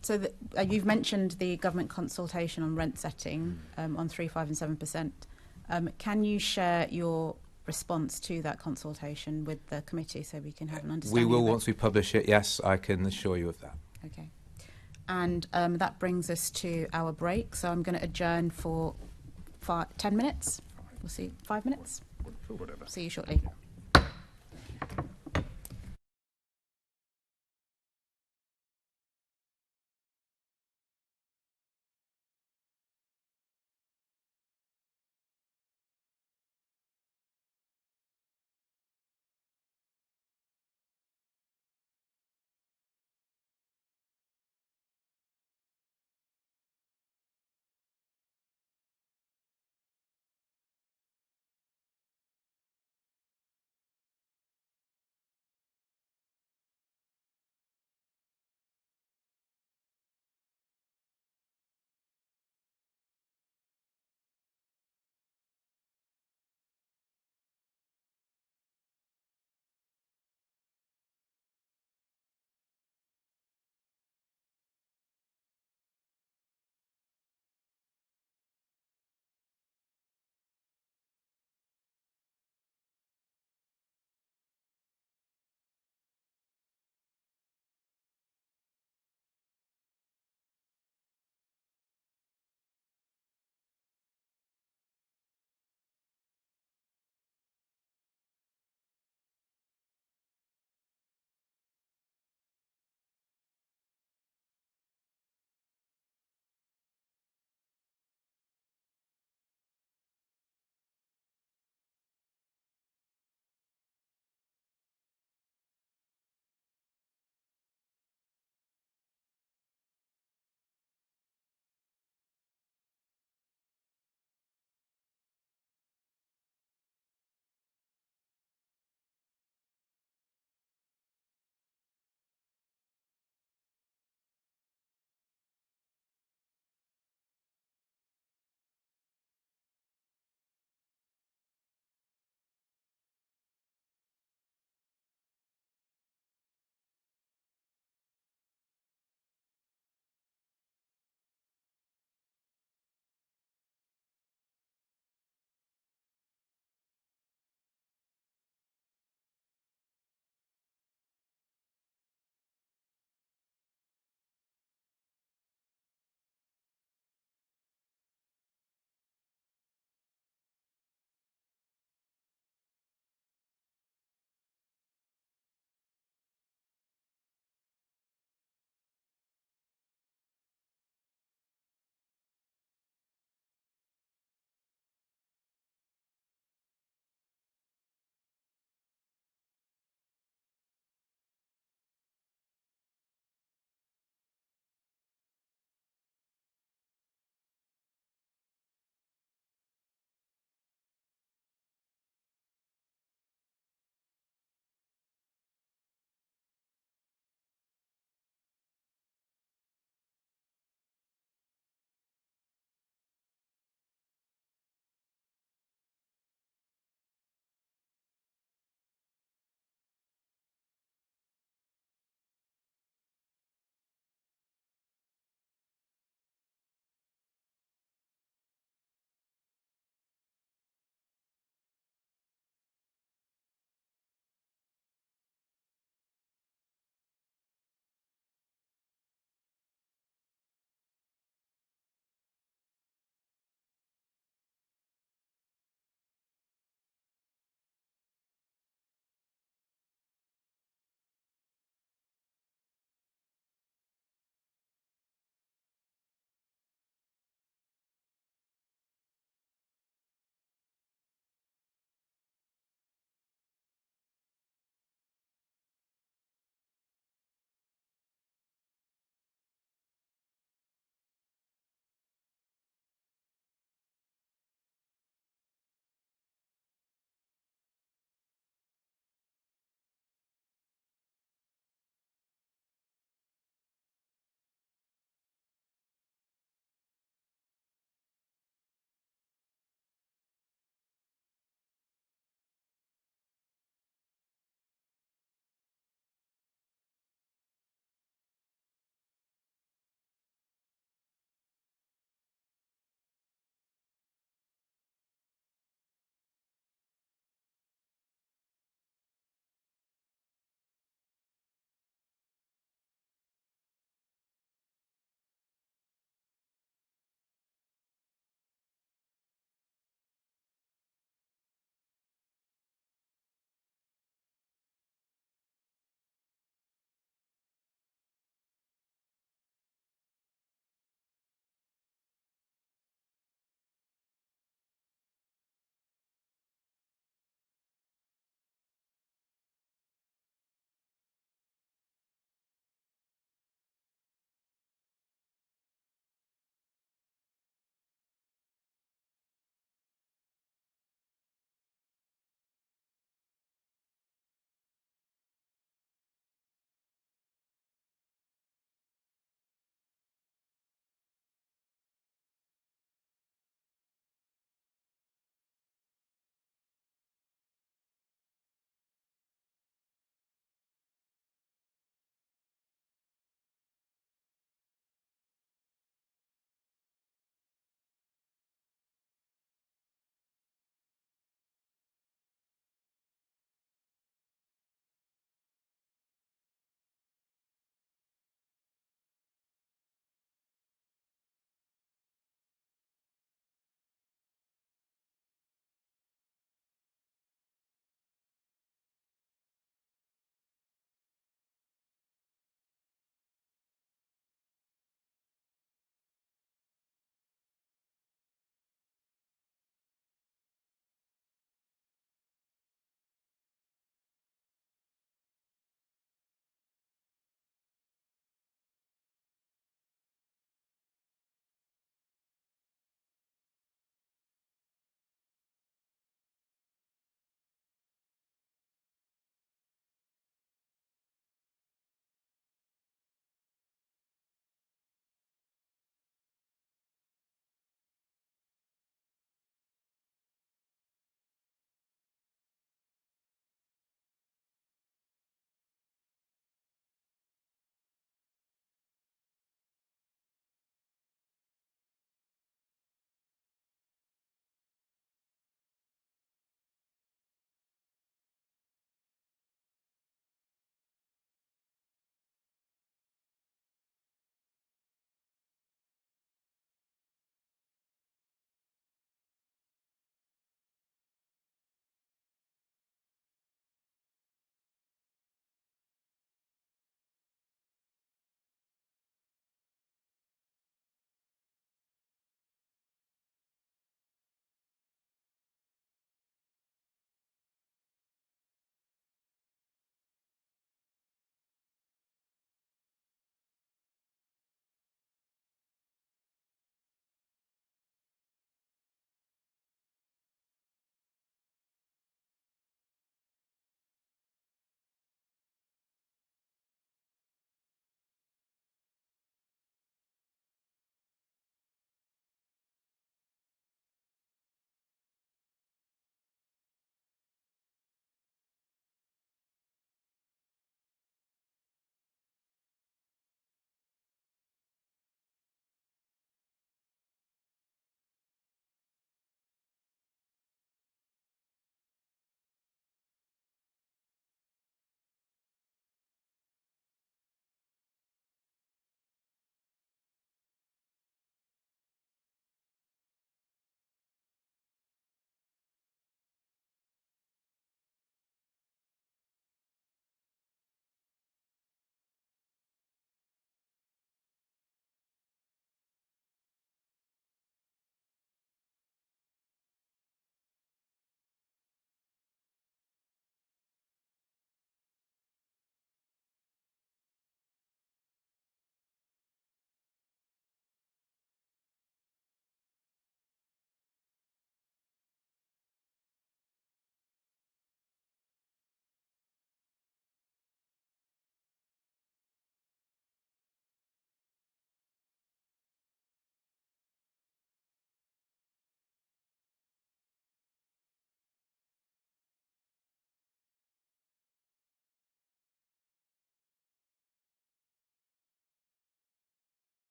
S1: So you've mentioned the government consultation on rent setting on 3%, 5% and 7%. Can you share your response to that consultation with the committee so we can have an understanding?
S4: We will once we publish it, yes, I can assure you of that.
S1: Okay. And that brings us to our break. So I'm going to adjourn for 10 minutes. We'll see. 5 minutes?
S7: Whatever.
S1: See you shortly.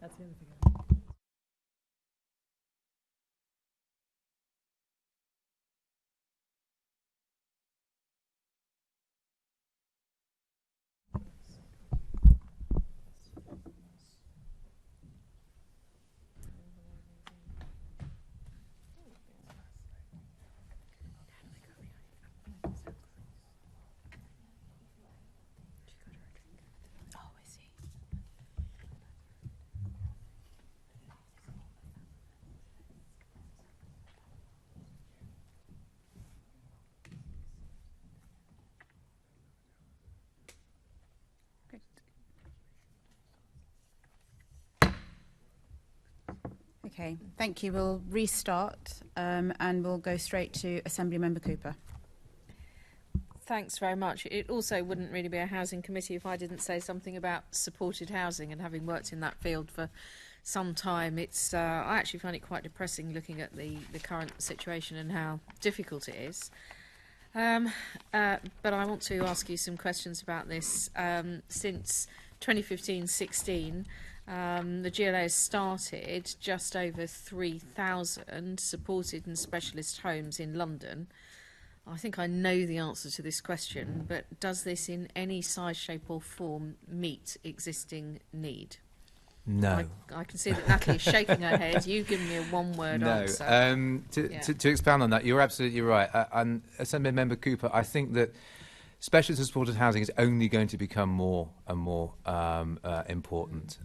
S2: That's the other thing.
S1: Okay, thank you. We'll restart and we'll go straight to Assembly Member Cooper.
S9: Thanks very much. It also wouldn't really be a housing committee if I didn't say something about supported housing, and having worked in that field for some time, it's I actually find it quite depressing looking at the current situation and how difficult it is. But I want to ask you some questions about this. Since 2015-16, the GLA has started just over 3,000 supported and specialist homes in London. I think I know the answer to this question, but does this in any size, shape or form meet existing need?
S4: No.
S9: I can see that Natalie is shaking her head. You've given me a one-word answer.
S4: To expand on that, you're absolutely right. And Assembly Member Cooper, I think that specialist and supported housing is only going to become more and more important,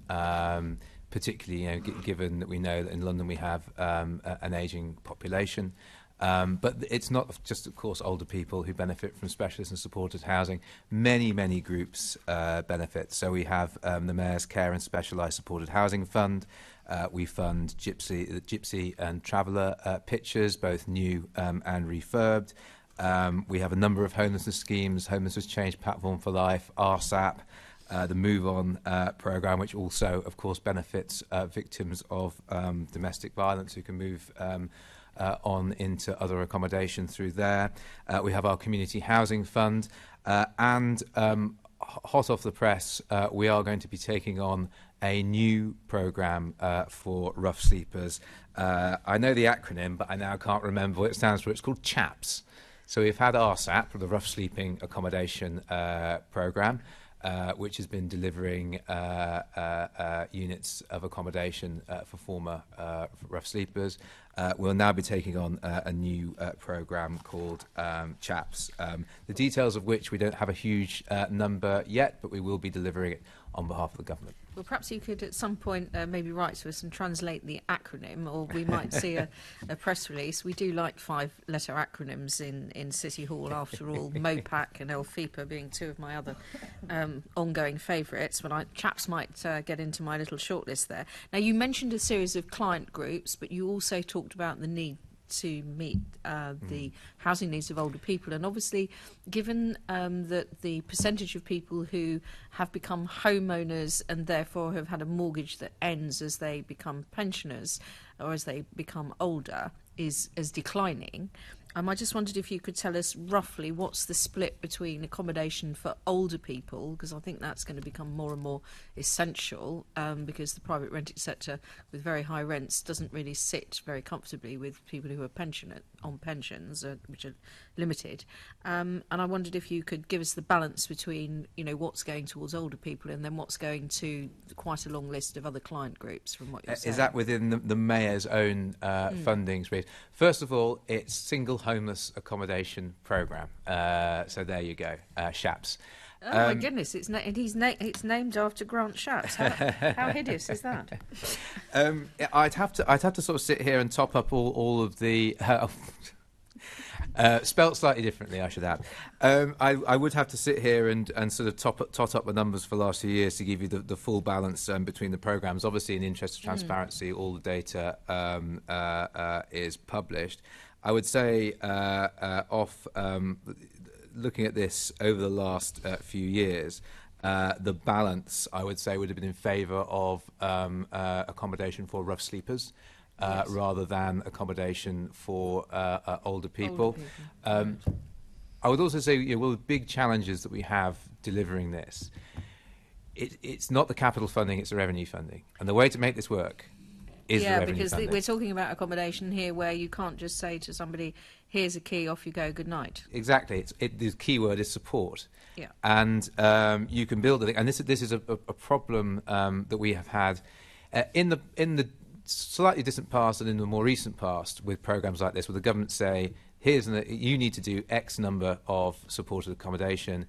S4: particularly given that we know that in London we have an ageing population. But it's not just, of course, older people who benefit from specialist and supported housing. Many, many groups benefit. So we have the Mayor's Care and Specialised Supported Housing Fund. We fund Gypsy and Traveller pictures, both new and refurbed. We have a number of homelessness schemes, Homelessness Change Platform for Life, RSAP, the Move On programme, which also, of course, benefits victims of domestic violence who can move on into other accommodation through there. We have our community housing fund, and hot off the press, we are going to be taking on a new programme for rough sleepers. I know the acronym, but I now can't remember what it stands for. It's called CHAPS. So we've had RSAP, the Rough Sleeping Accommodation programme, which has been delivering units of accommodation for former rough sleepers. We'll now be taking on a new programme called CHAPS, the details of which we don't have a huge number yet, but we will be delivering it on behalf of the government.
S9: Well, perhaps you could at some point maybe write to us and translate the acronym, or we might see a press release. We do like 5-letter acronyms in City Hall, after all, MOPAC and LFIPA being two of my other ongoing favourites, but CHAPS might get into my little shortlist there. Now, you mentioned a series of client groups, but you also talked about the need to meet the housing needs of older people, and obviously given that the percentage of people who have become homeowners and therefore have had a mortgage that ends as they become pensioners or as they become older is declining, I just wondered if you could tell us roughly what's the split between accommodation for older people, because I think that's going to become more and more essential, because the private rented sector with very high rents doesn't really sit very comfortably with people who are on pensions, which are limited. And I wondered if you could give us the balance between, what's going towards older people and then what's going to quite a long list of other client groups from what you're saying.
S4: Is that within the Mayor's own funding space? First of all, it's single homeless accommodation programme. So there you go, SHAPS.
S9: Oh my goodness! It's named after Grant Shapps. How hideous is that?
S4: I'd have to sort of sit here and top up all of the. Spelt slightly differently, I should add. I would have to sit here and sort of tot up the numbers for the last few years to give you the full balance between the programmes. Obviously, in the interest of transparency, all the data is published. I would say, looking at this over the last few years, the balance, I would say, would have been in favour of accommodation for rough sleepers. Rather than accommodation for older people. I would also say, one of the big challenges that we have delivering this it's not the capital funding, it's the revenue funding. And the way to make this work is the revenue
S9: because
S4: funding.
S9: we're talking about accommodation here where you can't just say to somebody, here's a key, off you go, good night.
S4: Exactly. The key word is support.
S9: Yeah.
S4: And you can build it. And this is a problem that we have had in the slightly distant past and in the more recent past with programs like this, where the government say, you need to do X number of supported accommodation.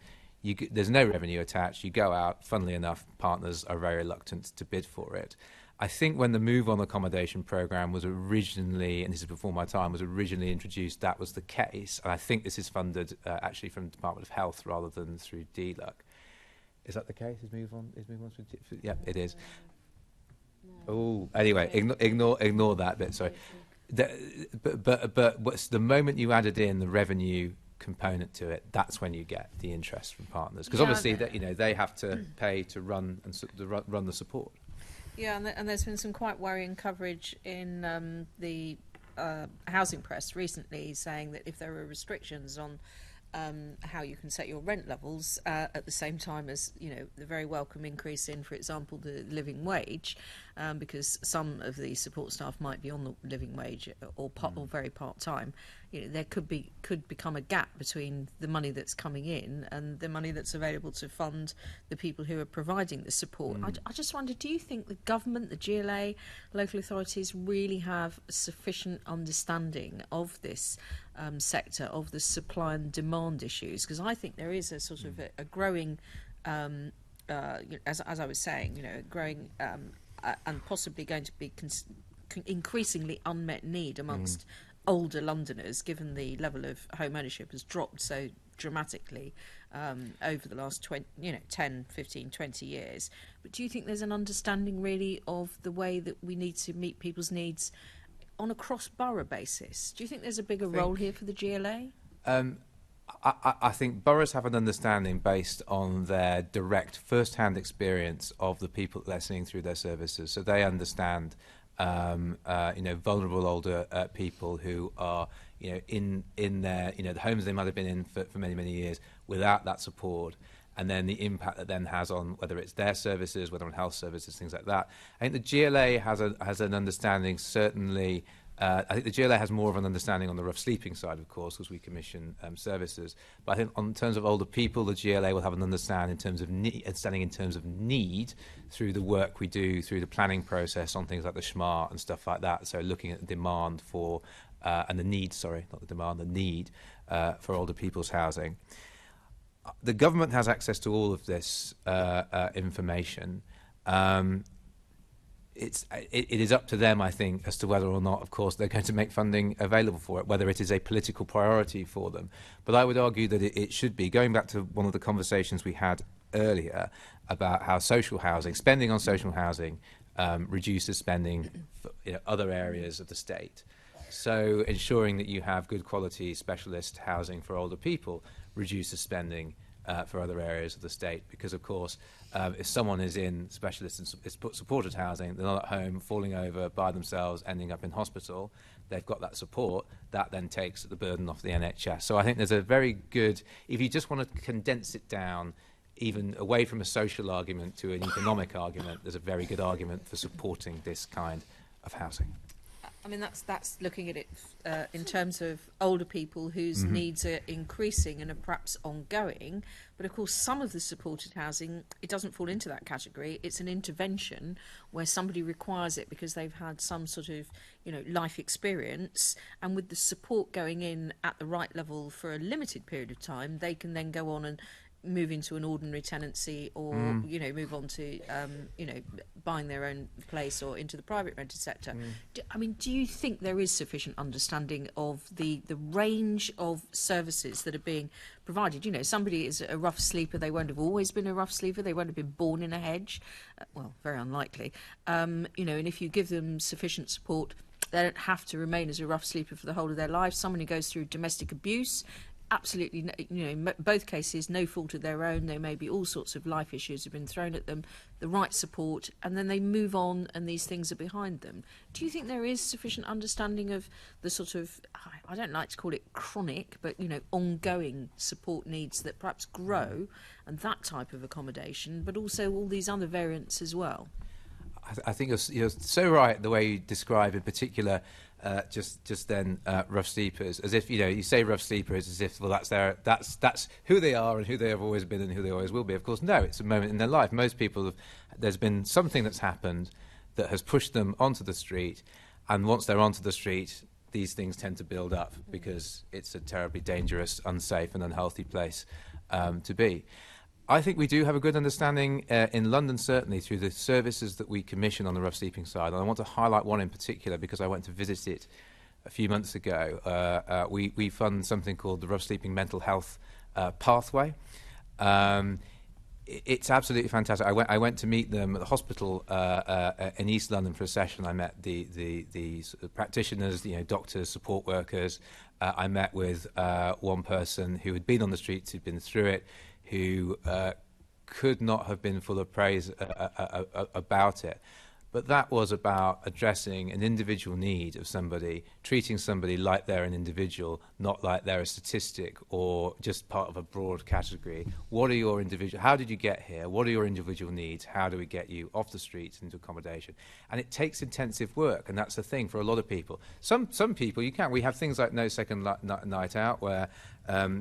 S4: There's no revenue attached. You go out. Funnily enough, partners are very reluctant to bid for it. I think when the Move On accommodation programme was originally, and this is before my time, was originally introduced, that was the case. And I think this is funded actually from the Department of Health rather than through DLUC. Is that the case? Is Move On? Yeah, it is. Oh, anyway, ignore that bit. Sorry. But what's the moment you added in the revenue component to it, that's when you get the interest from partners, because obviously that they have to pay to run and run the support.
S9: Yeah, and there's been some quite worrying coverage in the housing press recently, saying that if there are restrictions on how you can set your rent levels at the same time as the very welcome increase in, for example, the living wage, because some of the support staff might be on the living wage or very part time. There could become a gap between the money that's coming in and the money that's available to fund the people who are providing the support. I just wonder, do you think the government, the GLA, local authorities really have sufficient understanding of this sector, of the supply and demand issues? Because I think there is a sort of a growing, as I was saying, growing and possibly going to be increasingly unmet need amongst older Londoners, given the level of home ownership has dropped so dramatically over the last 10, 15, 20 years. But do you think there's an understanding really of the way that we need to meet people's needs on a cross-borough basis? Do you think there's a bigger role here for the GLA?
S4: I think boroughs have an understanding based on their direct first-hand experience of the people that they're seeing through their services. So they understand vulnerable older people who are, in their, the homes they might have been in for many, many years without that support, and then the impact that then has on whether it's their services, whether on health services, things like that. I think the GLA has an understanding, certainly. I think the GLA has more of an understanding on the rough sleeping side, of course, because we commission services. But I think in terms of older people, the GLA will have an understanding in terms of need through the work we do, through the planning process on things like the SMART and stuff like that. So looking at the demand for, and the need, sorry, not the demand, the need for older people's housing. The government has access to all of this information. It is up to them, I think, as to whether or not, of course, they're going to make funding available for it, whether it is a political priority for them. But I would argue that it should be. Going back to one of the conversations we had earlier about how social housing, spending on social housing, reduces spending for other areas of the state. So ensuring that you have good quality specialist housing for older people reduces spending for other areas of the state, because of course if someone is in specialist and supported housing, they're not at home falling over by themselves, ending up in hospital, they've got that support, that then takes the burden off the NHS. So I think there's a very good, if you just want to condense it down even away from a social argument to an economic argument, there's a very good argument for supporting this kind of housing.
S9: I mean, that's looking at it in terms of older people whose needs are increasing and are perhaps ongoing. But of course, some of the supported housing, it doesn't fall into that category. It's an intervention where somebody requires it because they've had some sort of, life experience. And with the support going in at the right level for a limited period of time, they can then go on and move into an ordinary tenancy or, move on to, buying their own place or into the private rented sector. Do you think there is sufficient understanding of the range of services that are being provided? Somebody is a rough sleeper. They won't have always been a rough sleeper. They won't have been born in a hedge. Well, very unlikely. And if you give them sufficient support, they don't have to remain as a rough sleeper for the whole of their life. Someone who goes through domestic abuse, absolutely, both cases, no fault of their own. There may be all sorts of life issues have been thrown at them, the right support, and then they move on and these things are behind them. Do you think there is sufficient understanding of the sort of, I don't like to call it chronic, but, ongoing support needs that perhaps grow, and that type of accommodation, but also all these other variants as well?
S4: I think you're so right the way you describe in particular just then rough sleepers, as if you say rough sleepers as if that's who they are and who they have always been and who they always will be. Of course, no, it's a moment in their life. Most people there's been something that's happened that has pushed them onto the street, and once they're onto the street, these things tend to build up because it's a terribly dangerous, unsafe and unhealthy place to be. I think we do have a good understanding in London, certainly, through the services that we commission on the rough sleeping side. And I want to highlight one in particular because I went to visit it a few months ago. We fund something called the Rough Sleeping Mental Health Pathway. It's absolutely fantastic. I went to meet them at the hospital in East London for a session. I met the sort of practitioners, doctors, support workers. I met with one person who had been on the streets, who'd been through it, who could not have been full of praise about it. But that was about addressing an individual need of somebody, treating somebody like they're an individual, not like they're a statistic or just part of a broad category. What are your individual? How did you get here? What are your individual needs? How do we get you off the streets into accommodation? And it takes intensive work, and that's the thing for a lot of people. Some people you can't. We have things like No Second Night Out, where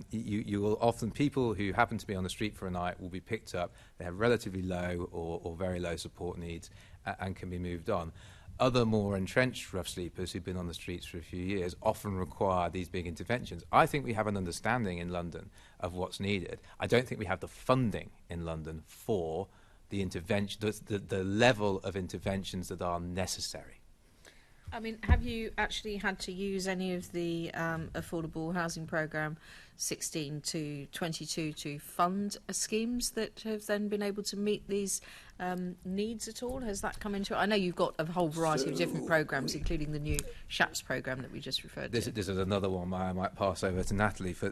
S4: you will often, people who happen to be on the street for a night will be picked up. They have relatively low or very low support needs and can be moved on. Other more entrenched rough sleepers who've been on the streets for a few years often require these big interventions. I think we have an understanding in London of what's needed. I don't think we have the funding in London for the intervention, the level of interventions that are necessary.
S9: I mean, have you actually had to use any of the affordable housing programme 16 to 22 to fund schemes that have then been able to meet these needs at all? Has that come into it? I know you've got a whole variety of different programmes, including the new SHAPS programme that we just referred to.
S4: This is another one I might pass over to Natalie for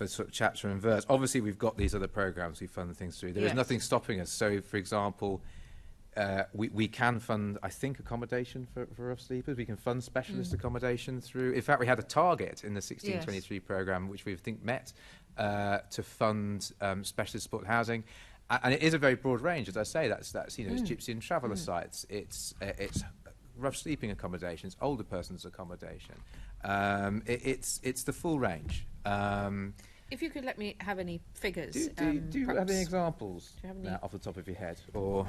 S4: sort of chapter and verse. Obviously, we've got these other programmes we fund things through. There is nothing stopping us. So, for example, we can fund, I think, accommodation for rough sleepers. We can fund specialist accommodation through. In fact, we had a target in the 1623 programme, which we think met, to fund specialist support housing, and it is a very broad range. As I say, that's it's gypsy and traveller sites. It's rough sleeping accommodation. It's older persons accommodation. It's the full range.
S9: If you could let me have any figures.
S4: Do you have any examples off the top of your head, or?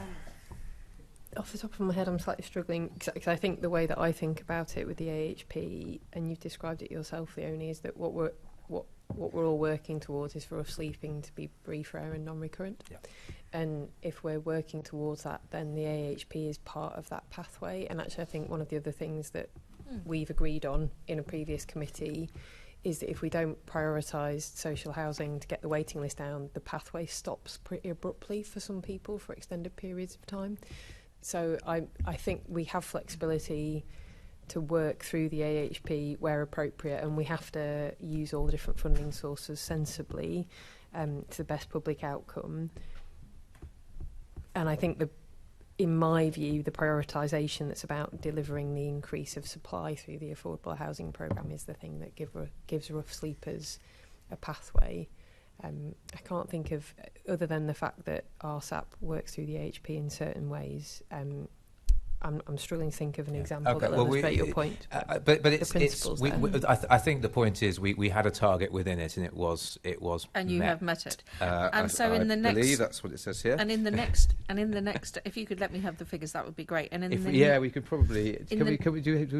S10: Off the top of my head, I'm slightly struggling because I think the way that I think about it with the AHP, and you've described it yourself, Leonie, is that what we're all working towards is for rough sleeping to be brief, rare, and non-recurrent. Yeah. And if we're working towards that, then the AHP is part of that pathway. And actually, I think one of the other things that we've agreed on in a previous committee is that if we don't prioritise social housing to get the waiting list down, the pathway stops pretty abruptly for some people for extended periods of time. So I think we have flexibility to work through the AHP where appropriate, and we have to use all the different funding sources sensibly to the best public outcome. And I think, in my view, the prioritisation that's about delivering the increase of supply through the affordable housing programme is the thing that gives rough sleepers a pathway. I can't think of, other than the fact that RSAP works through the AHP in certain ways. I'm struggling to think of an example that illustrates your point.
S4: But I think the point is we had a target within it, and it was
S9: and you
S4: met.
S9: have met it. And so in the next,
S4: I believe that's what it says here.
S9: And in the next, if you could let me have the figures, that would be great. And
S4: we could probably. Do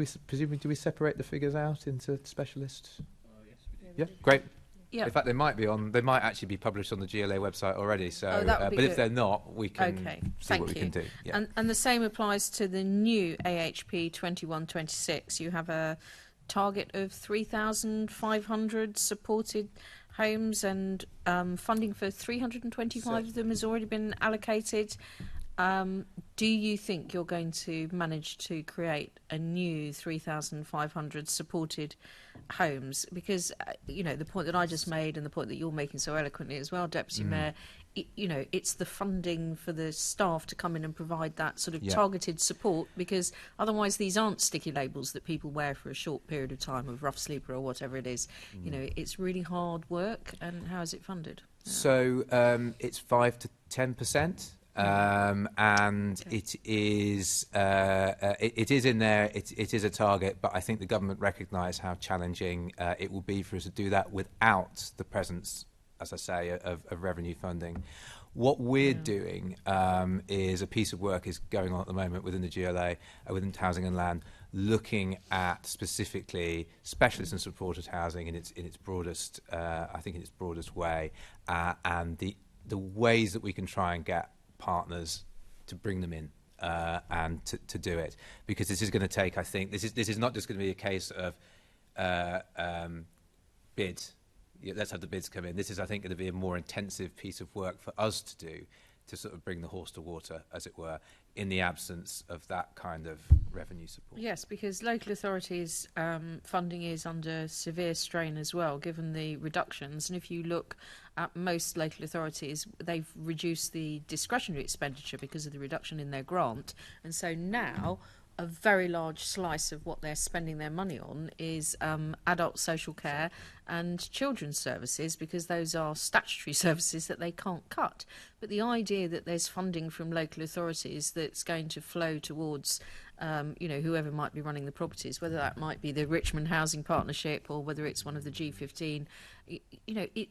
S4: we separate the figures out into specialists?
S6: Yes, we do.
S4: Yeah, great.
S9: Yeah.
S4: In fact, they might actually be published on the GLA website already. So,
S9: but
S4: if they're not, we can see what we can do. Yeah.
S9: And the same applies to the new AHP 2126. You have a target of 3,500 supported homes, and funding for 325 of them has already been allocated. Do you think you're going to manage to create a new 3,500 supported homes? Because, the point that I just made and the point that you're making so eloquently as well, Deputy Mayor, it's the funding for the staff to come in and provide that sort of targeted support, because otherwise these aren't sticky labels that people wear for a short period of time of rough sleeper or whatever it is. It's really hard work. And how is it funded?
S4: So it's 5 to 10%. And
S9: Okay.
S4: it is in there. It is a target, but I think the government recognise how challenging it will be for us to do that without the presence, as I say, of revenue funding. What we're doing is a piece of work is going on at the moment within the GLA, within Housing and Land, looking at specifically specialist and supported housing in its broadest, I think in its broadest way, and the ways that we can try and get partners to bring them in and to do it, because this is going to take, I think, this is not just going to be a case of bids. Let's have the bids come in. This is, I think, going to be a more intensive piece of work for us to do to sort of bring the horse to water, as it were, in the absence of that kind of revenue support.
S9: Yes, because local authorities' funding is under severe strain as well, given the reductions. And if you look at most local authorities, they've reduced the discretionary expenditure because of the reduction in their grant. And so now a very large slice of what they're spending their money on is adult social care and children's services, because those are statutory services that they can't cut. But the idea that there's funding from local authorities that's going to flow towards whoever might be running the properties, whether that might be the Richmond Housing Partnership or whether it's one of the G15,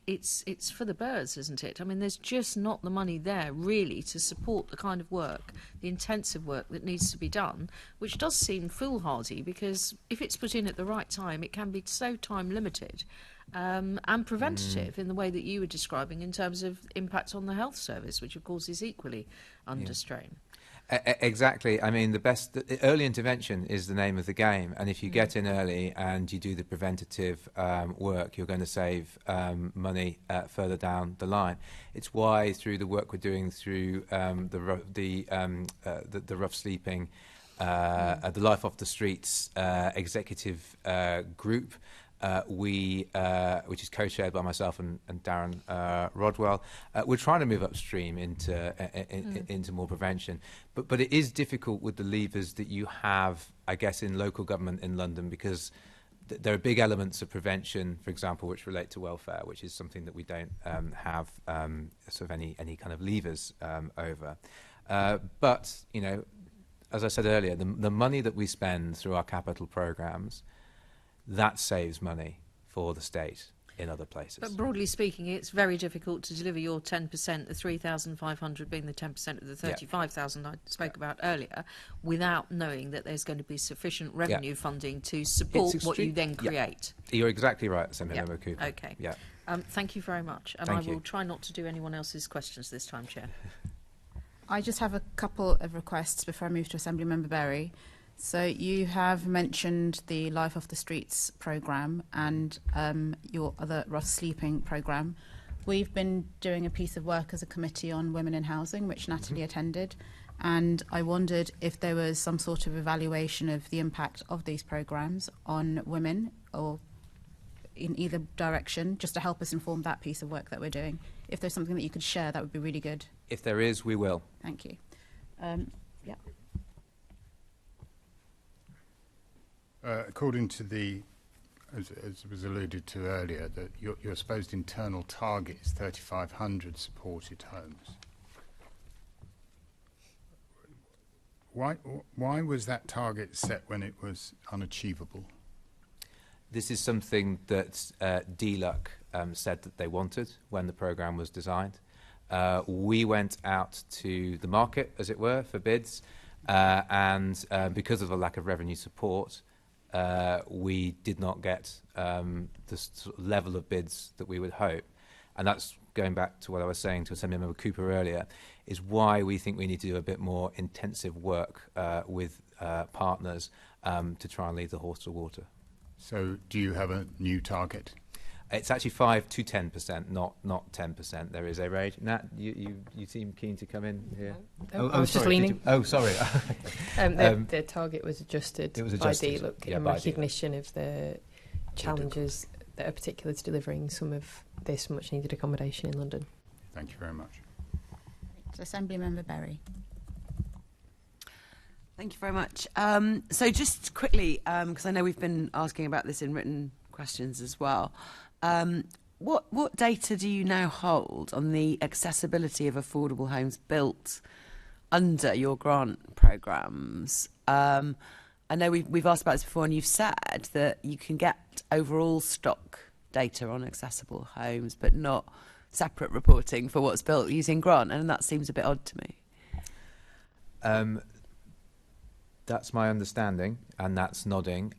S9: it's for the birds, isn't it? I mean, there's just not the money there really to support the kind of work, the intensive work that needs to be done, which does seem foolhardy, because if it's put in at the right time, it can be so time limited and preventative in the way that you were describing in terms of impact on the health service, which of course is equally under strain.
S4: Exactly. I mean, the early intervention is the name of the game, and if you get in early and you do the preventative work, you're going to save money further down the line. It's why, through the work we're doing through the rough sleeping, the Life Off the Streets executive group, which is co-chaired by myself and Darren Rodwell, we're trying to move upstream into more prevention. But it is difficult with the levers that you have, I guess, in local government in London, because there are big elements of prevention, for example, which relate to welfare, which is something that we don't have sort of any kind of levers over. But, as I said earlier, the money that we spend through our capital programmes, that saves money for the state in other places.
S9: But broadly speaking, it's very difficult to deliver your 10%, the 3,500 being the 10% of the 35,000 I spoke about earlier, without knowing that there's going to be sufficient revenue funding to support what you then create.
S4: You're exactly right, Senator Member Cooper.
S9: Okay.
S4: Yeah.
S9: Thank you very much. And I will try not to do anyone else's questions this time, Chair.
S1: I just have a couple of requests before I move to Assembly Member Berry. So you have mentioned the Life Off the Streets programme and your other rough sleeping programme. We've been doing a piece of work as a committee on women in housing, which Natalie attended, and I wondered if there was some sort of evaluation of the impact of these programmes on women, or in either direction, just to help us inform that piece of work that we're doing. If there's something that you could share, that would be really good.
S4: If there is, we will.
S1: Thank you.
S7: According to as was alluded to earlier, that your supposed internal target is 3,500 supported homes. Why was that target set when it was unachievable?
S4: This is something that DLUC said that they wanted when the programme was designed. We went out to the market, as it were, for bids, and because of the lack of revenue support, we did not get the sort of level of bids that we would hope. And that's going back to what I was saying to Assembly Member Cooper earlier, is why we think we need to do a bit more intensive work with partners to try and lead the horse to water.
S7: So do you have a new target?
S4: It's actually 5 to 10%, not 10%. There is a range. Nat, you seem keen to come in here.
S10: I was just
S4: sorry.
S10: leaning.
S4: Sorry.
S10: The target was adjusted, by DLUC in
S4: by
S10: recognition of the challenges that are particular to delivering some of this much needed accommodation in London.
S7: Thank you very much.
S1: Assembly Member Berry.
S8: Thank you very much. So just quickly, because I know we've been asking about this in written questions as well, what data do you now hold on the accessibility of affordable homes built under your grant programmes? I know we've asked about this before, and you've said that you can get overall stock data on accessible homes, but not separate reporting for what's built using grant, and that seems a bit odd to me.
S4: That's my understanding, and that's nodding.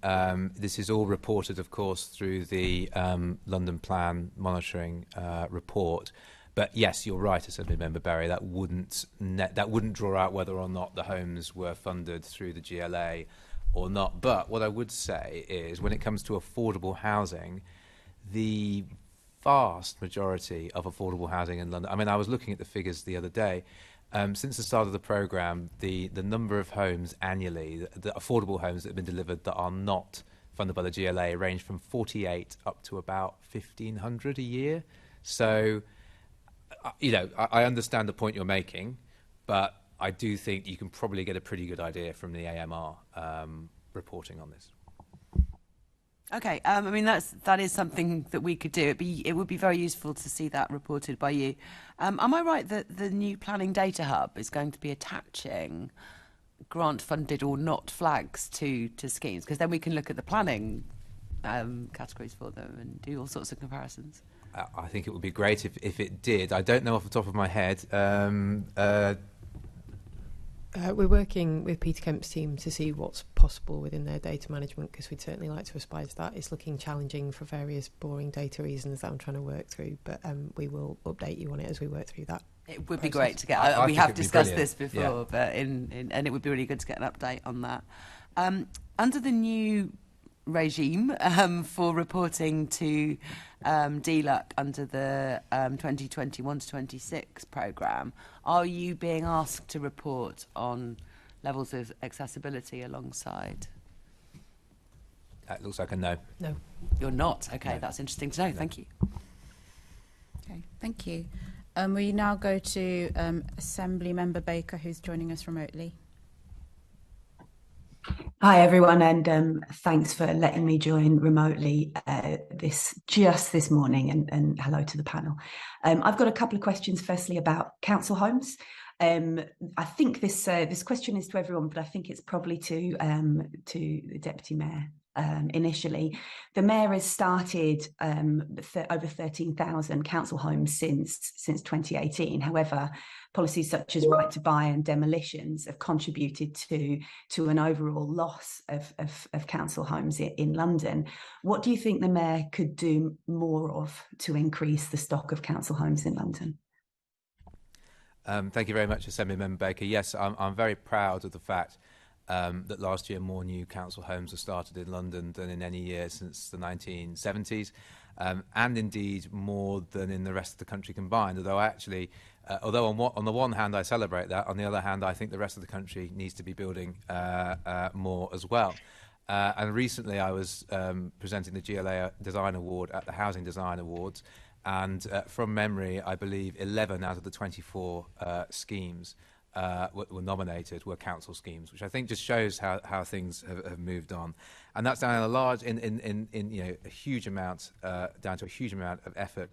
S4: This is all reported, of course, through the London Plan monitoring report. But yes, you're right, Assembly Member Barry. That wouldn't draw out whether or not the homes were funded through the GLA or not. But what I would say is, when it comes to affordable housing, the vast majority of affordable housing in London. I mean, I was looking at the figures the other day. Since the start of the programme, the number of homes annually, the affordable homes that have been delivered that are not funded by the GLA, range from 48 up to about 1,500 a year. So, I understand the point you're making, but I do think you can probably get a pretty good idea from the AMR reporting on this.
S8: Okay, I mean that is something that we could do. It would be very useful to see that reported by you. Am I right that the new planning data hub is going to be attaching grant funded or not flags to schemes? Because then we can look at the planning categories for them and do all sorts of comparisons.
S4: I think it would be great if it did. I don't know off the top of my head.
S10: We're working with Peter Kemp's team to see what's possible within their data management, because we'd certainly like to aspire to that. It's looking challenging for various boring data reasons that I'm trying to work through, but we will update you on it as we work through that.
S8: It would be great to get. We have discussed this before, but and it would be really good to get an update on that. Under the new regime for reporting to DLUC under the 2021 to 26 programme, are you being asked to report on levels of accessibility alongside?
S4: That looks like a no.
S10: No.
S8: You're not? Okay,
S4: No.
S8: that's interesting to know.
S4: No.
S8: Thank you.
S1: Okay, thank you. We now go to Assembly Member Baker, who's joining us remotely.
S11: Hi everyone, and thanks for letting me join remotely this morning, and hello to the panel. I've got a couple of questions. Firstly, about council homes. I think this question is to everyone, but I think it's probably to the Deputy Mayor. Initially, the Mayor has started over 13,000 council homes since 2018. However, policies such as right to buy and demolitions have contributed to an overall loss of council homes in London. What do you think the Mayor could do more of to increase the stock of council homes in London?
S4: Thank you very much, Assembly Member Baker. Yes, I'm very proud of the fact that last year more new council homes were started in London than in any year since the 1970s, and indeed more than in the rest of the country combined. Although on the one hand I celebrate that, on the other hand I think the rest of the country needs to be building more as well. And recently I was presenting the GLA Design Award at the Housing Design Awards, and from memory I believe 11 out of the 24 schemes were nominated were council schemes, which I think just shows how things have moved on, and that's down a huge amount down to a huge amount of effort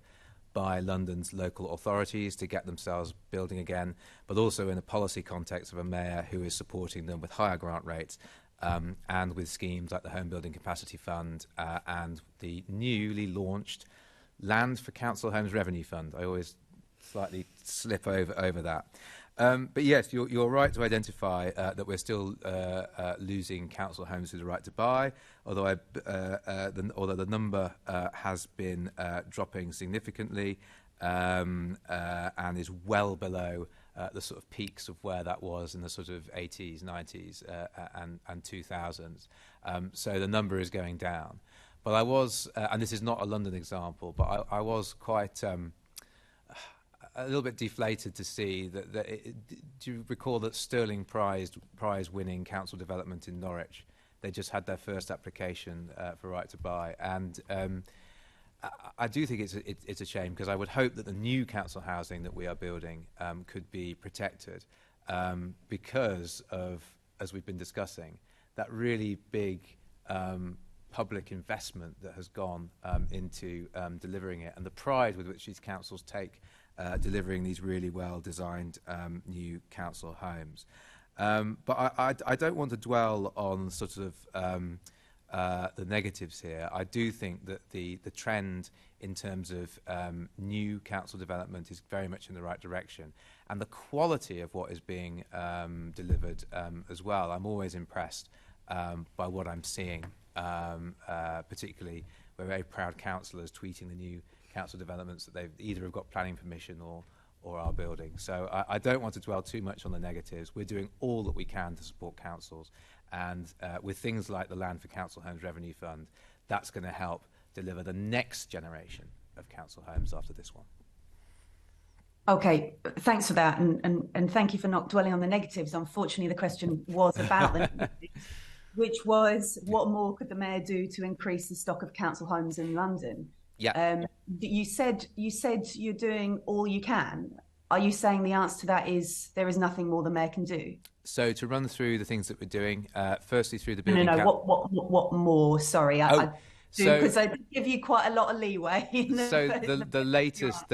S4: by London's local authorities to get themselves building again, but also in a policy context of a mayor who is supporting them with higher grant rates and with schemes like the Home Building Capacity Fund and the newly launched Land for Council Homes Revenue Fund. I always slightly slip over that. But yes, you're right to identify that we're still losing council homes to the right to buy, although the number has been dropping significantly and is well below the sort of peaks of where that was in the sort of 80s, 90s and 2000s. So the number is going down. But I was, and this is not a London example, but I was quite a little bit deflated to see that. Do you recall that Sterling prize-winning council development in Norwich? They just had their first application for right to buy, and I do think it's a shame, because I would hope that the new council housing that we are building could be protected because of, as we've been discussing, that really big public investment that has gone into delivering it, and the pride with which these councils take delivering these really well-designed new council homes. But I don't want to dwell on sort of the negatives here. I do think that the trend in terms of new council development is very much in the right direction, and the quality of what is being delivered as well. I'm always impressed by what I'm seeing, particularly we're very proud councillors tweeting the new council developments that they've either have got planning permission or are building. So I don't want to dwell too much on the negatives. We're doing all that we can to support councils, and with things like the Land for Council Homes Revenue Fund, that's going to help deliver the next generation of council homes after this one.
S11: Okay, thanks for that, and thank you for not dwelling on the negatives. Unfortunately, the question was about the negatives, which was, what more could the mayor do to increase the stock of council homes in London?
S4: Yeah.
S11: You said you're doing all you can. Are you saying the answer to that is there is nothing more the mayor can do?
S4: So to run through the things that we're doing, firstly through the building.
S11: What more? Sorry, because I did give you quite a lot of leeway.
S4: The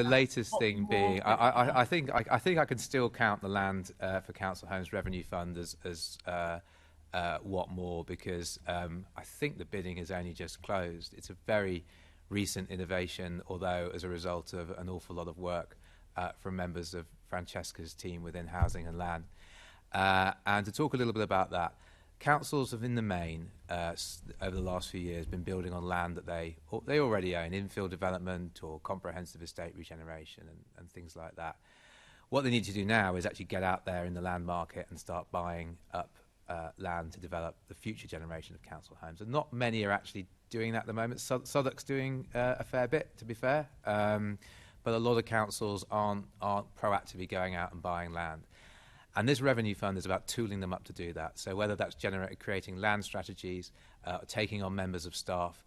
S4: latest thing being, I think I can still count the Land for Council Homes Revenue Fund as what more, because I think the bidding has only just closed. It's a very recent innovation, although as a result of an awful lot of work from members of Francesca's team within Housing and Land. And to talk a little bit about that, councils have in the main, over the last few years, been building on land that they already own, infill development or comprehensive estate regeneration and things like that. What they need to do now is actually get out there in the land market and start buying up land to develop the future generation of council homes. And not many are actually doing that at the moment. Southwark's doing a fair bit, to be fair, but a lot of councils aren't proactively going out and buying land. And this revenue fund is about tooling them up to do that. So whether that's creating land strategies, taking on members of staff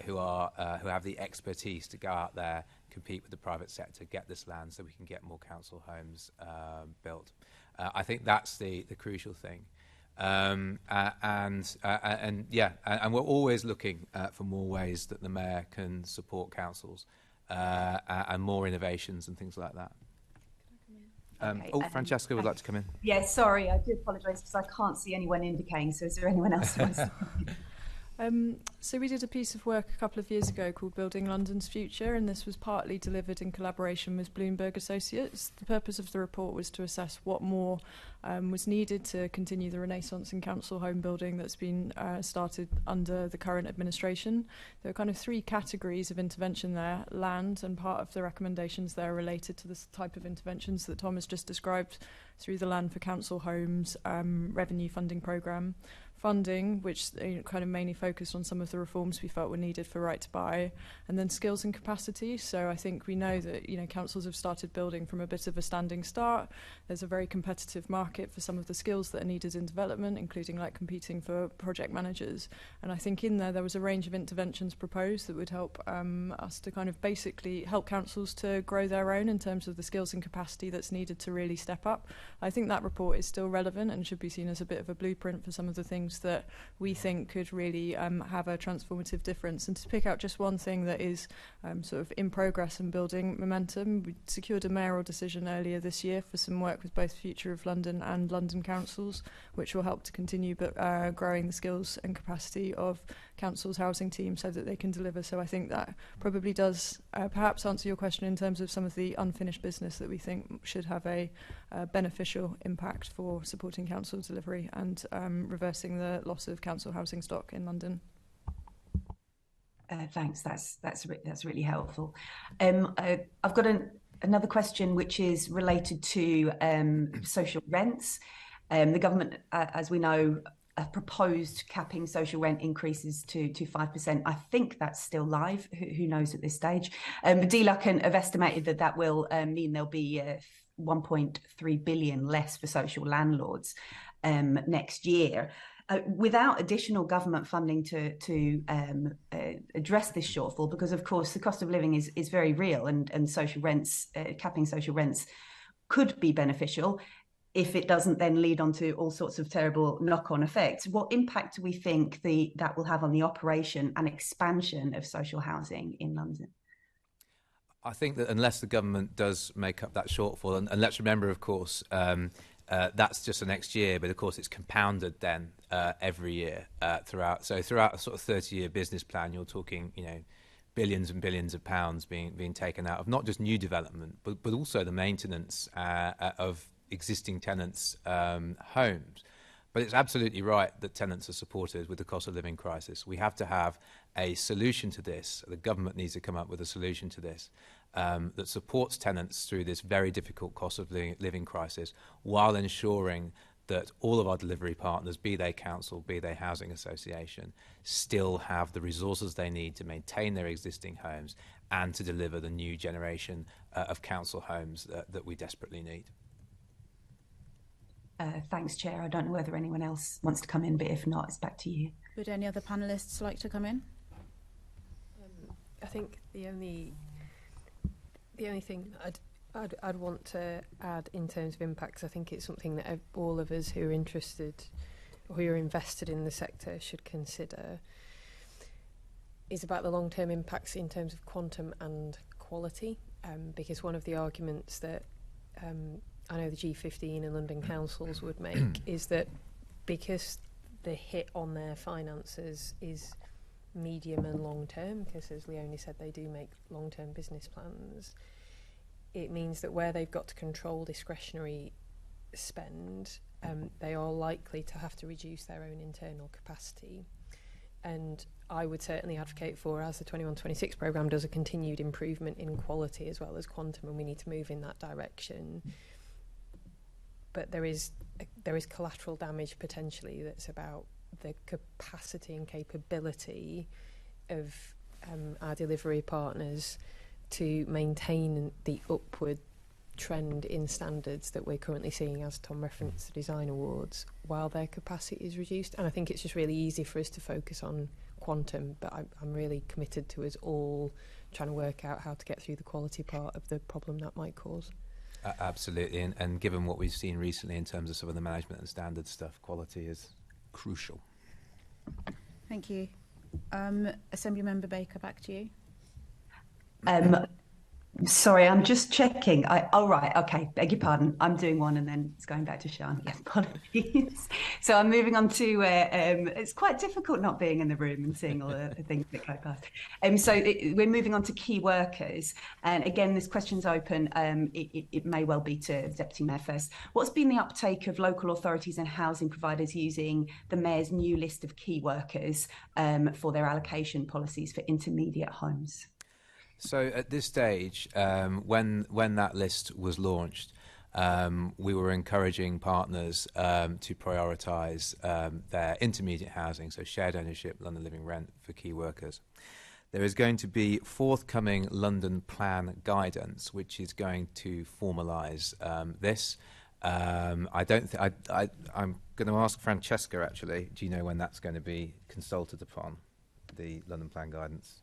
S4: who have the expertise to go out there, compete with the private sector, get this land so we can get more council homes built. I think that's the crucial thing. And we're always looking for more ways that the mayor can support councils and more innovations and things like that. Francesca would like to come in.
S11: Yeah, sorry, I do apologise because I can't see anyone indicating. So is there anyone else who wants to come in?
S5: So we did a piece of work a couple of years ago called Building London's Future, and this was partly delivered in collaboration with Bloomberg Associates. The purpose of the report was to assess what more was needed to continue the renaissance in council home building that's been started under the current administration. There are kind of three categories of intervention there: land, and part of the recommendations there are related to this type of interventions that Tom has just described through the Land for Council Homes revenue funding programme. Funding, which kind of mainly focused on some of the reforms we felt were needed for right to buy, and then skills and capacity. So I think we know that councils have started building from a bit of a standing start. There's a very competitive market for some of the skills that are needed in development, including like competing for project managers. And I think in there was a range of interventions proposed that would help us to kind of basically help councils to grow their own in terms of the skills and capacity that's needed to really step up. I think that report is still relevant and should be seen as a bit of a blueprint for some of the things that we think could really have a transformative difference. And to pick out just one thing that is sort of in progress and building momentum, we secured a mayoral decision earlier this year for some work with both Future of London and London councils, which will help to continue growing the skills and capacity of councils' housing teams so that they can deliver. So I think that probably does perhaps answer your question in terms of some of the unfinished business that we think should have a beneficial impact for supporting council delivery and reversing the loss of council housing stock in London.
S11: Thanks, that's really helpful. I've got another question which is related to social rents. The government, as we know, proposed capping social rent increases to 5%. I think that's still live. Who knows at this stage? But DLUC have estimated that will mean there'll be 1.3 billion less for social landlords next year. Without additional government funding to address this shortfall, because of course the cost of living is very real, and social rents, capping social rents could be beneficial if it doesn't then lead on to all sorts of terrible knock-on effects. What impact do we think that will have on the operation and expansion of social housing in London?
S4: I think that unless the government does make up that shortfall, and let's remember, of course, that's just the next year, but of course it's compounded then every year throughout. So throughout a sort of 30-year business plan, you're talking, billions and billions of pounds being taken out of not just new development, but also the maintenance of existing tenants' homes. But it's absolutely right that tenants are supported with the cost of living crisis. We have to have a solution to this. The government needs to come up with a solution to this that supports tenants through this very difficult cost of living crisis, while ensuring that all of our delivery partners, be they council, be they housing association, still have the resources they need to maintain their existing homes and to deliver the new generation of council homes that we desperately need.
S11: Thanks, Chair. I don't know whether anyone else wants to come in, but if not, it's back to you.
S1: Would any other panellists like to come in?
S10: I think the only thing I'd want to add in terms of impacts, I think it's something that all of us who are interested or who are invested in the sector should consider, is about the long-term impacts in terms of quantum and quality, because one of the arguments that I know the G15 and London councils would make is that because the hit on their finances is medium and long term, because as Leonie said, they do make long-term business plans, it means that where they've got to control discretionary spend, they are likely to have to reduce their own internal capacity. And I would certainly advocate for, as the 21-26 programme does, a continued improvement in quality as well as quantum, and we need to move in that direction. But there is collateral damage potentially that's about the capacity and capability of our delivery partners to maintain the upward trend in standards that we're currently seeing, as Tom referenced the design awards, while their capacity is reduced. And I think it's just really easy for us to focus on quantum, but I'm really committed to us all trying to work out how to get through the quality part of the problem that might cause.
S4: Absolutely, and given what we've seen recently in terms of some of the management and standard stuff, quality is crucial.
S1: Thank you. Assembly Member Baker, back to you.
S11: Sorry, I'm just checking. Oh, right. Okay. Beg your pardon. I'm doing one and then it's going back to Sian. Yes, apologies. So I'm moving on to, it's quite difficult not being in the room and seeing all the things that go past. We're moving on to key workers. And again, this question's open. It may well be to the Deputy Mayor first. What's been the uptake of local authorities and housing providers using the Mayor's new list of key workers for their allocation policies for intermediate homes?
S4: So at this stage, when that list was launched, we were encouraging partners to prioritise their intermediate housing, so shared ownership, London Living Rent for key workers. There is going to be forthcoming London Plan guidance, which is going to formalise this. I'm going to ask Francesca, actually, do you know when that's going to be consulted upon, the London Plan guidance?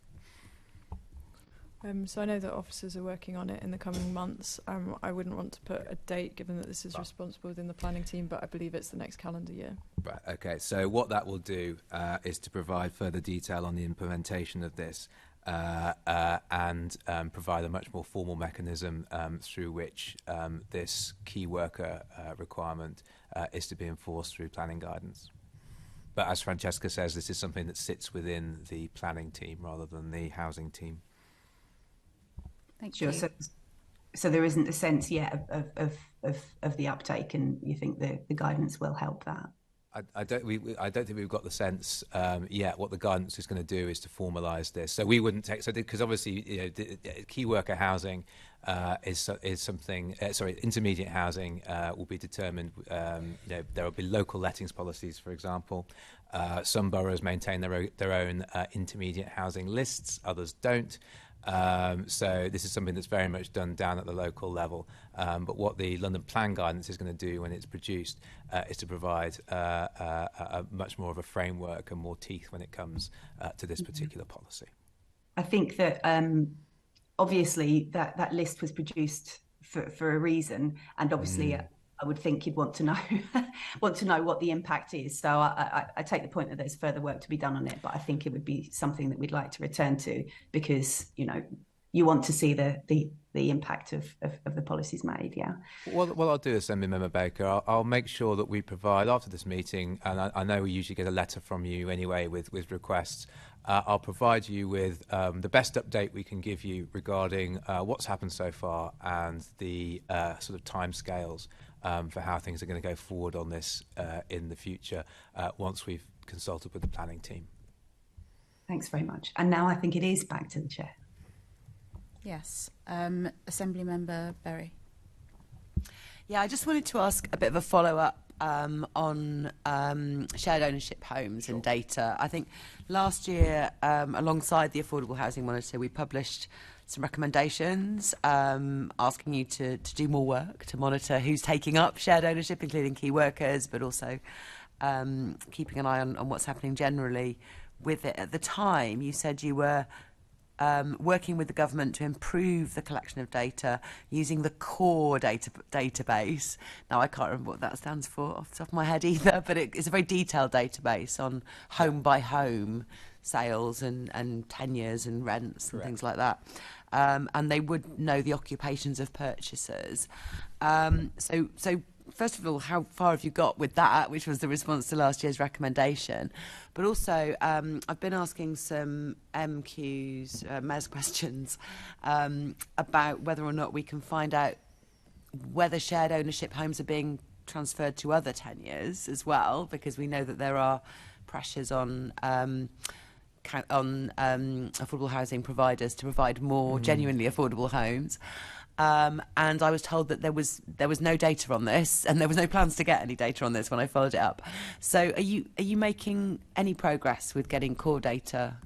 S5: So I know that officers are working on it in the coming months. I wouldn't want to put a date, given that this is responsible within the planning team, but I believe it's the next calendar year.
S4: Right, okay. So what that will do is to provide further detail on the implementation of this and provide a much more formal mechanism through which this key worker requirement is to be enforced through planning guidance. But as Francesca says, this is something that sits within the planning team rather than the housing team.
S1: Thank you.
S11: So there isn't a sense yet of the uptake, and you think the guidance will help that?
S4: I don't think we've got the sense yet. What the guidance is going to do is to formalise this. So we wouldn't take, because obviously key worker housing is something. Intermediate housing will be determined. There will be local lettings policies, for example. Some boroughs maintain their own intermediate housing lists, others don't. So this is something that's very much done down at the local level. But what the London Plan Guidance is going to do when it's produced is to provide a much more of a framework and more teeth when it comes to this particular policy.
S11: I think that obviously that list was produced for a reason, and obviously I would think you'd want to know what the impact is. So I take the point that there's further work to be done on it, but I think it would be something that we'd like to return to, because you want to see the impact of the policies made. Yeah.
S4: What I'll do, Assembly Member Baker, I'll make sure that we provide after this meeting, and I know we usually get a letter from you anyway with requests. I'll provide you with the best update we can give you regarding what's happened so far and the sort of timescales for how things are going to go forward on this in the future once we've consulted with the planning team.
S11: Thanks very much. And now I think it is back to the chair.
S1: Yes. Assembly Member Berry.
S8: Yeah, I just wanted to ask a bit of a follow-up on shared ownership homes and data. I think last year, alongside the Affordable Housing Monitor, we published some recommendations asking you to do more work to monitor who's taking up shared ownership, including key workers, but also keeping an eye on what's happening generally with it. At the time, you said you were working with the government to improve the collection of data using the core database. Now, I can't remember what that stands for off the top of my head either, but it's a very detailed database on home-by-home sales and tenures and rents and things like that. And they would know the occupations of purchasers. So first of all, how far have you got with that, which was the response to last year's recommendation? But also, I've been asking some MQs, MES questions, about whether or not we can find out whether shared ownership homes are being transferred to other tenures as well, because we know that there are pressures on affordable housing providers to provide more genuinely affordable homes. And I was told that there was no data on this, and there was no plans to get any data on this when I followed it up. So are you making any progress with getting core data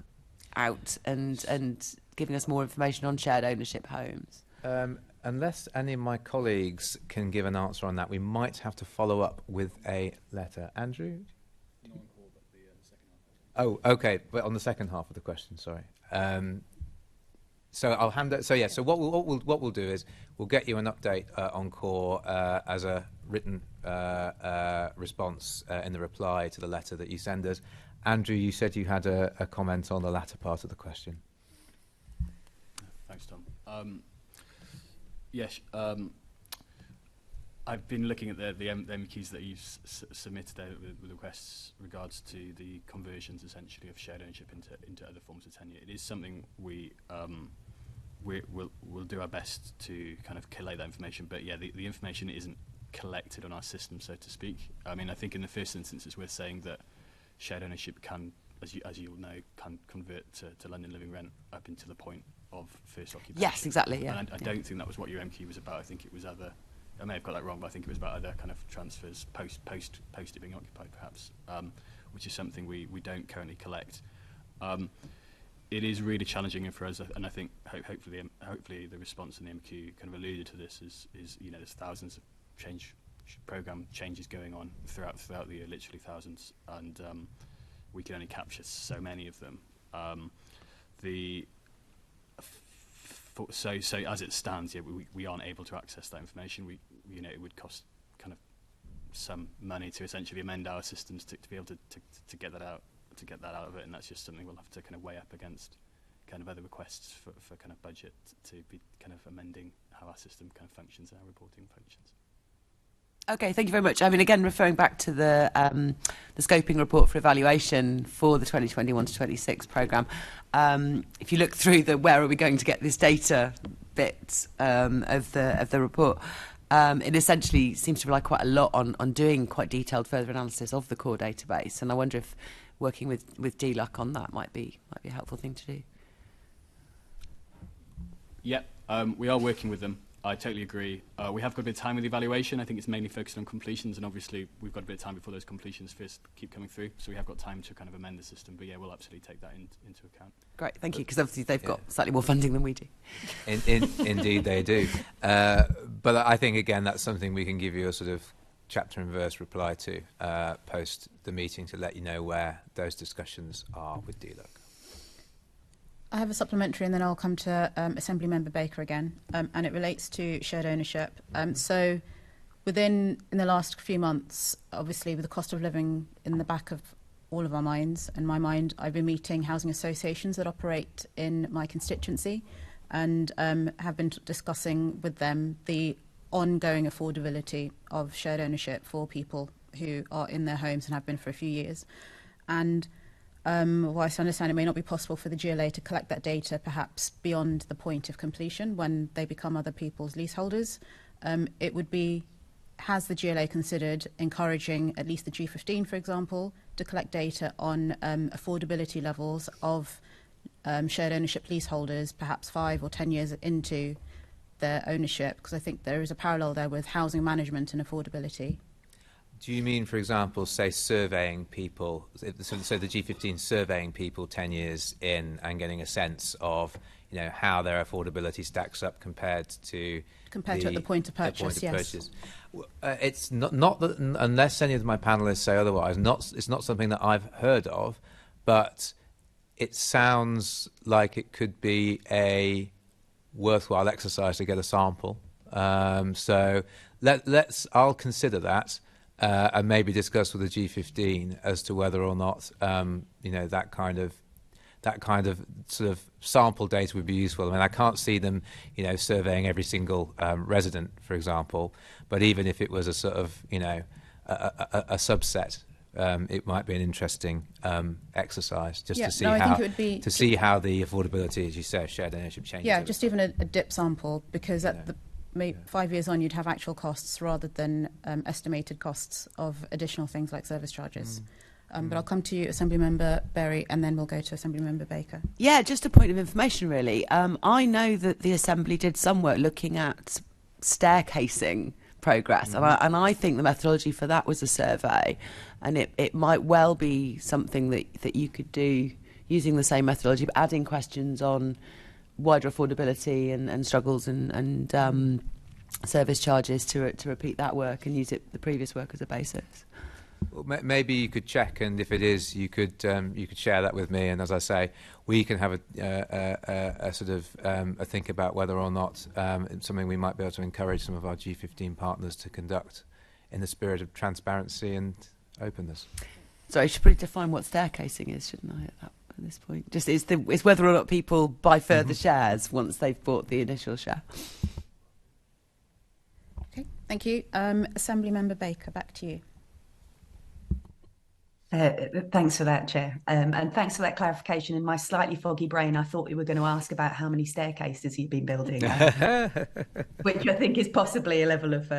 S8: out and giving us more information on shared ownership homes?
S4: Unless any of my colleagues can give an answer on that, we might have to follow up with a letter. Andrew? Oh, okay, but on the second half of the question, sorry. So I'll hand it. So yeah. So what we'll do is we'll get you an update on core as a written response in the reply to the letter that you send us. Andrew, you said you had a comment on the latter part of the question.
S6: Thanks, Tom. Yes. I've been looking at the MQs that you've submitted there with requests regards to the conversions, essentially, of shared ownership into other forms of tenure. It is something we'll do our best to kind of collate that information, but yeah, the information isn't collected on our system, so to speak. I mean, I think in the first instance it's worth saying that shared ownership can, as you all know, can convert to London Living Rent up until the point of first occupation.
S8: Yes, exactly. Yeah.
S6: And I don't think that was what your MQ was about. I think it was other. I may have got that wrong, but I think it was about other kind of transfers post it being occupied, perhaps, which is something we don't currently collect. It is really challenging for us, and I think hopefully the response in the MQ kind of alluded to this. Is there's thousands of program changes going on throughout the year, literally thousands, and we can only capture so many of them. So as it stands, yeah, we aren't able to access that information. It would cost kind of some money to essentially amend our systems to be able to get that out of it, and that's just something we'll have to kind of weigh up against kind of other requests for kind of budget to be kind of amending how our system kind of functions and our reporting functions.
S8: Okay, thank you very much. I mean, again, referring back to the scoping report for evaluation for the 2021 to 26 programme, if you look through the where are we going to get this data bit of the report, it essentially seems to rely quite a lot on doing quite detailed further analysis of the core database, and I wonder if working with DLUC on that might be a helpful thing to do.
S6: Yep. We are working with them. I totally agree. We have got a bit of time with the evaluation. I think it's mainly focused on completions, and obviously we've got a bit of time before those completions first keep coming through. So we have got time to kind of amend the system. But yeah, we'll absolutely take that into account.
S8: Great, thank you, because obviously they've got slightly more funding than we do.
S4: Indeed, they do. But I think, again, that's something we can give you a sort of chapter and verse reply to post the meeting to let you know where those discussions are with DLUC.
S1: I have a supplementary, and then I'll come to Assembly Member Baker again, and it relates to shared ownership. So in the last few months, obviously with the cost of living in the back of all of our minds and my mind, I've been meeting housing associations that operate in my constituency, and have been discussing with them the ongoing affordability of shared ownership for people who are in their homes and have been for a few years. And whilst I understand it may not be possible for the GLA to collect that data perhaps beyond the point of completion when they become other people's leaseholders, has the GLA considered encouraging at least the G15, for example, to collect data on affordability levels of shared ownership leaseholders, perhaps 5 or 10 years into their ownership? Because I think there is a parallel there with housing management and affordability.
S4: Do you mean, for example, say surveying people, so the G15 surveying people 10 years in and getting a sense of, how their affordability stacks up compared to
S1: at the point of purchase?
S4: Yes. It's not that, unless any of my panelists say otherwise. It's not something that I've heard of, but it sounds like it could be a worthwhile exercise to get a sample. So I'll consider that. And maybe discuss with the G15 as to whether or not that kind of sort of sample data would be useful. I mean, I can't see them surveying every single resident, for example, but even if it was a sort of a subset, it might be an interesting exercise just to see how the affordability, as you say, of shared ownership changes.
S1: Yeah, just even a dip sample, because at the 5 years on, you'd have actual costs rather than estimated costs of additional things like service charges. But I'll come to you, Assembly Member Berry, and then we'll go to Assembly Member Baker.
S8: Yeah, just a point of information, really. I know that the Assembly did some work looking at staircasing progress, and I think the methodology for that was a survey, and it might well be something that you could do using the same methodology, but adding questions on wider affordability and struggles and service charges to repeat that work and use the previous work as a basis.
S4: Well, maybe you could check, and if it is, you could share that with me. And as I say, we can have a sort of a think about whether or not it's something we might be able to encourage some of our G15 partners to conduct in the spirit of transparency and openness.
S8: So I should probably define what staircasing is, shouldn't I? At this point, just it's whether or not people buy further shares once they've bought the initial share.
S1: Okay, thank you. Assembly Member Baker, back to you.
S11: Thanks for that, Chair. And thanks for that clarification. In my slightly foggy brain, I thought we were going to ask about how many staircases you've been building, which I think is possibly a level of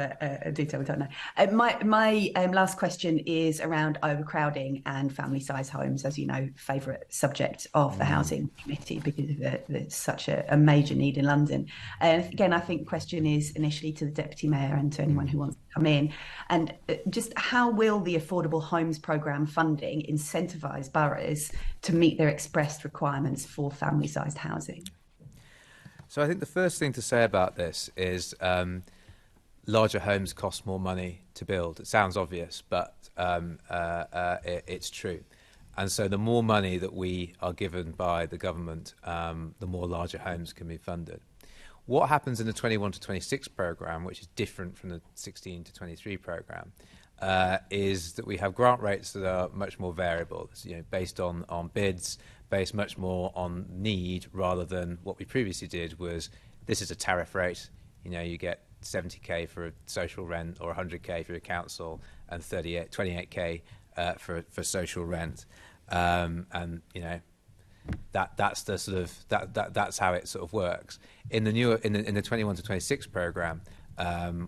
S11: detail we don't know. My last question is around overcrowding and family-size homes, as you know, favourite subject of the Housing Committee, because there's such a major need in London. Again, I think the question is initially to the Deputy Mayor and to anyone who wants to come in. And just how will the Affordable Homes Programme funding incentivise boroughs to meet their expressed requirements for family-sized housing?
S4: So I think the first thing to say about this is larger homes cost more money to build. It sounds obvious, but it's true. And so the more money that we are given by the government, the more larger homes can be funded. What happens in the 21 to 26 programme, which is different from the 16 to 23 programme, is that we have grant rates that are much more variable, based on bids, based much more on need, rather than what we previously did was, this is a tariff rate, you get 70k for a social rent or 100k for a council and 28k for social rent, and that's the sort of that's how it sort of works. In the newer in the 21 to 26 programme,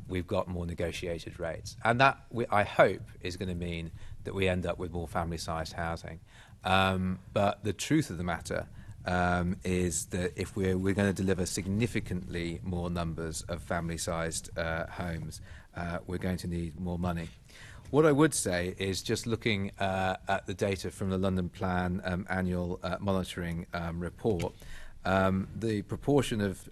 S4: we've got more negotiated rates, and that I hope is going to mean that we end up with more family-sized housing. But the truth of the matter is that if we're going to deliver significantly more numbers of family-sized homes, we're going to need more money. What I would say is, just looking at the data from the London Plan annual monitoring report, the proportion of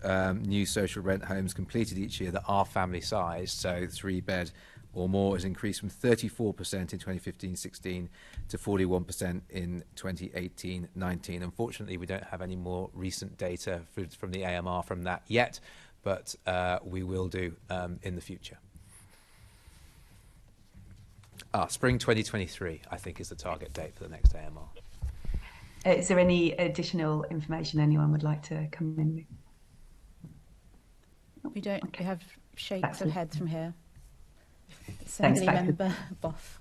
S4: new social rent homes completed each year that are family-sized, so 3-bed or more, has increased from 34% in 2015-16 to 41% in 2018-19. Unfortunately, we don't have any more recent data from the AMR from that yet, but we will do in the future. Spring 2023, I think, is the target date for the next AMR.
S11: Is there any additional information anyone would like to come in with?
S1: We don't.
S11: Okay.
S1: We have shakes of heads from here.
S11: Thanks,
S1: Assembly member Boff.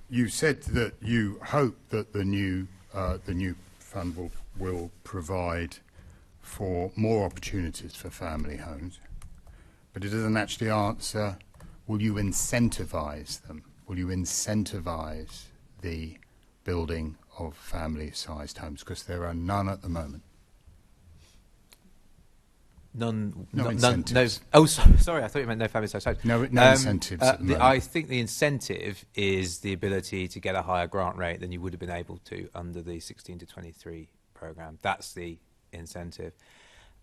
S7: You said that you hope that the new fund will provide for more opportunities for family homes, but it doesn't actually answer, will you incentivise them? Will you incentivise the building of family-sized homes? Because there are none at the moment. No incentives.
S4: Oh, sorry. I thought you meant no family-sized homes.
S7: No incentives at the moment.
S4: I think the incentive is the ability to get a higher grant rate than you would have been able to under the 16 to 23 programme. That's the incentive.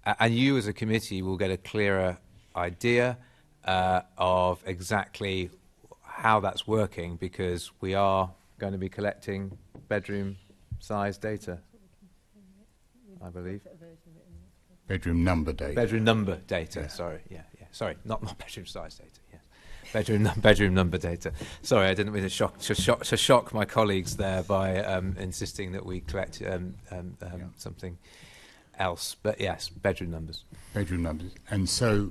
S4: And you as a committee will get a clearer idea of exactly how that's working, because we are going to be collecting bedroom size data, I believe.
S7: Bedroom number data.
S4: Bedroom number data. Yeah. Sorry, sorry, not bedroom size data. Yeah, bedroom number data. Sorry, I didn't mean to shock my colleagues there by insisting that we collect something else. But yes, bedroom numbers.
S7: Bedroom numbers, and so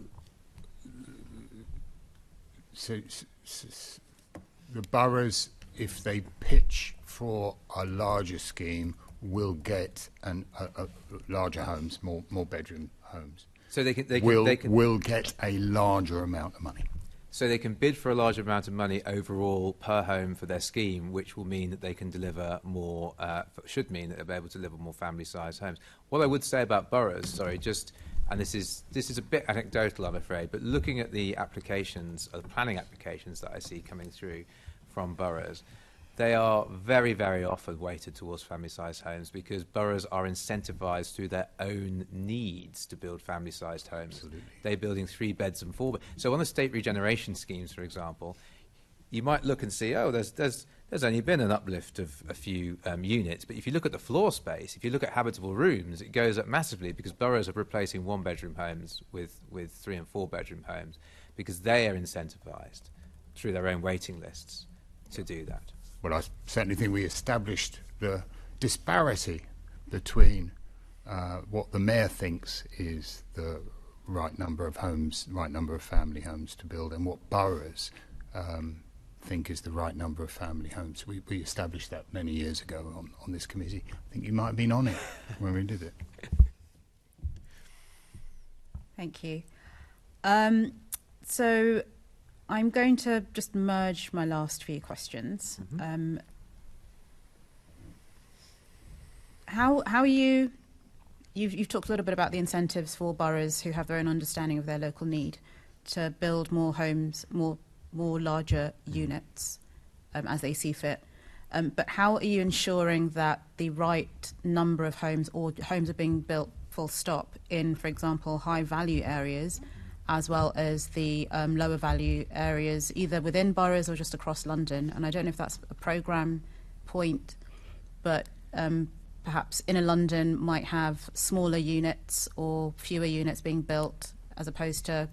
S7: the boroughs, if they pitch for a larger scheme, will get larger homes, more bedroom homes.
S4: So they
S7: will get a larger amount of money.
S4: So they can bid for a larger amount of money overall per home for their scheme, which will mean that they can deliver more. Should mean that they'll be able to deliver more family-sized homes. What I would say about boroughs, and this is a bit anecdotal, I'm afraid, but looking at the applications, the planning applications that I see coming through from boroughs, they are very, very often weighted towards family-sized homes, because boroughs are incentivised through their own needs to build family-sized homes.
S7: Absolutely.
S4: They're building 3 beds and 4 beds. So on the state regeneration schemes, for example, you might look and see, there's only been an uplift of a few units, but if you look at the floor space, if you look at habitable rooms, it goes up massively, because boroughs are replacing 1-bedroom homes with 3 and 4-bedroom homes, because they are incentivised through their own waiting lists to do that.
S7: Well, I certainly think we established the disparity between what the mayor thinks is the right number of homes, right number of family homes to build, and what boroughs think is the right number of family homes. We established that many years ago on this committee. I think you might have been on it when we did it.
S1: Thank you. So I'm going to just merge my last few questions.
S4: Mm-hmm.
S1: How are you? You've talked a little bit about the incentives for boroughs who have their own understanding of their local need to build more homes, more larger units as they see fit. But how are you ensuring that the right number of homes, or homes, are being built full stop in, for example, high value areas, as well as the lower value areas, either within boroughs or just across London? And I don't know if that's a programme point, but perhaps Inner London might have smaller units or fewer units being built, as opposed to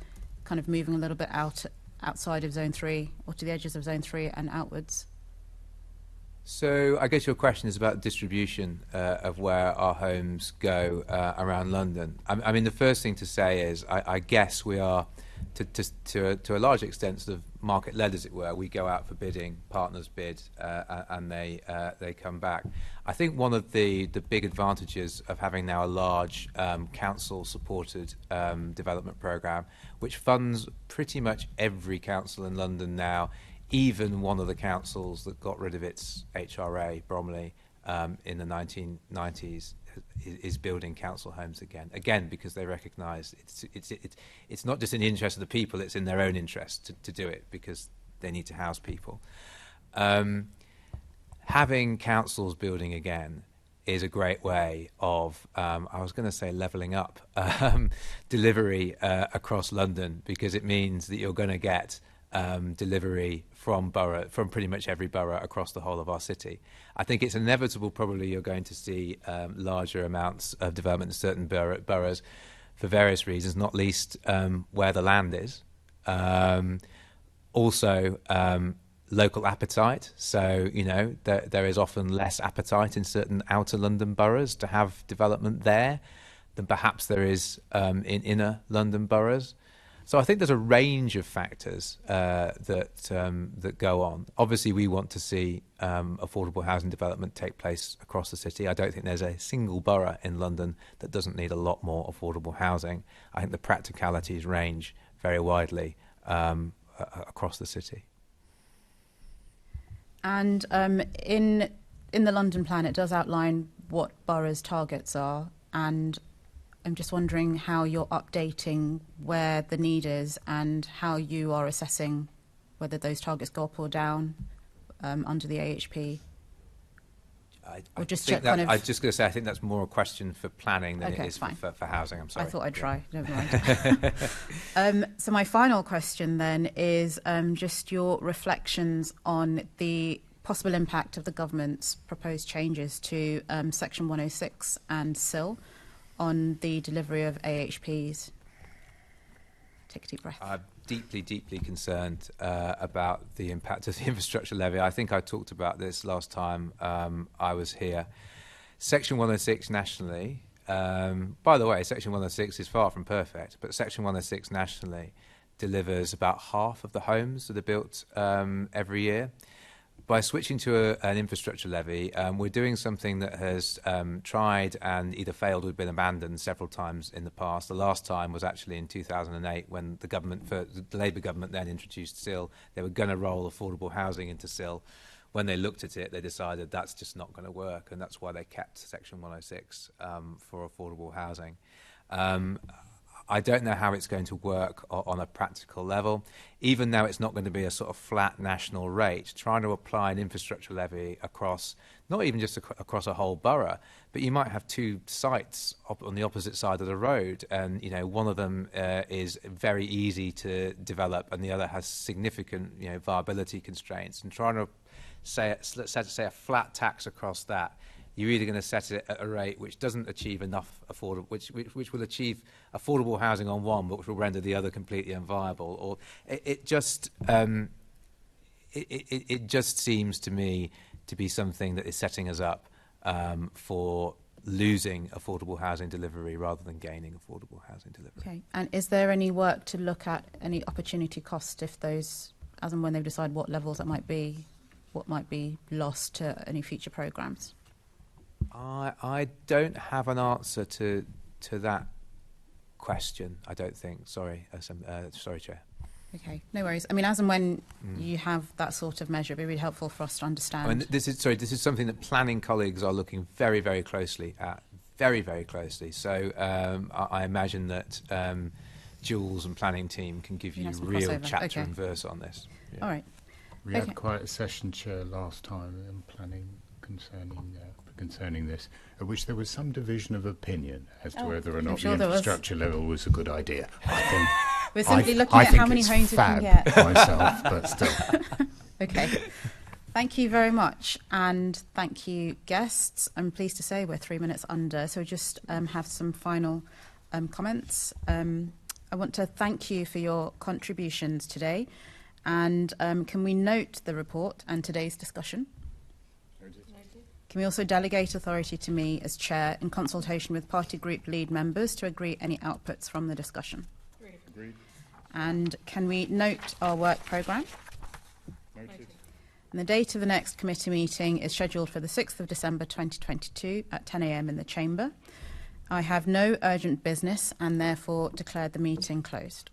S1: kind of moving a little bit outside of Zone 3 or to the edges of Zone 3 and outwards.
S4: So I guess your question is about distribution of where our homes go around London. I mean, the first thing to say is I guess we are, to a large extent, sort of market-led, as it were. We go out for bidding, partners bid, and they come back. I think one of the big advantages of having now a large council-supported development programme, which funds pretty much every council in London now, even one of the councils that got rid of its HRA, Bromley, in the 1990s, is building council homes again because they recognise it's not just in the interest of the people, it's in their own interest to do it because they need to house people. Having councils building again is a great way of, I was going to say levelling up delivery across London, because it means that you're going to get delivery from pretty much every borough across the whole of our city. I think it's inevitable probably you're going to see larger amounts of development in certain boroughs for various reasons, not least where the land is. Also, local appetite. So, you know, there is often less appetite in certain outer London boroughs to have development there than perhaps there is in inner London boroughs. So I think there's a range of factors that go on. Obviously, we want to see affordable housing development take place across the city. I don't think there's a single borough in London that doesn't need a lot more affordable housing. I think the practicalities range very widely across the city.
S1: And in the London plan, it does outline what boroughs' targets are, and I'm just wondering how you're updating where the need is and how you are assessing whether those targets go up or down under the AHP.
S4: I was just going to say, I think that's more a question for planning than it is for housing. I'm sorry.
S1: I thought I'd try. Never mind. So my final question then is just your reflections on the possible impact of the government's proposed changes to Section 106 and SIL on the delivery of AHPs. Take a deep breath.
S4: I'm deeply, deeply concerned about the impact of the infrastructure levy. I think I talked about this last time I was here. Section 106 nationally, by the way, Section 106 is far from perfect, but Section 106 nationally delivers about half of the homes that are built every year. By switching to an infrastructure levy, we're doing something that has tried and either failed or been abandoned several times in the past. The last time was actually in 2008 when the Labour government then introduced SIL. They were going to roll affordable housing into SIL. When they looked at it, they decided that's just not going to work, and that's why they kept Section 106 for affordable housing. I don't know how it's going to work on a practical level. Even though it's not going to be a sort of flat national rate, trying to apply an infrastructure levy across, not even just across a whole borough, but you might have two sites on the opposite side of the road, and you know one of them is very easy to develop, and the other has significant viability constraints. And trying to say a flat tax across that, you're either going to set it at a rate which doesn't achieve enough affordable, which will achieve affordable housing on one, but which will render the other completely unviable. Or it just seems to me to be something that is setting us up for losing affordable housing delivery rather than gaining affordable housing delivery.
S1: Okay. And is there any work to look at any opportunity cost if those, as and when they decide what levels that might be, what might be lost to any future programmes?
S4: I don't have an answer to that question, I don't think. Sorry, sorry, Chair.
S1: Okay, no worries. I mean, as and when you have that sort of measure, it'd be really helpful for us to understand.
S4: I mean, this is something that planning colleagues are looking very, very closely at, very, very closely. So I imagine that Jules and planning team can give you real chapter and verse on this.
S1: Yeah. All right.
S7: We had quite a session, Chair, last time in planning concerning this, at which there was some division of opinion as to whether or not the infrastructure level was a good idea. I think
S1: we're simply looking at how many homes we can get.
S7: Myself, but still.
S1: Okay. Thank you very much, and thank you, guests. I'm pleased to say we're 3 minutes under, so just have some final comments. I want to thank you for your contributions today, and can we note the report and today's discussion? Can we also delegate authority to me as chair in consultation with party group lead members to agree any outputs from the discussion?
S7: Agreed.
S1: And can we note our work programme?
S7: Noted.
S1: And the date of the next committee meeting is scheduled for the 6th of December 2022 at 10 a.m. in the chamber. I have no urgent business and therefore declared the meeting closed.